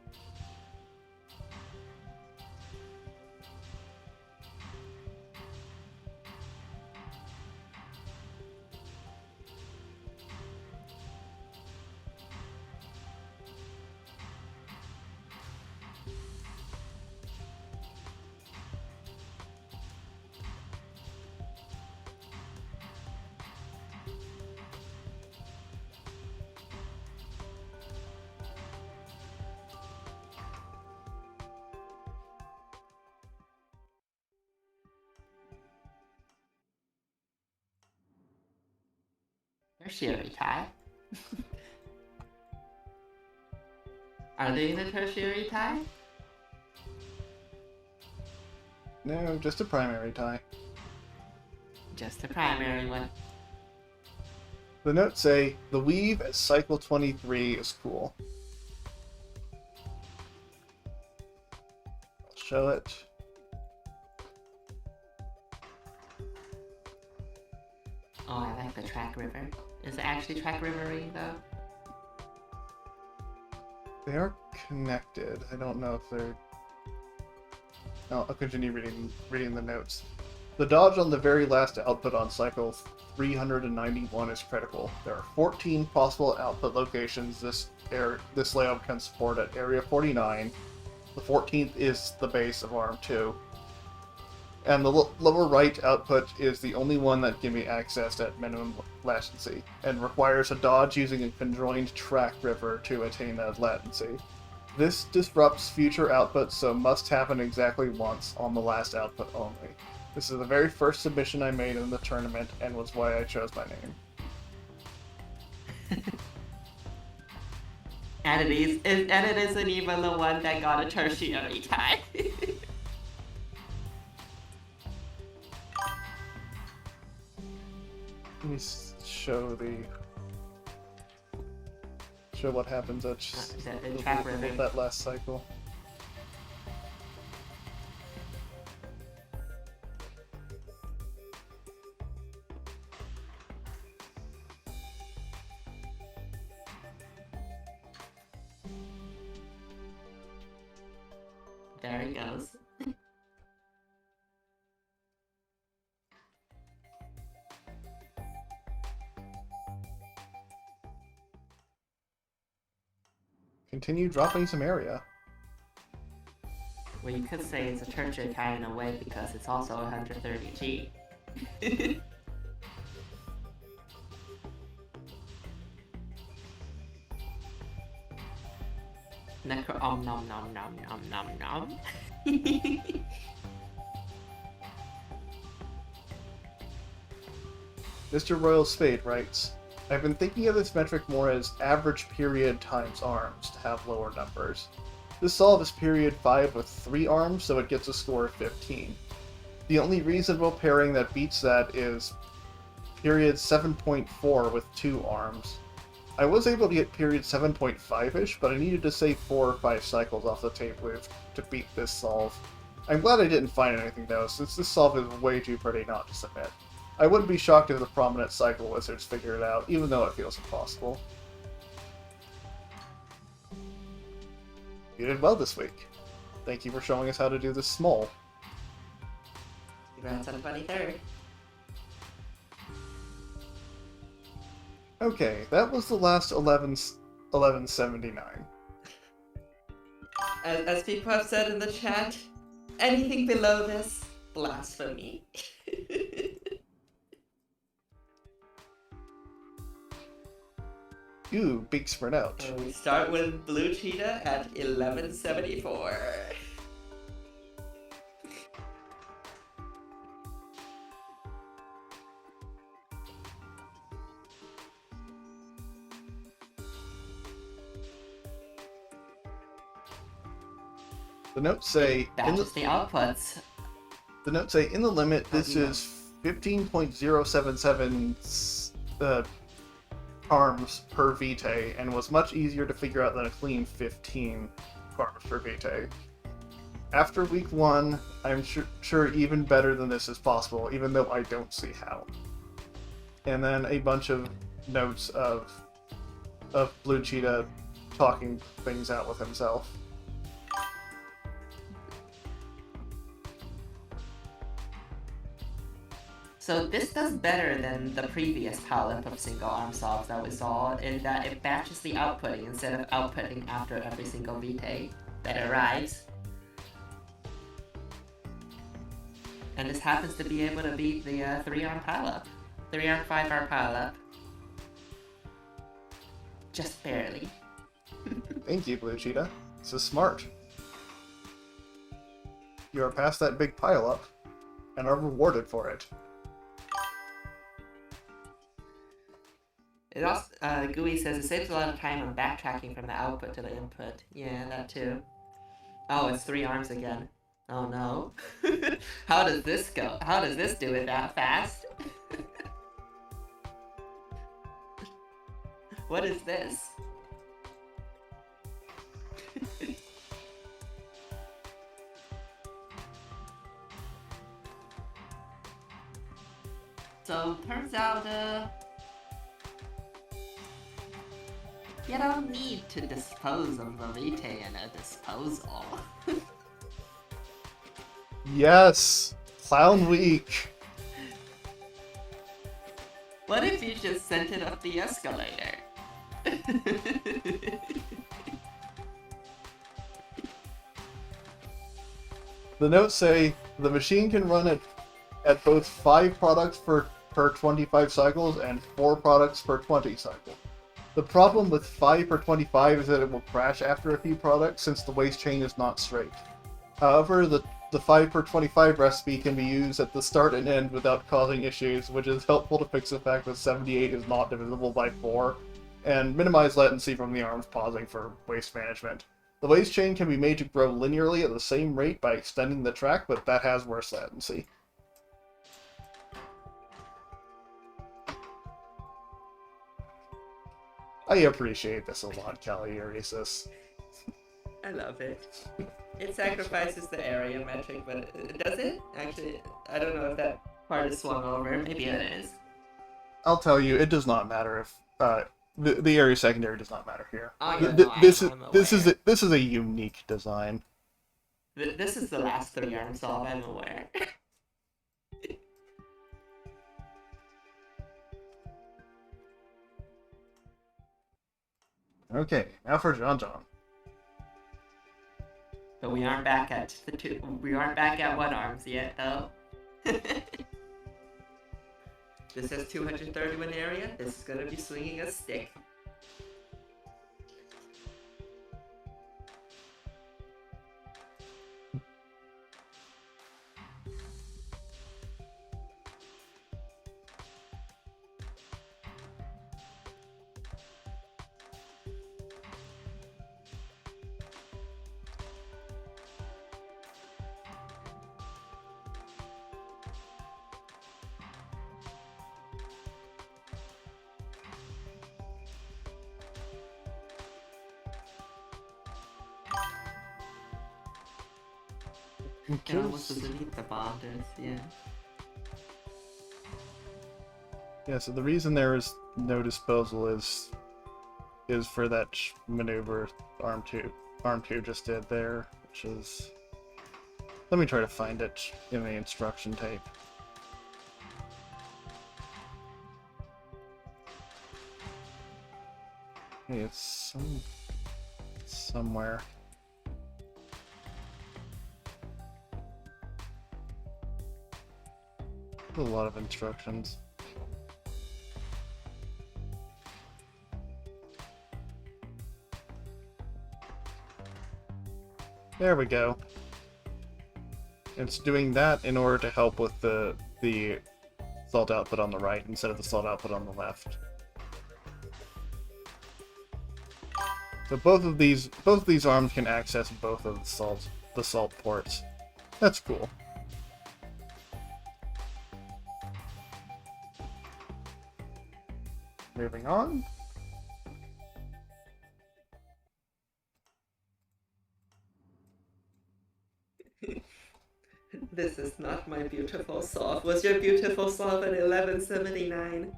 tertiary tie. Are they in a tertiary tie? No, just a primary tie. Just a primary one. The notes say, the weave at cycle 23 is cool. I'll show it. Oh, I like the track river. Is it actually track rivery though? They are connected. I don't know if they're... No, I'll continue reading the notes. The dodge on the very last output on cycle 391 is critical. There are 14 possible output locations this layout can support at Area 49. The 14th is the base of Arm 2. And the lower right output is the only one that can be accessed at minimum latency, and requires a dodge using a conjoined track river to attain that latency. This disrupts future outputs, so must happen exactly once on the last output only. This is the very first submission I made in the tournament, and was why I chose my name. And it isn't even the one that got a tertiary tie. Let me show what happens at that last cycle. There he goes. Continue dropping some area. Well, you could say it's a tertiary tie in a way because it's also 130G. Necro nom nom nom nom nom nom. Mr. Royal Spade writes, I've been thinking of this metric more as average period times arms to have lower numbers. This solve is period 5 with 3 arms, so it gets a score of 15. The only reasonable pairing that beats that is period 7.4 with 2 arms. I was able to get period 7.5-ish, but I needed to save 4 or 5 cycles off the tape loop to beat this solve. I'm glad I didn't find anything though, since this solve is way too pretty not to submit. I wouldn't be shocked if the prominent cycle wizards figure it out, even though it feels impossible. You did well this week. Thank you for showing us how to do this small. Congrats on 23rd. Okay, that was the last 1179. As people have said in the chat, anything below this, blasphemy. Ooh, big sprint out. And we start with Blue Cheetah at 1174. The notes say That's the outputs. The notes say in the limit this is 15.077 arms per vitae, and was much easier to figure out than a clean 15 arms per vitae. After week 1, I'm sure even better than this is possible, even though I don't see how. And then a bunch of notes of Blue Cheetah talking things out with himself. So this does better than the previous palette of single arm solves that we saw, in that it batches the outputting instead of outputting after every single vitae that arrives. And this happens to be able to beat the 3-arm pileup. 3-arm, 5-arm pileup. Just barely. Thank you, Blue Cheetah. This is smart. You are past that big pileup, and are rewarded for it. It also, GUI says it saves a lot of time on backtracking from the output to the input. Yeah, that too. Oh, it's 3 arms again. Oh no. How does this go? How does this do it that fast? What is this? So, turns out, you don't need to dispose of the vitae in a disposal. Yes! Clown Week! What if you just sent it up the escalator? The notes say the machine can run it at both 5 products per 25 cycles and 4 products per 20 cycles. The problem with 5 per 25 is that it will crash after a few products since the waste chain is not straight. However, the 5 per 25 recipe can be used at the start and end without causing issues, which is helpful to fix the fact that 78 is not divisible by 4, and minimize latency from the arms pausing for waste management. The waste chain can be made to grow linearly at the same rate by extending the track, but that has worse latency. I appreciate this a lot, Calioresis. I love it. It sacrifices the area metric, but does it? Actually, I don't know if that part is swung over. Maybe it is. I'll tell you, it does not matter if the area secondary does not matter here. Oh, yeah, no, This is a unique design. This is the last 3-arm solve, I'm aware. Okay, now for John. But we aren't back at the 2. We aren't back at 1 arms yet, though. This has 231 area. This is gonna be swinging a stick. It almost doesn't hit the borders, yeah. Yeah, so the reason there is no disposal is for that maneuver arm 2 just did there, which is... Let me try to find it in the instruction tape. Hey, it's somewhere. A lot of instructions. There we go. It's doing that in order to help with the salt output on the right instead of the salt output on the left. So both of these arms can access both of the salt ports. That's cool. Moving on. This is not my beautiful solve. Was your beautiful solve at 1179?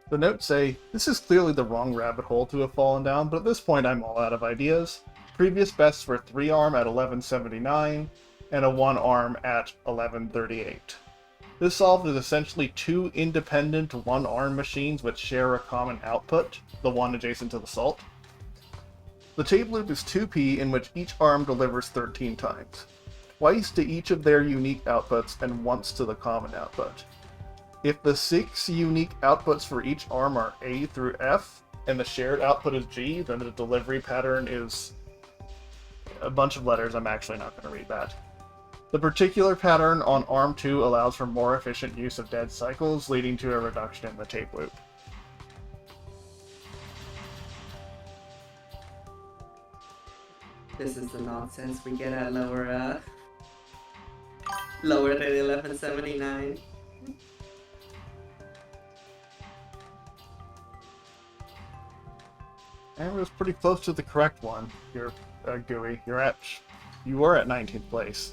The notes say, this is clearly the wrong rabbit hole to have fallen down, but at this point I'm all out of ideas. Previous bests were 3-arm at 1179, and a 1-arm at 1138. This solve is essentially 2 independent 1-arm machines which share a common output, the one adjacent to the salt. The tape loop is 2p in which each arm delivers 13 times. Twice to each of their unique outputs and once to the common output. If the 6 unique outputs for each arm are A through F, and the shared output is G, then the delivery pattern is a bunch of letters. I'm actually not going to read that. The particular pattern on arm 2 allows for more efficient use of dead cycles, leading to a reduction in the tape loop. This is the nonsense we get at lower than 1179. And it was pretty close to the correct one. You're Gooey. You were at 19th place.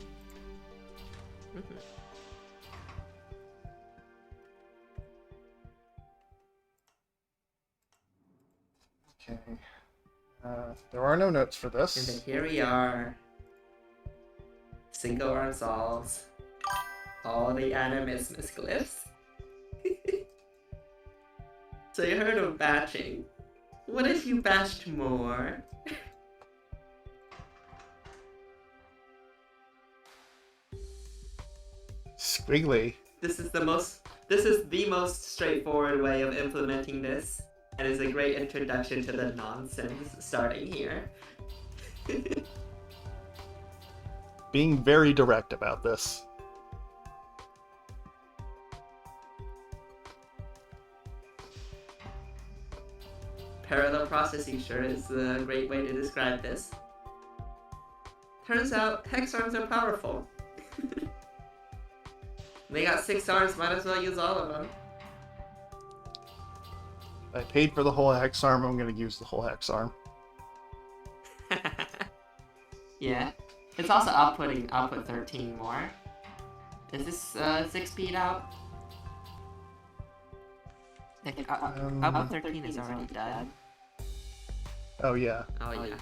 Okay. There are no notes for this. And then here we are. 5 unsolves. All the animismus glyphs. So you heard of batching. What if you batched more? Squiggly. This is the most straightforward way of implementing this, and is a great introduction to the nonsense starting here. Being very direct about this. Parallel processing sure is a great way to describe this. Turns out hex arms are powerful. They got 6 arms, might as well use all of them. I paid for the whole hex arm, I'm going to use the whole hex arm. Yeah. It's also output 13 more. Is this 6 speed out? Like, output 13 is already done. Oh yeah. Oh yeah.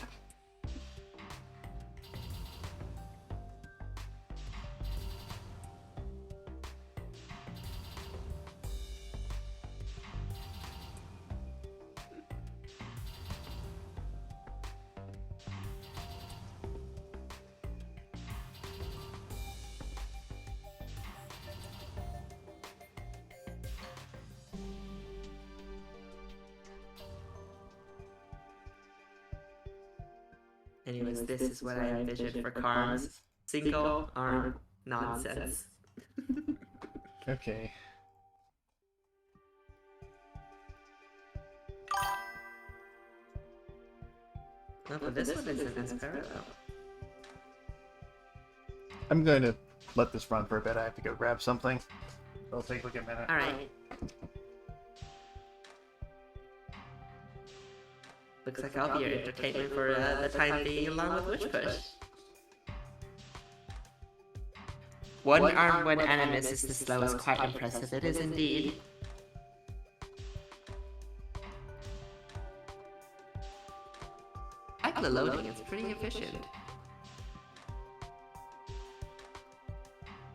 Anyways, this is what I envisioned for Karm's single arm nonsense. Okay. No, but this one isn't as parallel. I'm going to let this run for a bit. I have to go grab something. It'll take like a minute. Alright. Looks like I'll be your entertainment for the time being along with Witch Push. One arm when Animus is this slow is quite impressive, it is indeed. I like the loading, it's pretty efficient.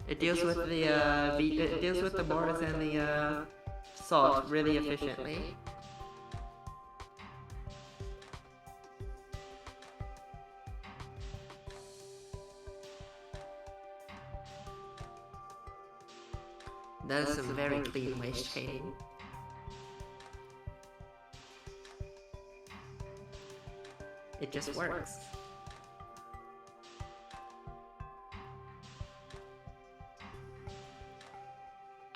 It deals with the mortars and the salt really efficiently. That is some very clean waste shading. It just works.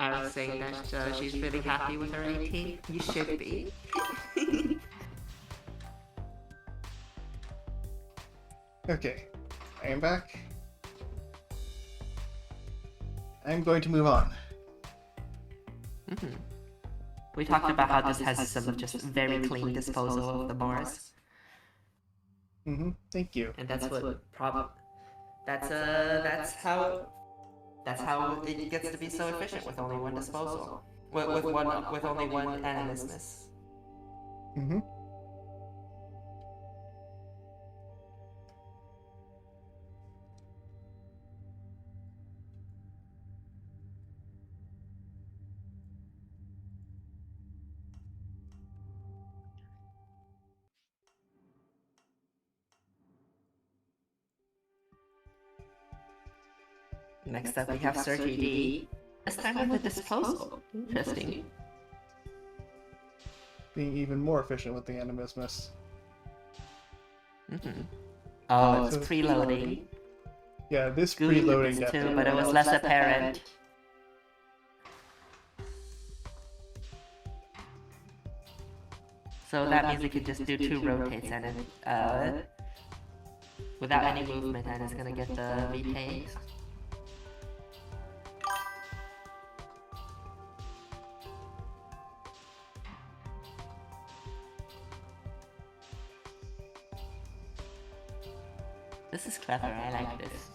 I was saying that she's really happy with her 18. You should be. Okay. I am back. I'm going to move on. We talked about how this has some just very clean disposal of the Morris. Thank you. And that's that's how it gets to be so efficient with only one disposal. With only one animismus. Next up we have Sir GD. This time with a disposal. Interesting. Being even more efficient with the animismus. Oh, it's preloading. Yeah, this Gooey preloading too, definitely. but it was less apparent. So that means we could just do 2 rotates and Without any movement, and it's gonna get the retakes. This is clever, I like this.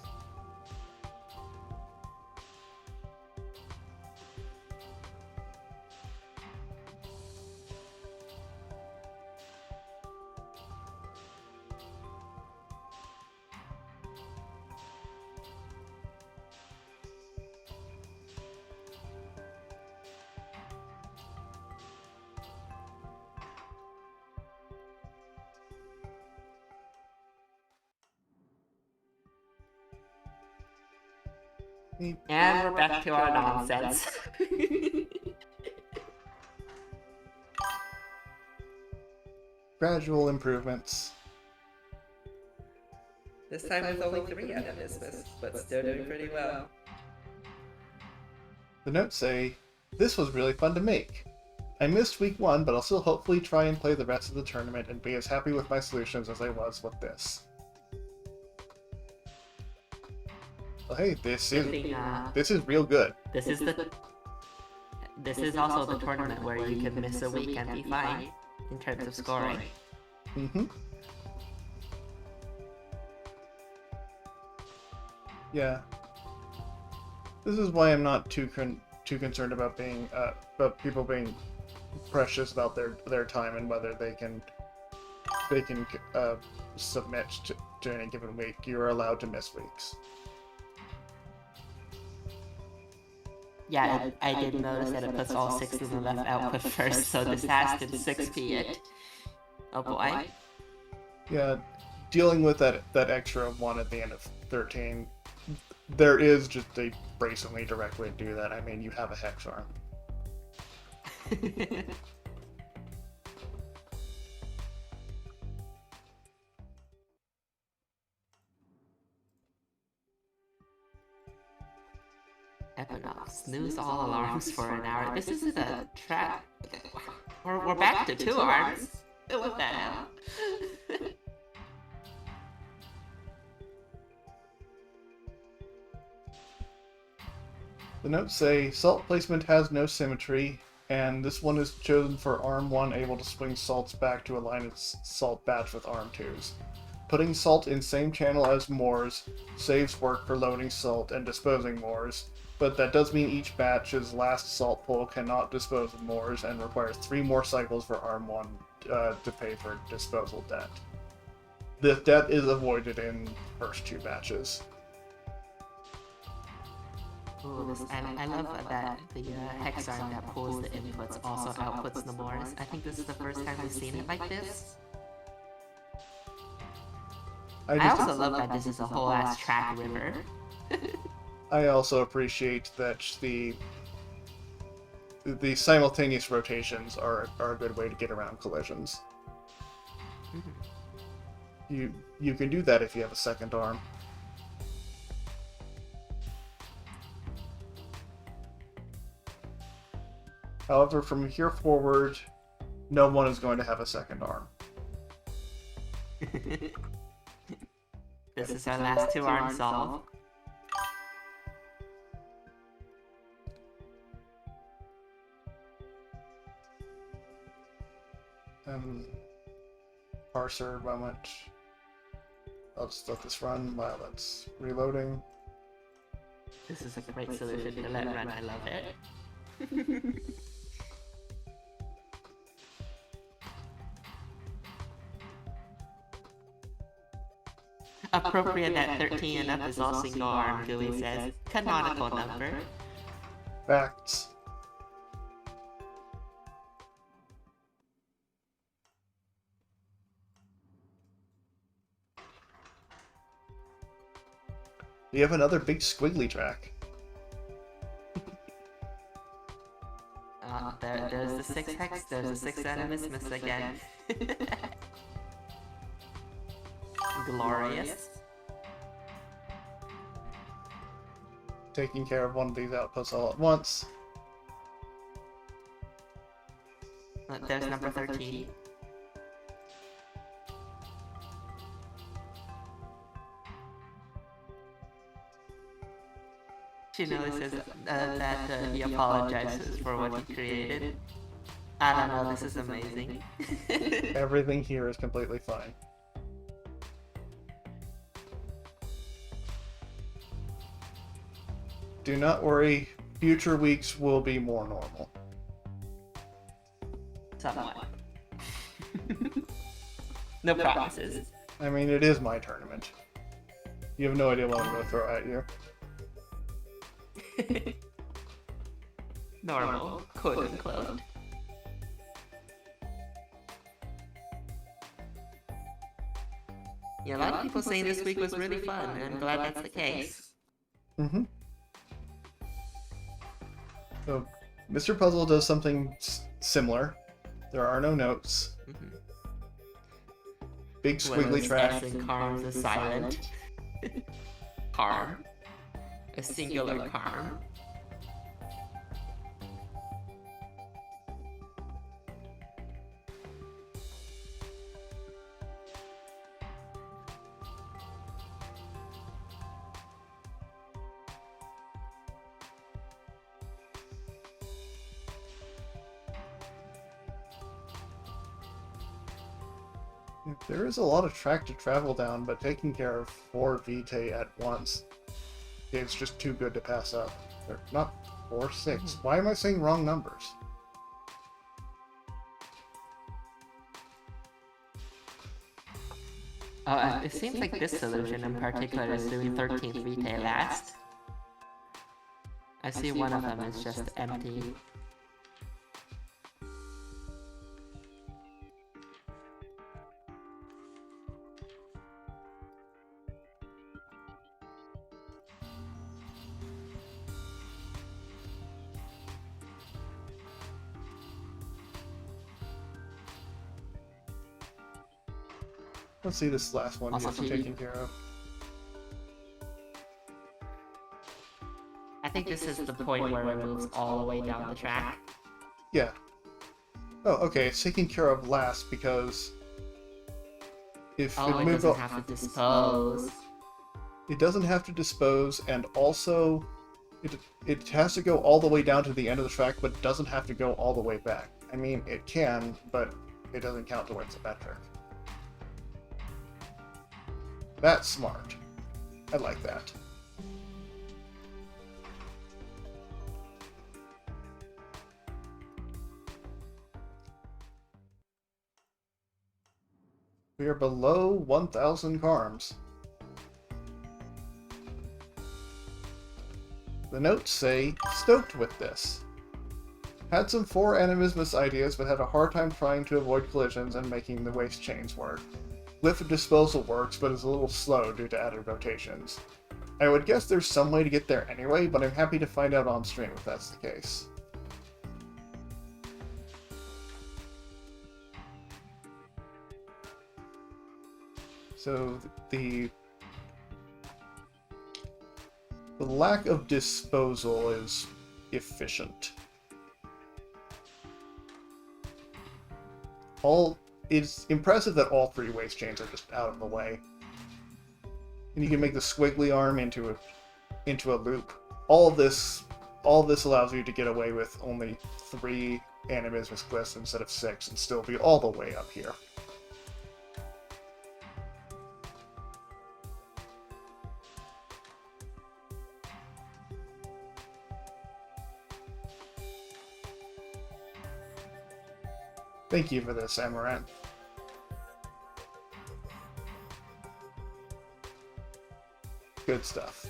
And we're back to our nonsense. Gradual improvements. This time with only 3 enemies, but still doing pretty well. The notes say, "This was really fun to make. I missed week 1, but I'll still hopefully try and play the rest of the tournament and be as happy with my solutions as I was with this." Well, hey, this is real good. This is also the tournament where you can miss a week and be fine in terms of scoring. Mm-hmm. Yeah. This is why I'm not too concerned about people being precious about their time and whether they can submit to any given week. You are allowed to miss weeks. Yeah, I did notice that it puts all 6 in the left output first, so this has to 6p it. Oh boy. Yeah, dealing with that extra 1 at the end of 13, there is just a brazenly direct way to do that. I mean, you have a hex arm. Equinox, snooze all alarms for an hour. This isn't a trap. We're back to 2 arms. What the hell? The notes say, "Salt placement has no symmetry, and this one is chosen for Arm 1 able to swing salts back to align its salt batch with Arm 2's. Putting salt in same channel as Moors saves work for loading salt and disposing Moors, but that does mean each batch's last salt pull cannot dispose of Moors and requires 3 more cycles for Arm 1 to pay for disposal debt. This debt is avoided in first 2 batches." Ooh, I love that the hex arm that pulls the inputs also outputs the Moors. I think this is the first time we've seen it like this. I also love that this is a whole ass track river. I also appreciate that the simultaneous rotations are a good way to get around collisions. You can do that if you have a second arm. However, from here forward, no one is going to have a second arm. This is our last 2 arm solve. Parser moment. I'll just let this run while it's reloading. This is a great solution to let run, I love it. Appropriate at 13 and up is all single arm, GUI says. Canonical number. Facts. We have another big squiggly track. There's the 6 hex, there's the 6 enemies, miss again. Glorious. Taking care of one of these outputs all at once. There's number 13. She notices that he apologizes for what he created. I don't know, this is amazing. Everything here is completely fine. Do not worry, future weeks will be more normal. Somewhat. No promises. I mean, it is my tournament. You have no idea what I'm going to throw at you. Normal, quote unquote. Yeah, a lot of people saying this week was really fun, and I'm glad that's the case. Mm-hmm. So, Mr. Puzzle does something similar. There are no notes. Mm-hmm. Big squiggly track. And Carm's a silent. Carm. A singular Carm. There is a lot of track to travel down, but taking care of 4 Vitae at once is just too good to pass up. Or not 4, 6. Why am I saying wrong numbers? It seems like this solution in particular is doing 13th Vitae last. I see one of them is just empty. Let's see this last one Also gets taken care of. I think this is the point where it moves all the way down the track. Yeah. Oh, okay, it's taken care of last because if Oh, it it moves doesn't have to dispose. it doesn't have to dispose, and also it has to go all the way down to the end of the track, but doesn't have to go all the way back. I mean, it can, but it doesn't count towards the metric. That's smart. I like that. We are below 1,000 Carms. The notes say, stoked with this. Had some 4 animismus ideas, but had a hard time trying to avoid collisions and making the waste chains work. Lift disposal works, but is a little slow due to added rotations. I would guess there's some way to get there anyway, but I'm happy to find out on stream if that's the case. So the lack of disposal is efficient. It's impressive that all 3 waste chains are just out of the way. And you can make the squiggly arm into a loop. All this allows you to get away with only 3 animismus glyphs instead of 6 and still be all the way up here. Thank you for this, Amaranth. Good stuff.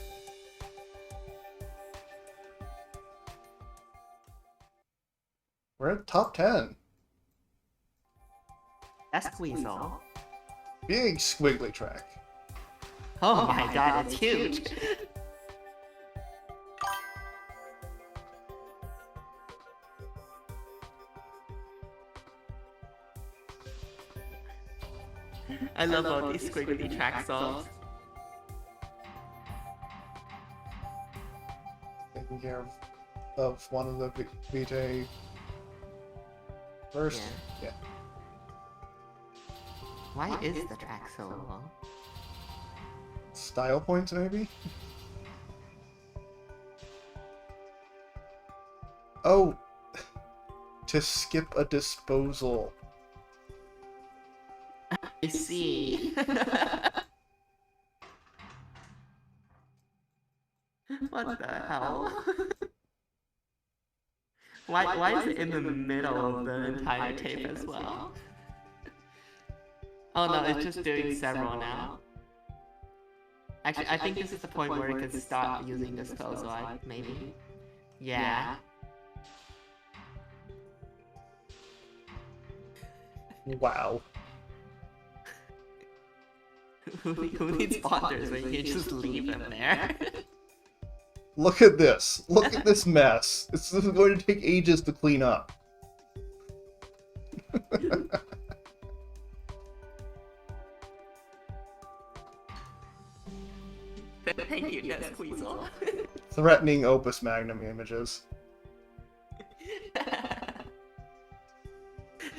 We're at top 10. That's Weasel. Big squiggly track. Oh my god, it's huge! I love all these squiggly track solves. Taking care of one of the Vitae first. Yeah. Why is the track so long? Style points, maybe? Oh, to skip a disposal. I see. What the hell? Why is it in the middle of the entire tape as well? Oh no, it's just doing several now. Actually, I think this is the point where it could stop using disposal, maybe. Yeah. Wow. Who needs bonders when you can just leave them there? Look at this. Look at this mess. This is going to take ages to clean up. Thank you, Nesqueezel. Threatening Opus Magnum images.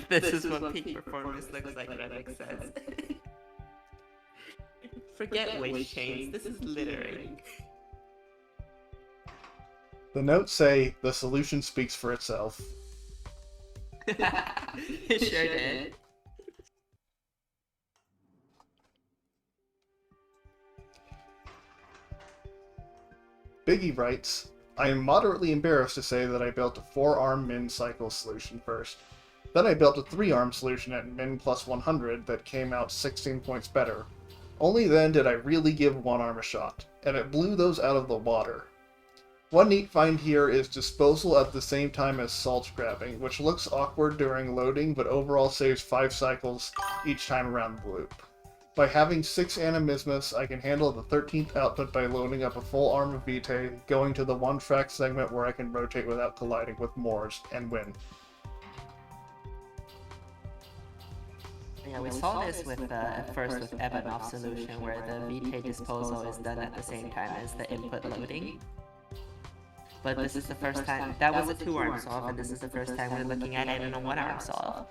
This is what peak performance looks like, Reddick says. Forget waist chains, this is littering. The notes say, the solution speaks for itself. It sure did. Biggie writes, I am moderately embarrassed to say that I built a 4-arm min cycle solution first. Then I built a 3-arm solution at min plus 100 that came out 16 points better. Only then did I really give 1 arm a shot, and it blew those out of the water. One neat find here is disposal at the same time as salt grabbing, which looks awkward during loading but overall saves 5 cycles each time around the loop. By having 6 animismus, I can handle the 13th output by loading up a full arm of Vitae, going to the 1-track segment where I can rotate without colliding with Moors, and win. Yeah, we saw this with first with Ebanov solution, where the Vitae disposal is done at the same time as the input loading. But this is the first time, that was a 2-arm solve, and this is the first time we're looking at it in a 1-arm solve.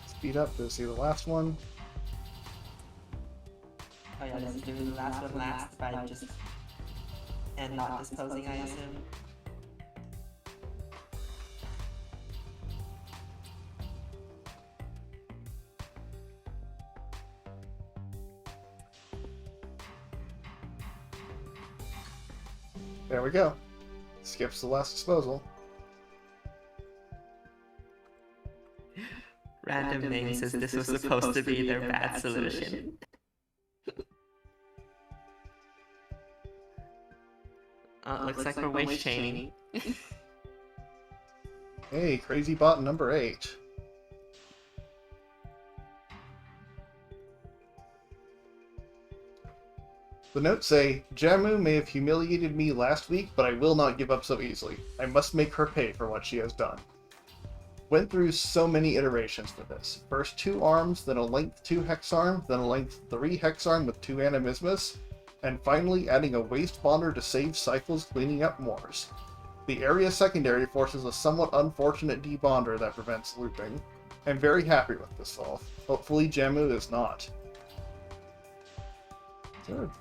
Speed up to see the last one. Oh yeah, let's do the last one last by just... and not disposing, I assume. There we go. Skips the last disposal. Random name says this was supposed to be their bad solution. Looks like we're waist chaining. Hey, crazy bot number 8. The notes say, Jamu may have humiliated me last week, but I will not give up so easily. I must make her pay for what she has done. Went through so many iterations for this. First 2 arms, then a length 2 hex arm, then a length 3 hex arm with 2 animismus, and finally adding a waste bonder to save cycles cleaning up Moors. The area secondary forces a somewhat unfortunate debonder that prevents looping. I'm very happy with this solve. Hopefully Jamu is not. Is there a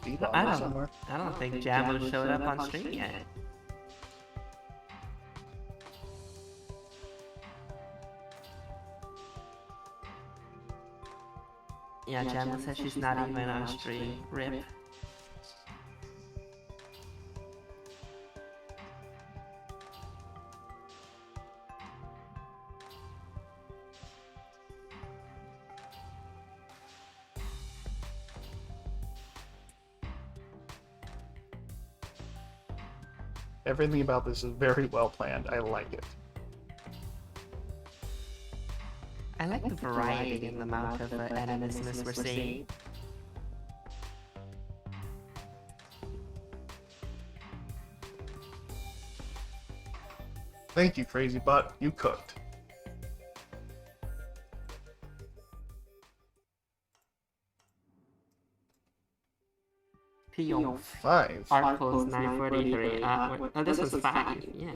debonder somewhere? I don't think Jamu showed up on stream yet. Yeah, Jamu says she's not even on stream. RIP. Everything about this is very well planned. I like it. I like the variety in the amount of animismus we're seeing. Thank you, Crazy Bot. You cooked. Peon 5. Arcos 943. This one's 5. Yeah.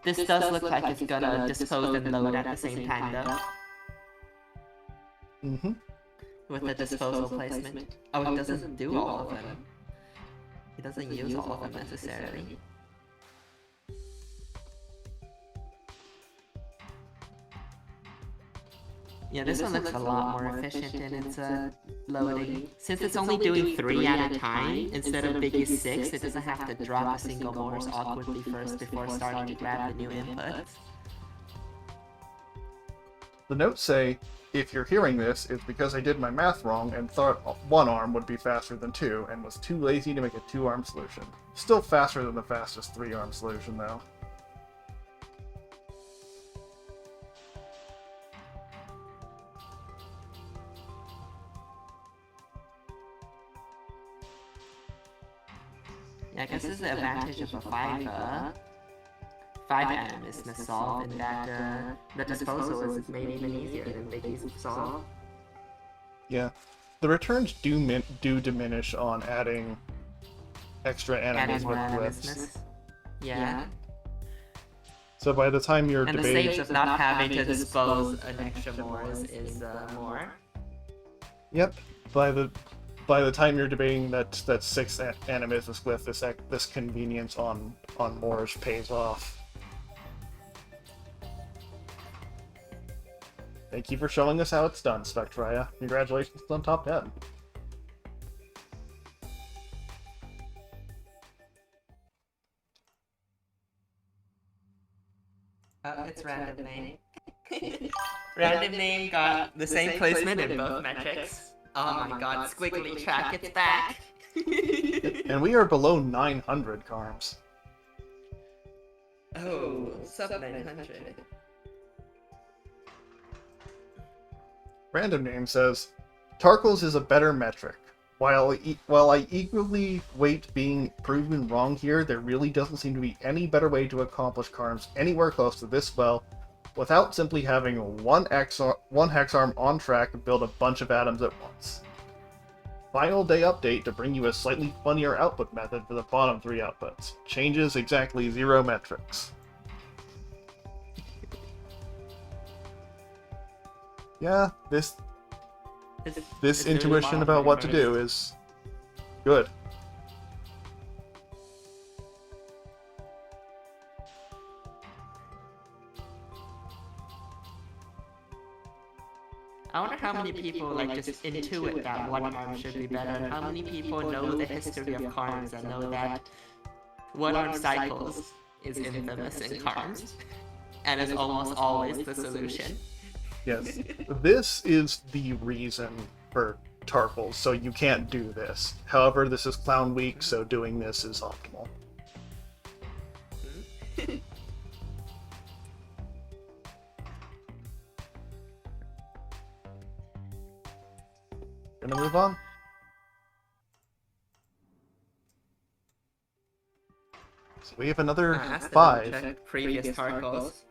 This does look like it's gonna dispose and load at the same time, though. Mm-hmm. With the disposal placement. Oh, it doesn't do all of them. It doesn't use all of them necessarily. Yeah, this one looks a lot more efficient in its loading. Since it's only doing 3 at a time, instead of Biggie's 6, it doesn't have to drop a single Morse awkwardly first before starting to grab the new inputs. The notes say, if you're hearing this, it's because I did my math wrong and thought 1 arm would be faster than 2, and was too lazy to make a 2-arm solution. Still faster than the fastest 3-arm solution, though. Yeah, I guess this is the advantage of a 5 animus solve in that the disposal is made even easier than Biggie's solve. Yeah. The returns do diminish on adding extra enemies with glyphs. Yeah. So by the time you're and debating... the saves of not having to dispose an extra Morse is more. Yep. By the time you're debating that 6th animismus glyph, this convenience on Morse pays off. Thank you for showing us how it's done, Spectria. Congratulations on top 10. It's random name. Random name got the same placement in both metrics. Oh my god, squiggly track, it's back! And we are below 900 Carms. Oh, sub 900. Random name says, Tarkles is a better metric. While I equally weight being proven wrong here, there really doesn't seem to be any better way to accomplish Carms anywhere close to this well, without simply having one hex arm on track to build a bunch of atoms at once. Final day update to bring you a slightly funnier output method for the bottom 3 outputs. Changes exactly 0 metrics. Yeah, this intuition about what to do is good. I wonder how many people just intuit that 1 arm should be better, and how many people know the history of Carms and know that 1 arm cycles is infamous in Carms, and is almost always the solution. Yes, this is the reason for Tarkles, so you can't do this. However, this is Clown Week, so doing this is optimal. Gonna move on? So we have another 5. Previous Tarkles.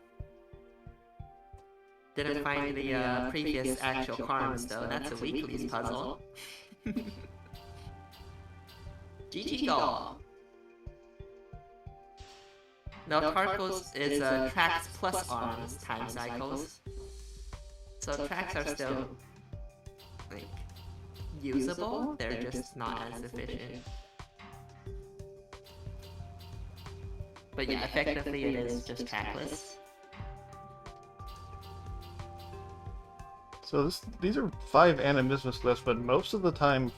Didn't find the previous actual Carms though, that's a weekly's puzzle. GG goal! Now Tarkles is tracks plus arms time cycles. So tracks are still usable, they're just not as efficient. But yeah, effectively it is just trackless. So these are 5 animismus glyphs, but most of the time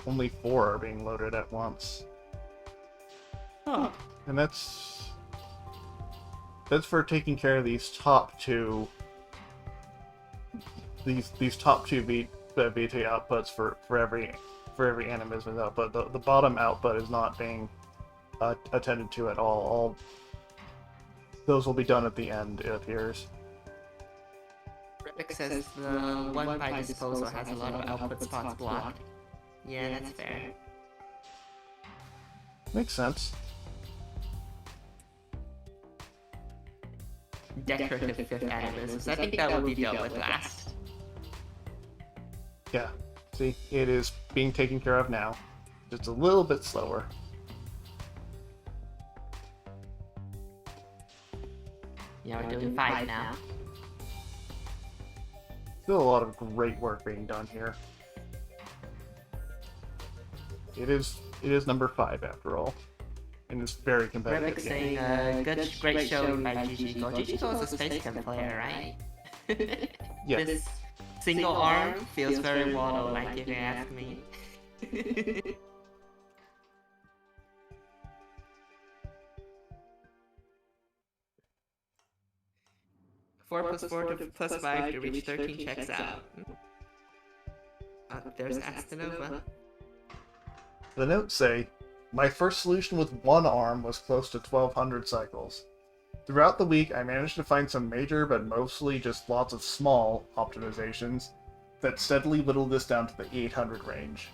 only 4 are being loaded at once. Huh. And that's for taking care of these top 2 these top 2 VT outputs for every animismus output. The bottom output is not being attended to at all. All those will be done at the end, it appears. Rick says the 1 by disposal has a lot of output spots blocked. Yeah, that's fair. Makes sense. Decorative 5th animus. I think that will be dealt with last. Yeah. Galaxy. It is being taken care of now. Just a little bit slower. Yeah, we're doing 5 now. Still a lot of great work being done here. It is number 5 after all. And it's very competitive. Rivik saying, great show by GG Go. GG Go is a space gun player, right? Yeah. This single arm feels very Waddle-like, if you ask me. 4 plus 4 to plus 5 to reach 13 checks out. There's Astanova. The notes say, my first solution with one arm was close to 1200 cycles. Throughout the week, I managed to find some major, but mostly just lots of small optimizations that steadily whittled this down to the 800 range.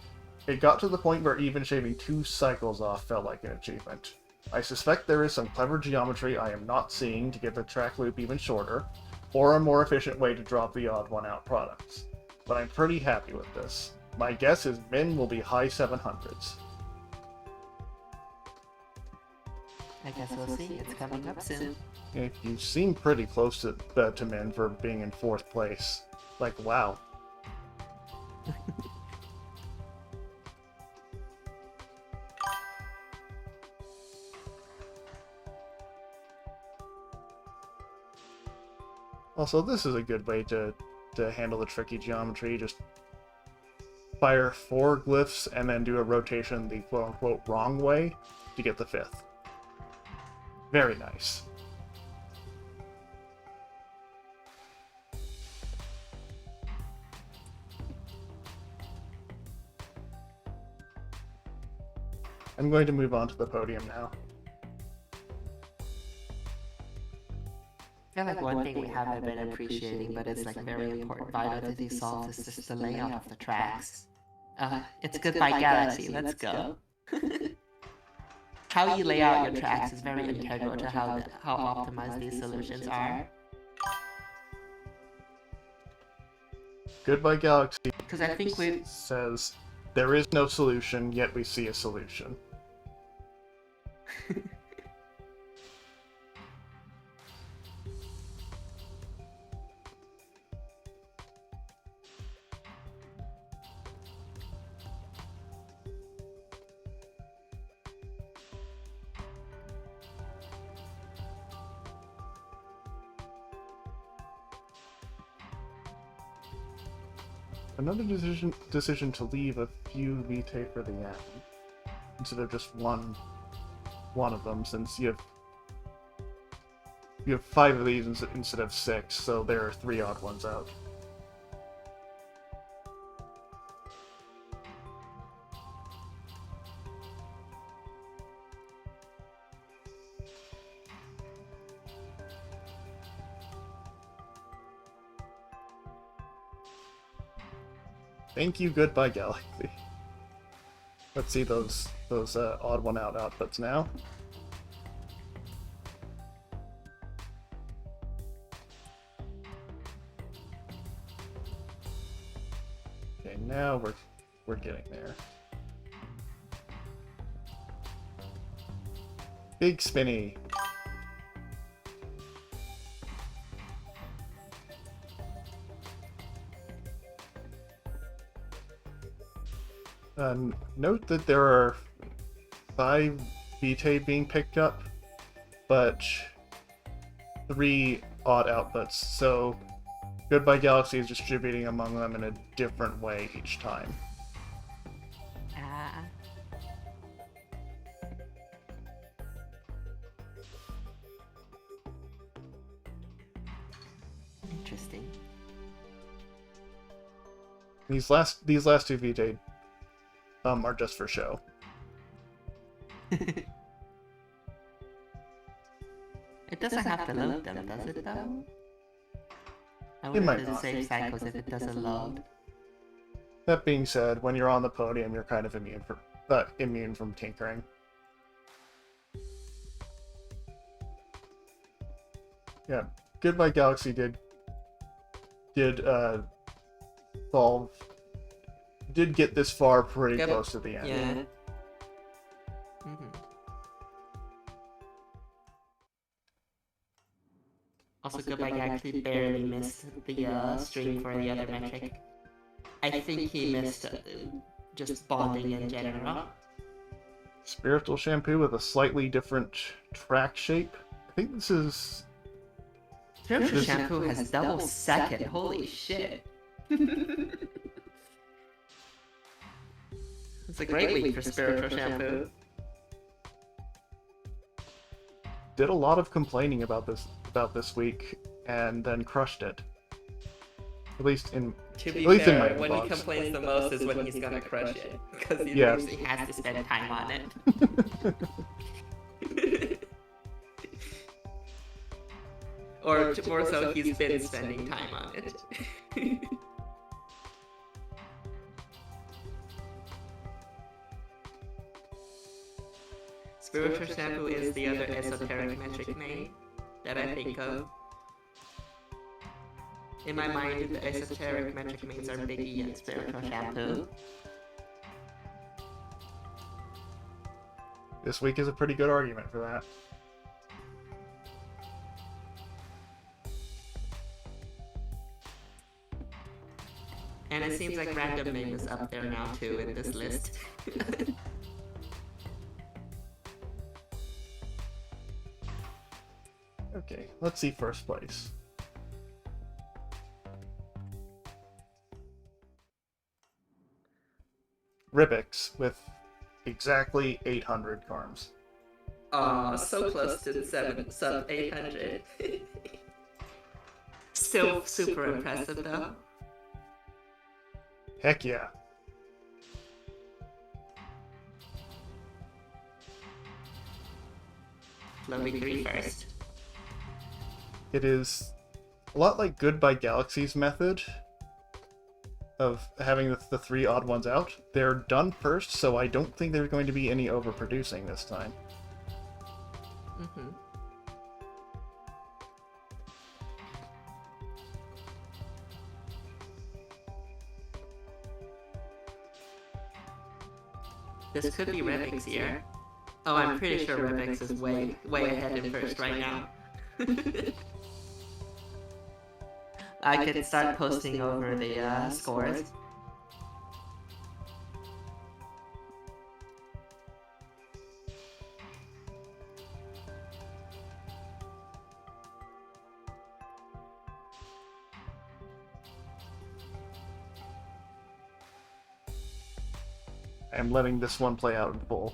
It got to the point where even shaving 2 cycles off felt like an achievement. I suspect there is some clever geometry I am not seeing to get the track loop even shorter, or a more efficient way to drop the odd one out products. But I'm pretty happy with this. My guess is min will be high 700s. I guess we'll see. It's coming up soon. Yeah, you seem pretty close to min for being in 4th place. Like, wow. Also, this is a good way to handle the tricky geometry. Just fire 4 glyphs and then do a rotation the quote-unquote wrong way to get the 5th. Very nice. I'm going to move on to the podium now. I feel like one thing we haven't been appreciating, but it's like very important, vital to these solves, is just the layout of the tracks. It's Goodbye Galaxy, let's go. How you lay out your tracks is very integral to how optimized these solutions are. Goodbye Galaxy Because I think we says, there is no solution, yet we see a solution. Another decision to leave a few vitae for the end, instead of just one of them, since you have 5 of these instead of 6, so there are 3 odd ones out. Thank you, Goodbye Galaxy. Let's see those odd one out outputs now. Okay, now we're getting there. Big spinny. Note that there are 5 vitae being picked up, but 3 odd outputs, so Goodbye Galaxy is distributing among them in a different way each time. Interesting. These last 2 vitae are just for show. It doesn't have to load them, does it though? I It might wouldn't not. save cycles if it doesn't load. That being said, when you're on the podium, you're kind of immune from tinkering. Yeah, Goodbye Galaxy did did get this far pretty Yep. close to the end. Yeah. Mm-hmm. Also, Goodbye Guy actually barely missed the stream for the other metric. I think he missed just bonding in general. Spiritual shampoo with a slightly different track shape. I think this is... Spiritual shampoo has double second. Holy shit. It's a great week for spiritual shampoo. Did a lot of complaining about this week, and then crushed it. At least in To be in fair, my when he inbox. complains the most is when he's gonna crush it. Because he Yeah. usually has to spend time on it. Or more so, he's been spending time on it. Spiritual shampoo is the other esoteric metric name that I think of. In my mind, the esoteric metric names are Biggie and spiritual shampoo. This week is a pretty good argument for that. And it seems like random name is up there now too in this list. Okay, let's see first place. Ribix with exactly 800 karms. Aw, so close to sub 800. Still super impressive though. Heck yeah. Loading 3 first. It is a lot like Goodbye Galaxy's method of having the 3 odd ones out. They're done first, so I don't think there's going to be any overproducing this time. Mm-hmm. This could be Rebix here. Oh, I'm pretty sure Rebix is way ahead in first right now. I could start posting over the scores. I'm letting this one play out in full.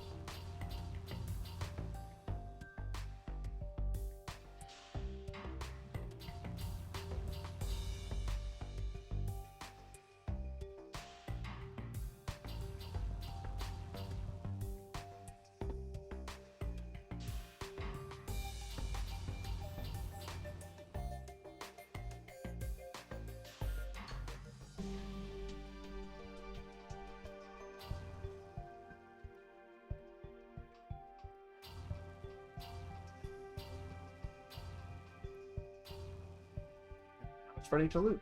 It's ready to loop.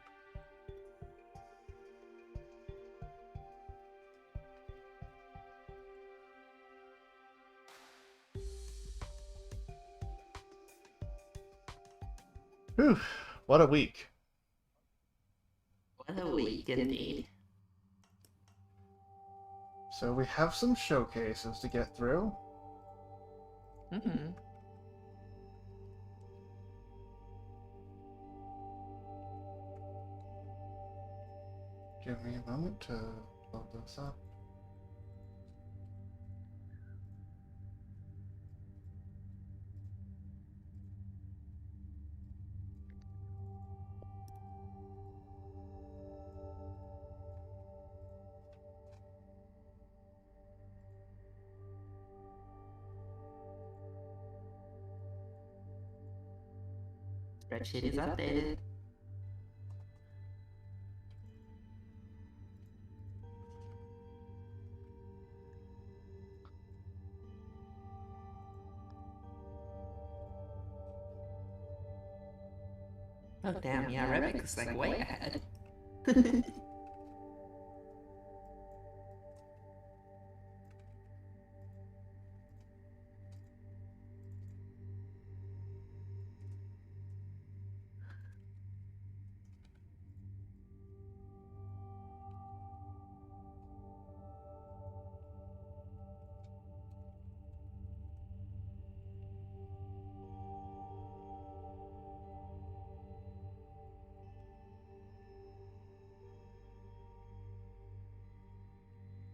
Whew, what a week. What a week indeed. So we have some showcases to get through. Mm-hmm. Give me a moment to load this up. Spreadsheet is updated. Oh damn, yeah, Rebix is like way ahead.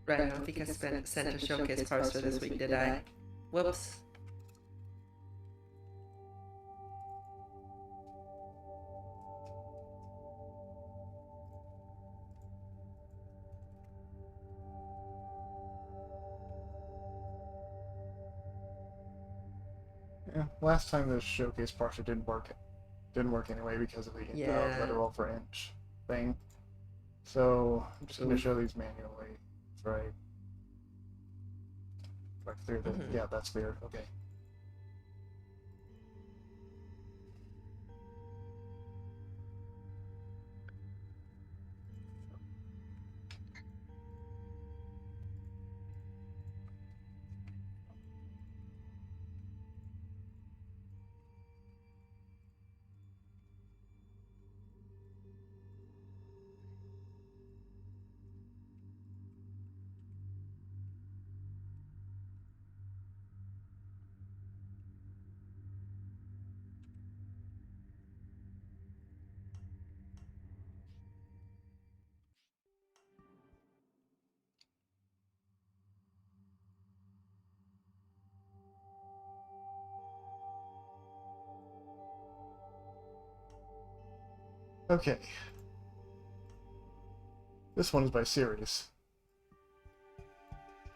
Right, I don't think I sent a showcase parser this week, did I? Whoops. Yeah, last time the showcase parser didn't work. Didn't work anyway because of the literal for inch thing. So I'm just going to show these manually. Right. Do I clear the? Yeah, that's cleared. Okay. Okay. This one is by series.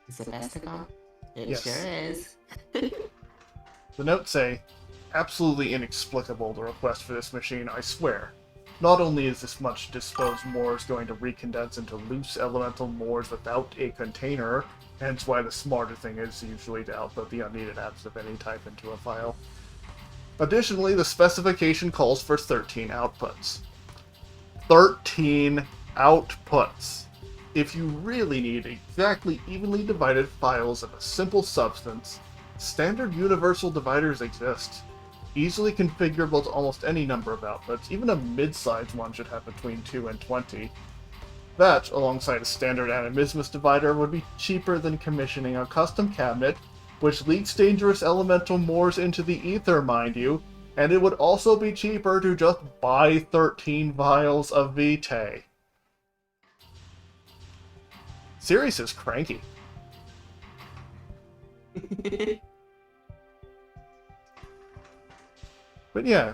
Is it Bestagon? It Yes. sure is. The notes say, absolutely inexplicable the request for this machine, I swear. Not only is this much disposed Moors going to recondense into loose elemental Moors without a container, hence why the smarter thing is usually to output the unneeded apps of any type into a file. Additionally, the specification calls for 13 outputs. 13 outputs! If you really need exactly evenly divided files of a simple substance, standard universal dividers exist. Easily configurable to almost any number of outputs, even a mid-sized one should have between 2 and 20. That, alongside a standard animismus divider, would be cheaper than commissioning a custom cabinet, which leaks dangerous elemental Moors into the ether, mind you, and it would also be cheaper to just buy 13 vials of Vitae. Sirius is cranky. But yeah,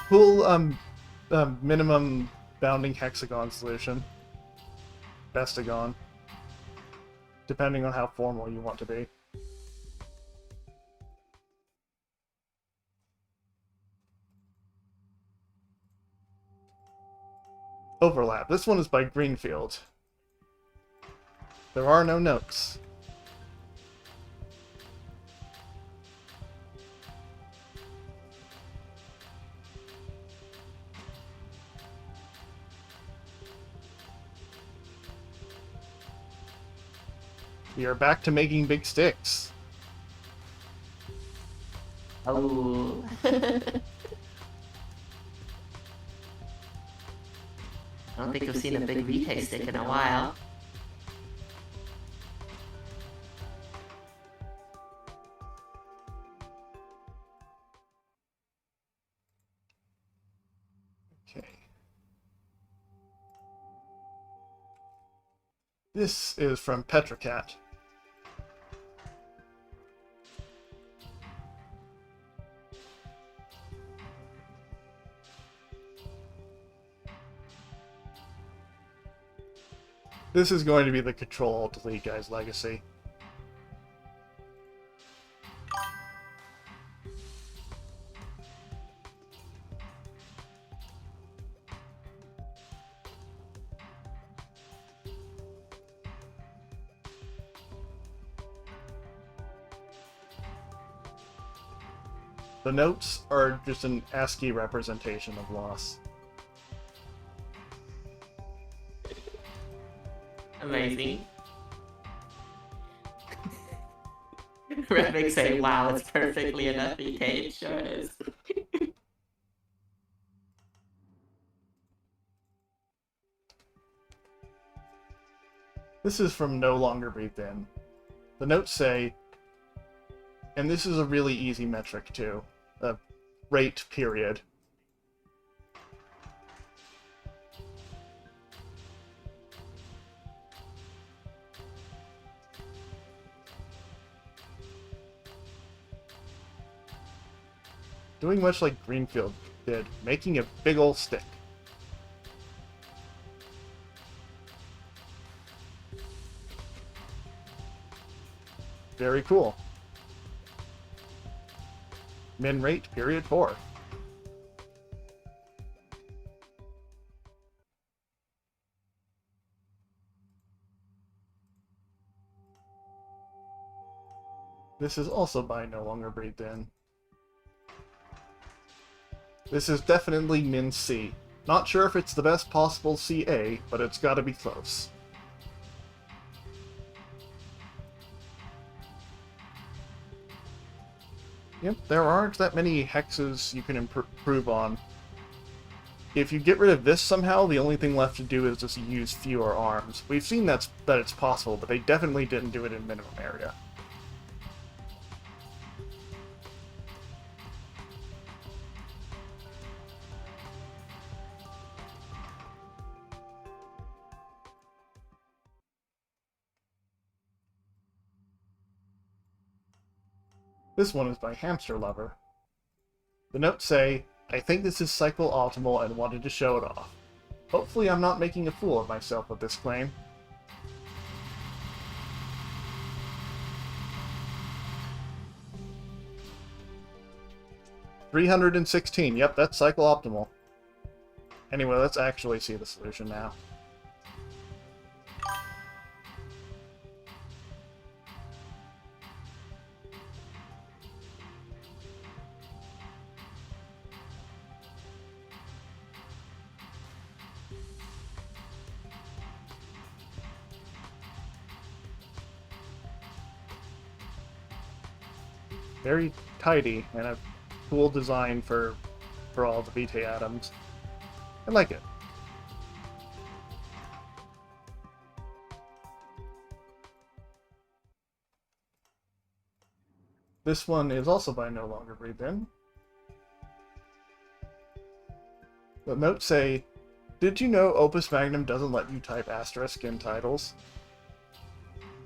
cool minimum bounding hexagon solution. Bestagon. Depending on how formal you want to be. Overlap. This one is by Greenfield. There are no notes. We are back to making big sticks. Oh. I don't think we've seen a big Vitae stick in a while. Okay. This is from Petracat. This is going to be the Control-Alt-Delete guy's legacy. The notes are just an ASCII representation of loss. Amazing. Redvick say, wow, it's perfectly enough Vitae. It sure is. This is from No Longer Breathe In. The notes say, and this is a really easy metric too, rate period. . doing much like Greenfield did, making a big ol' stick. Very cool. Min rate, period 4. This is also by No Longer Breathed In. This is definitely Min C. Not sure if it's the best possible CA, but it's gotta be close. Yep, there aren't that many hexes you can improve on. If you get rid of this somehow, the only thing left to do is just use fewer arms. We've seen that it's possible, but they definitely didn't do it in minimum area. This one is by Hamster Lover. The notes say, I think this is cycle optimal and wanted to show it off. Hopefully I'm not making a fool of myself with this claim. $316, yep, that's cycle optimal. Anyway, let's actually see the solution now. Very tidy and a cool design for all the Vitae atoms. I like it. This one is also by No Longer Breathed In. The notes say, did you know Opus Magnum doesn't let you type asterisk in titles?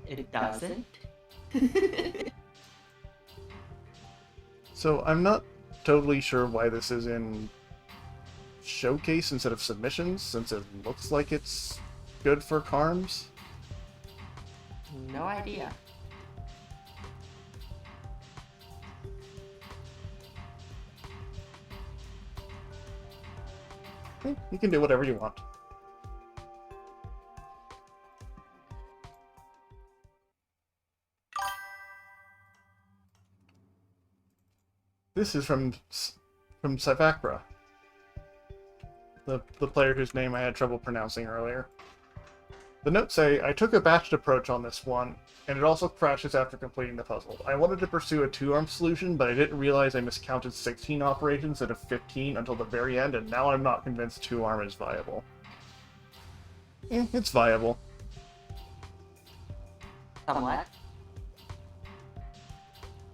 It doesn't? So I'm not totally sure why this is in showcase instead of submissions, since it looks like it's good for CARMs. No idea. You can do whatever you want. This is from Sivakra, the player whose name I had trouble pronouncing earlier. The notes say, I took a batched approach on this one, and it also crashes after completing the puzzle. I wanted to pursue a 2-arm solution, but I didn't realize I miscounted 16 operations instead of 15 until the very end, and now I'm not convinced 2-arm is viable. It's viable. Somewhat.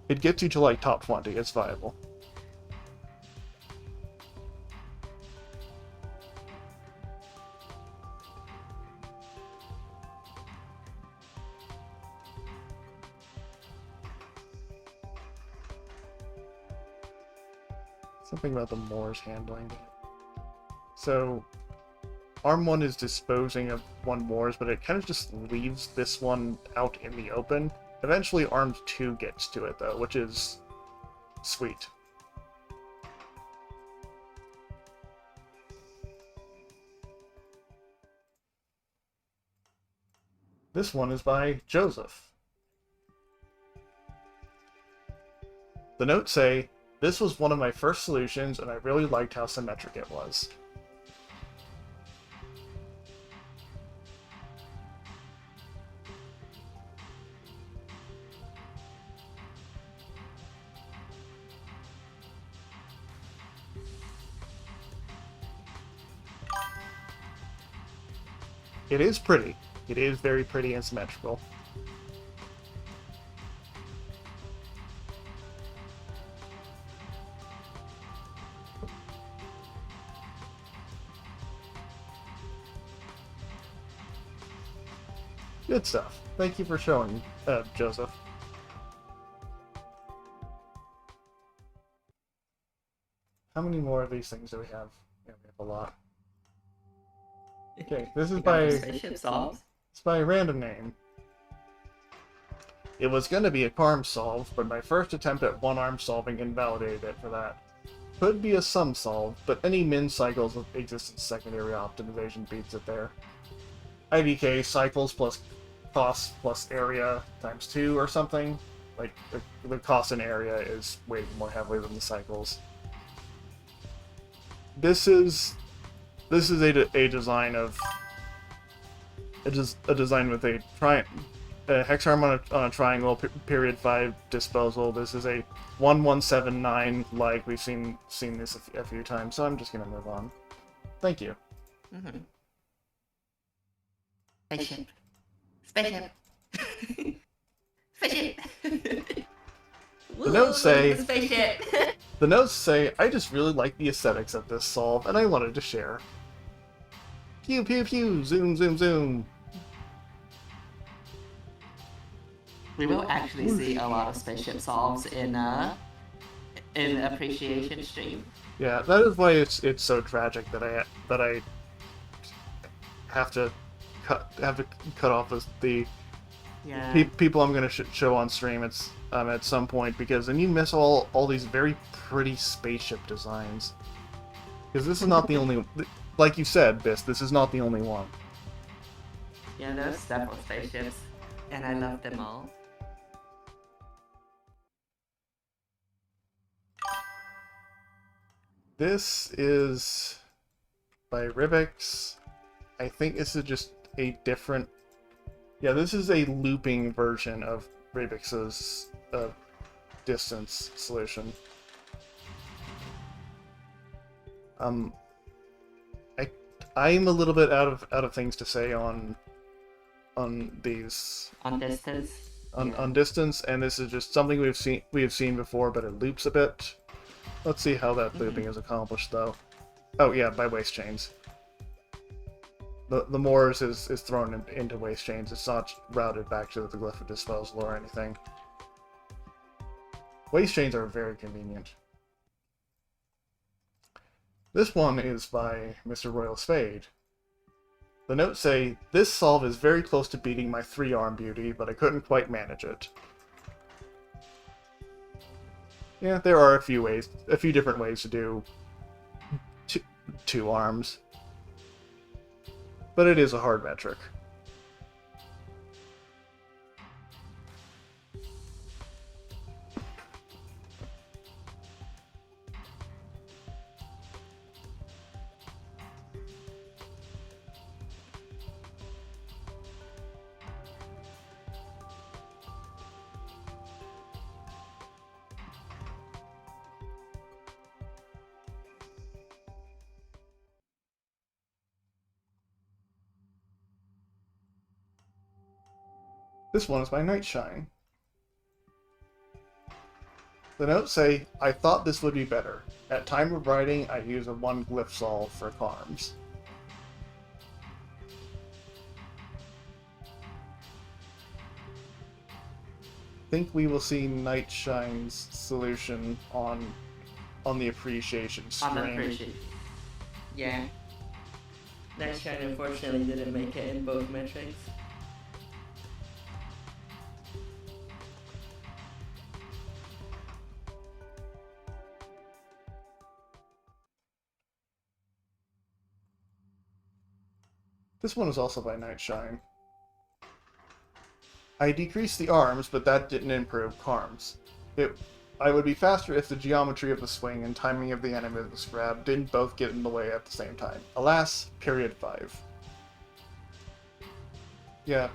It gets you to like top 20, it's viable. Something about the Moors handling. So, Arm 1 is disposing of one Moors, but it kind of just leaves this one out in the open. Eventually, Arm 2 gets to it, though, which is sweet. This one is by Joseph. The notes say, this was one of my first solutions, and I really liked how symmetric it was. It is pretty. It is very pretty and symmetrical. Good stuff. Thank you for showing, Joseph. How many more of these things do we have? Yeah, we have a lot. Okay, this is You got the by spaceship solved. it's by a random name. It was gonna be a CARM solve, but my first attempt at one-arm solving invalidated it for that. Could be a sum solve, but any min cycles of existence secondary optimization beats it there. IDK cycles plus cost plus area times 2 or something. Like, the cost and area is weighted more heavily than the cycles. This is a design of a design with a hex arm on a triangle period 5 disposal. This is a 1179 like we've seen this a few times, so I'm just gonna move on. Thank you. Mm-hmm. Spaceship. Spaceship. Spaceship. The notes say the spaceship. the notes say I just really like the aesthetics of this solve and I wanted to share. Pew pew pew, zoom zoom zoom. We will actually see a lot of spaceship solves in appreciation stream. Yeah, that is why it's so tragic that I have to cut off the people I'm gonna show on stream at some point, because then you miss all these very pretty spaceship designs. Because this is not the only, like you said, Biss, this is not the only one. Yeah, there's several spaceships, and I love them all. This is by Rivix. I think this is just a different... Yeah, this is a looping version of Rivix's distance solution. I'm a little bit out of things to say on these. On distance. On distance, and this is just something we have seen before, but it loops a bit. Let's see how that looping is accomplished, though. Oh yeah, by waste chains. The Moors is thrown into waste chains. It's not routed back to the glyph of disposal or anything. Waste chains are very convenient. This one is by Mr. Royal Spade. The notes say, this solve is very close to beating my 3-arm beauty, but I couldn't quite manage it. Yeah, there are a few different ways to do two arms. But it is a hard metric. This one is by Nightshine. The notes say, I thought this would be better. At time of writing, I use a 1 glyph solve for CARMs. Think we will see Nightshine's solution on the appreciation stream. On the appreciation. Yeah. Nightshine unfortunately didn't make it in both metrics. This one is also by Nightshine. I decreased the arms, but that didn't improve CARMs. I would be faster if the geometry of the swing and timing of the animus grab didn't both get in the way at the same time. Alas, period 5. Yeah,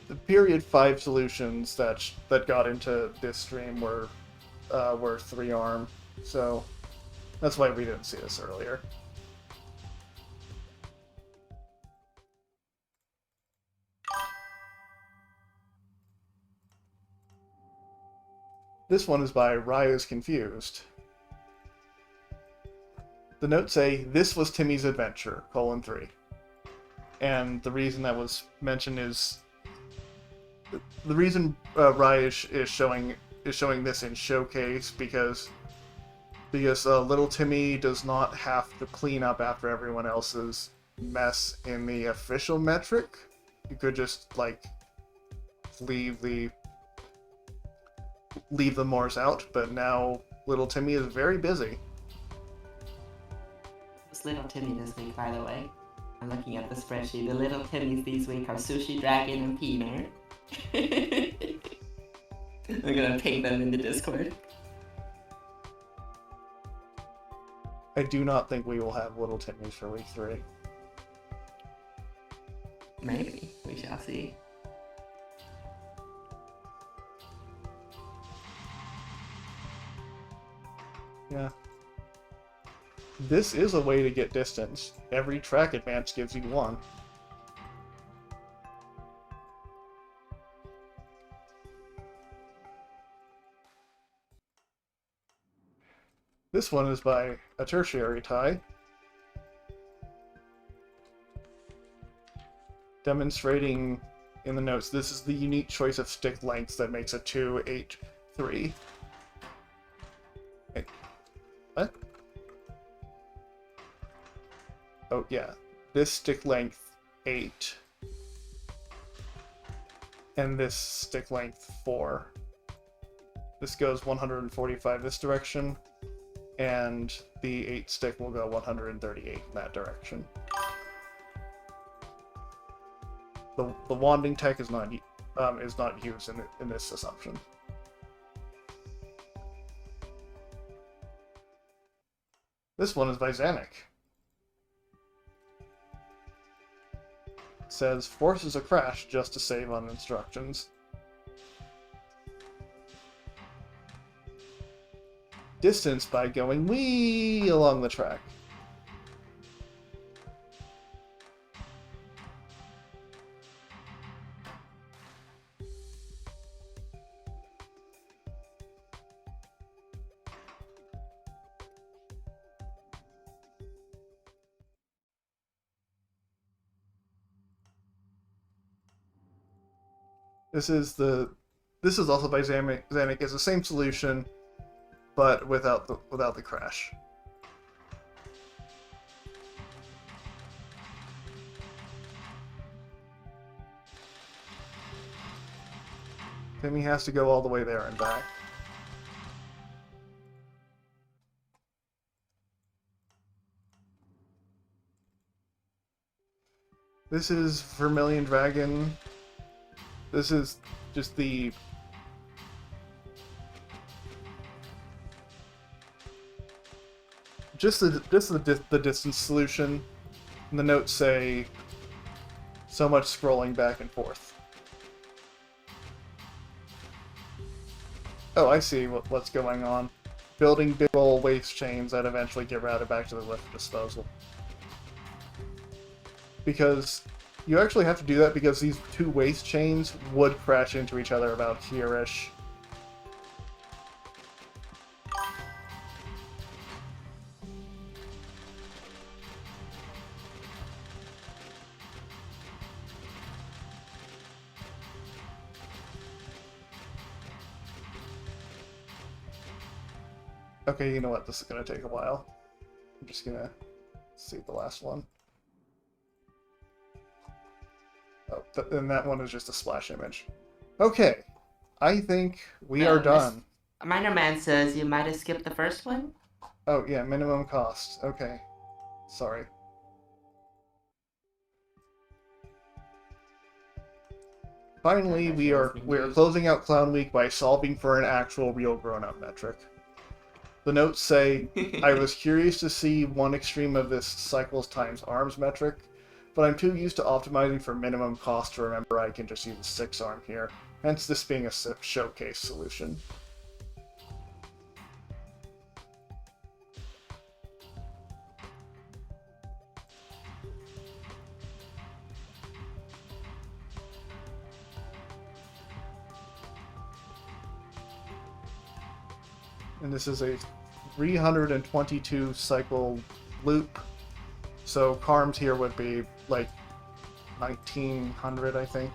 the period 5 solutions that got into this stream were 3-arm, so that's why we didn't see this earlier. This one is by Raya's Confused. The notes say, this was Timmy's adventure, :3. And the reason that was mentioned is... The reason Raya is showing this in Showcase, because Because little Timmy does not have to clean up after everyone else's mess in the official metric. You could just like leave the Moors out, but now little Timmy is very busy. Who's little Timmy this week, by the way? I'm looking at the spreadsheet. The little Timmys this week are Sushi Dragon and Peanut. I'm gonna ping them in the Discord. I do not think we will have little Timmys for week 3. Maybe. We shall see. Yeah. This is a way to get distance. Every track advance gives you 1. This one is by a tertiary tie. Demonstrating in the notes, this is the unique choice of stick lengths that makes a 2, 8, 3. Wait, what? Oh, yeah. This stick length, 8. And this stick length, 4. This goes 145 this direction, and the 8 stick will go 138 in that direction. The wanding tech is not used in this assumption. This one is by Zanuck. It says forces a crash just to save on instructions. Distance by going wee along the track. This is also by Zanuck. It's the same solution, but without the crash. Timmy has to go all the way there and back. This is Vermilion Dragon. This is just the distance solution. And the notes say so much scrolling back and forth. Oh, I see what's going on. Building big ol' waste chains that eventually get routed back to the lift disposal. Because you actually have to do that because these 2 waste chains would crash into each other about here-ish. Okay, you know what? This is going to take a while. I'm just going to see the last one. Oh, and that one is just a splash image. Okay, I think we are done. Minor Man says you might have skipped the first one? Oh, yeah, minimum cost. Okay. Sorry. Finally, we are closing out Clown Week by solving for an actual real grown-up metric. The notes say, I was curious to see one extreme of this cycles times arms metric, but I'm too used to optimizing for minimum cost to remember I can just use a 6 arm here, hence this being a showcase solution. And this is a 322 cycle loop. So Carms here would be like 1900, I think.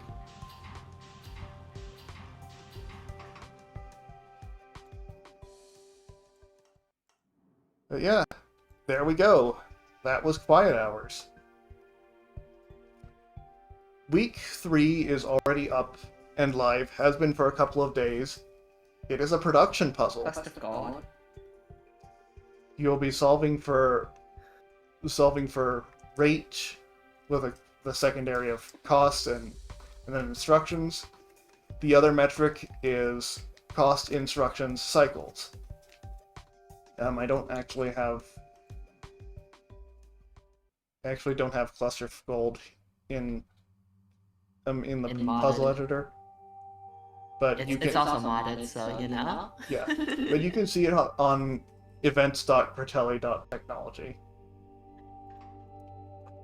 But yeah, there we go. That was Quiet Hours. Week 3 is already up and live, has been for a couple of days. It is a production puzzle. Quest of Gold. You'll be solving for rate with the secondary of cost and then instructions. The other metric is cost, instructions, cycles. I don't actually have. I actually don't have cluster of gold in the puzzle editor. But it's also modded, so you know. Yeah, but you can see it on events.cratelli.technology.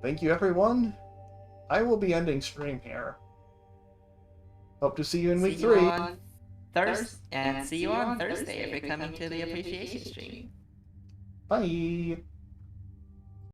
Thank you, everyone. I will be ending stream here. Hope to see you in week 3. And see you on Thursday if you're coming to the appreciation stream. Bye.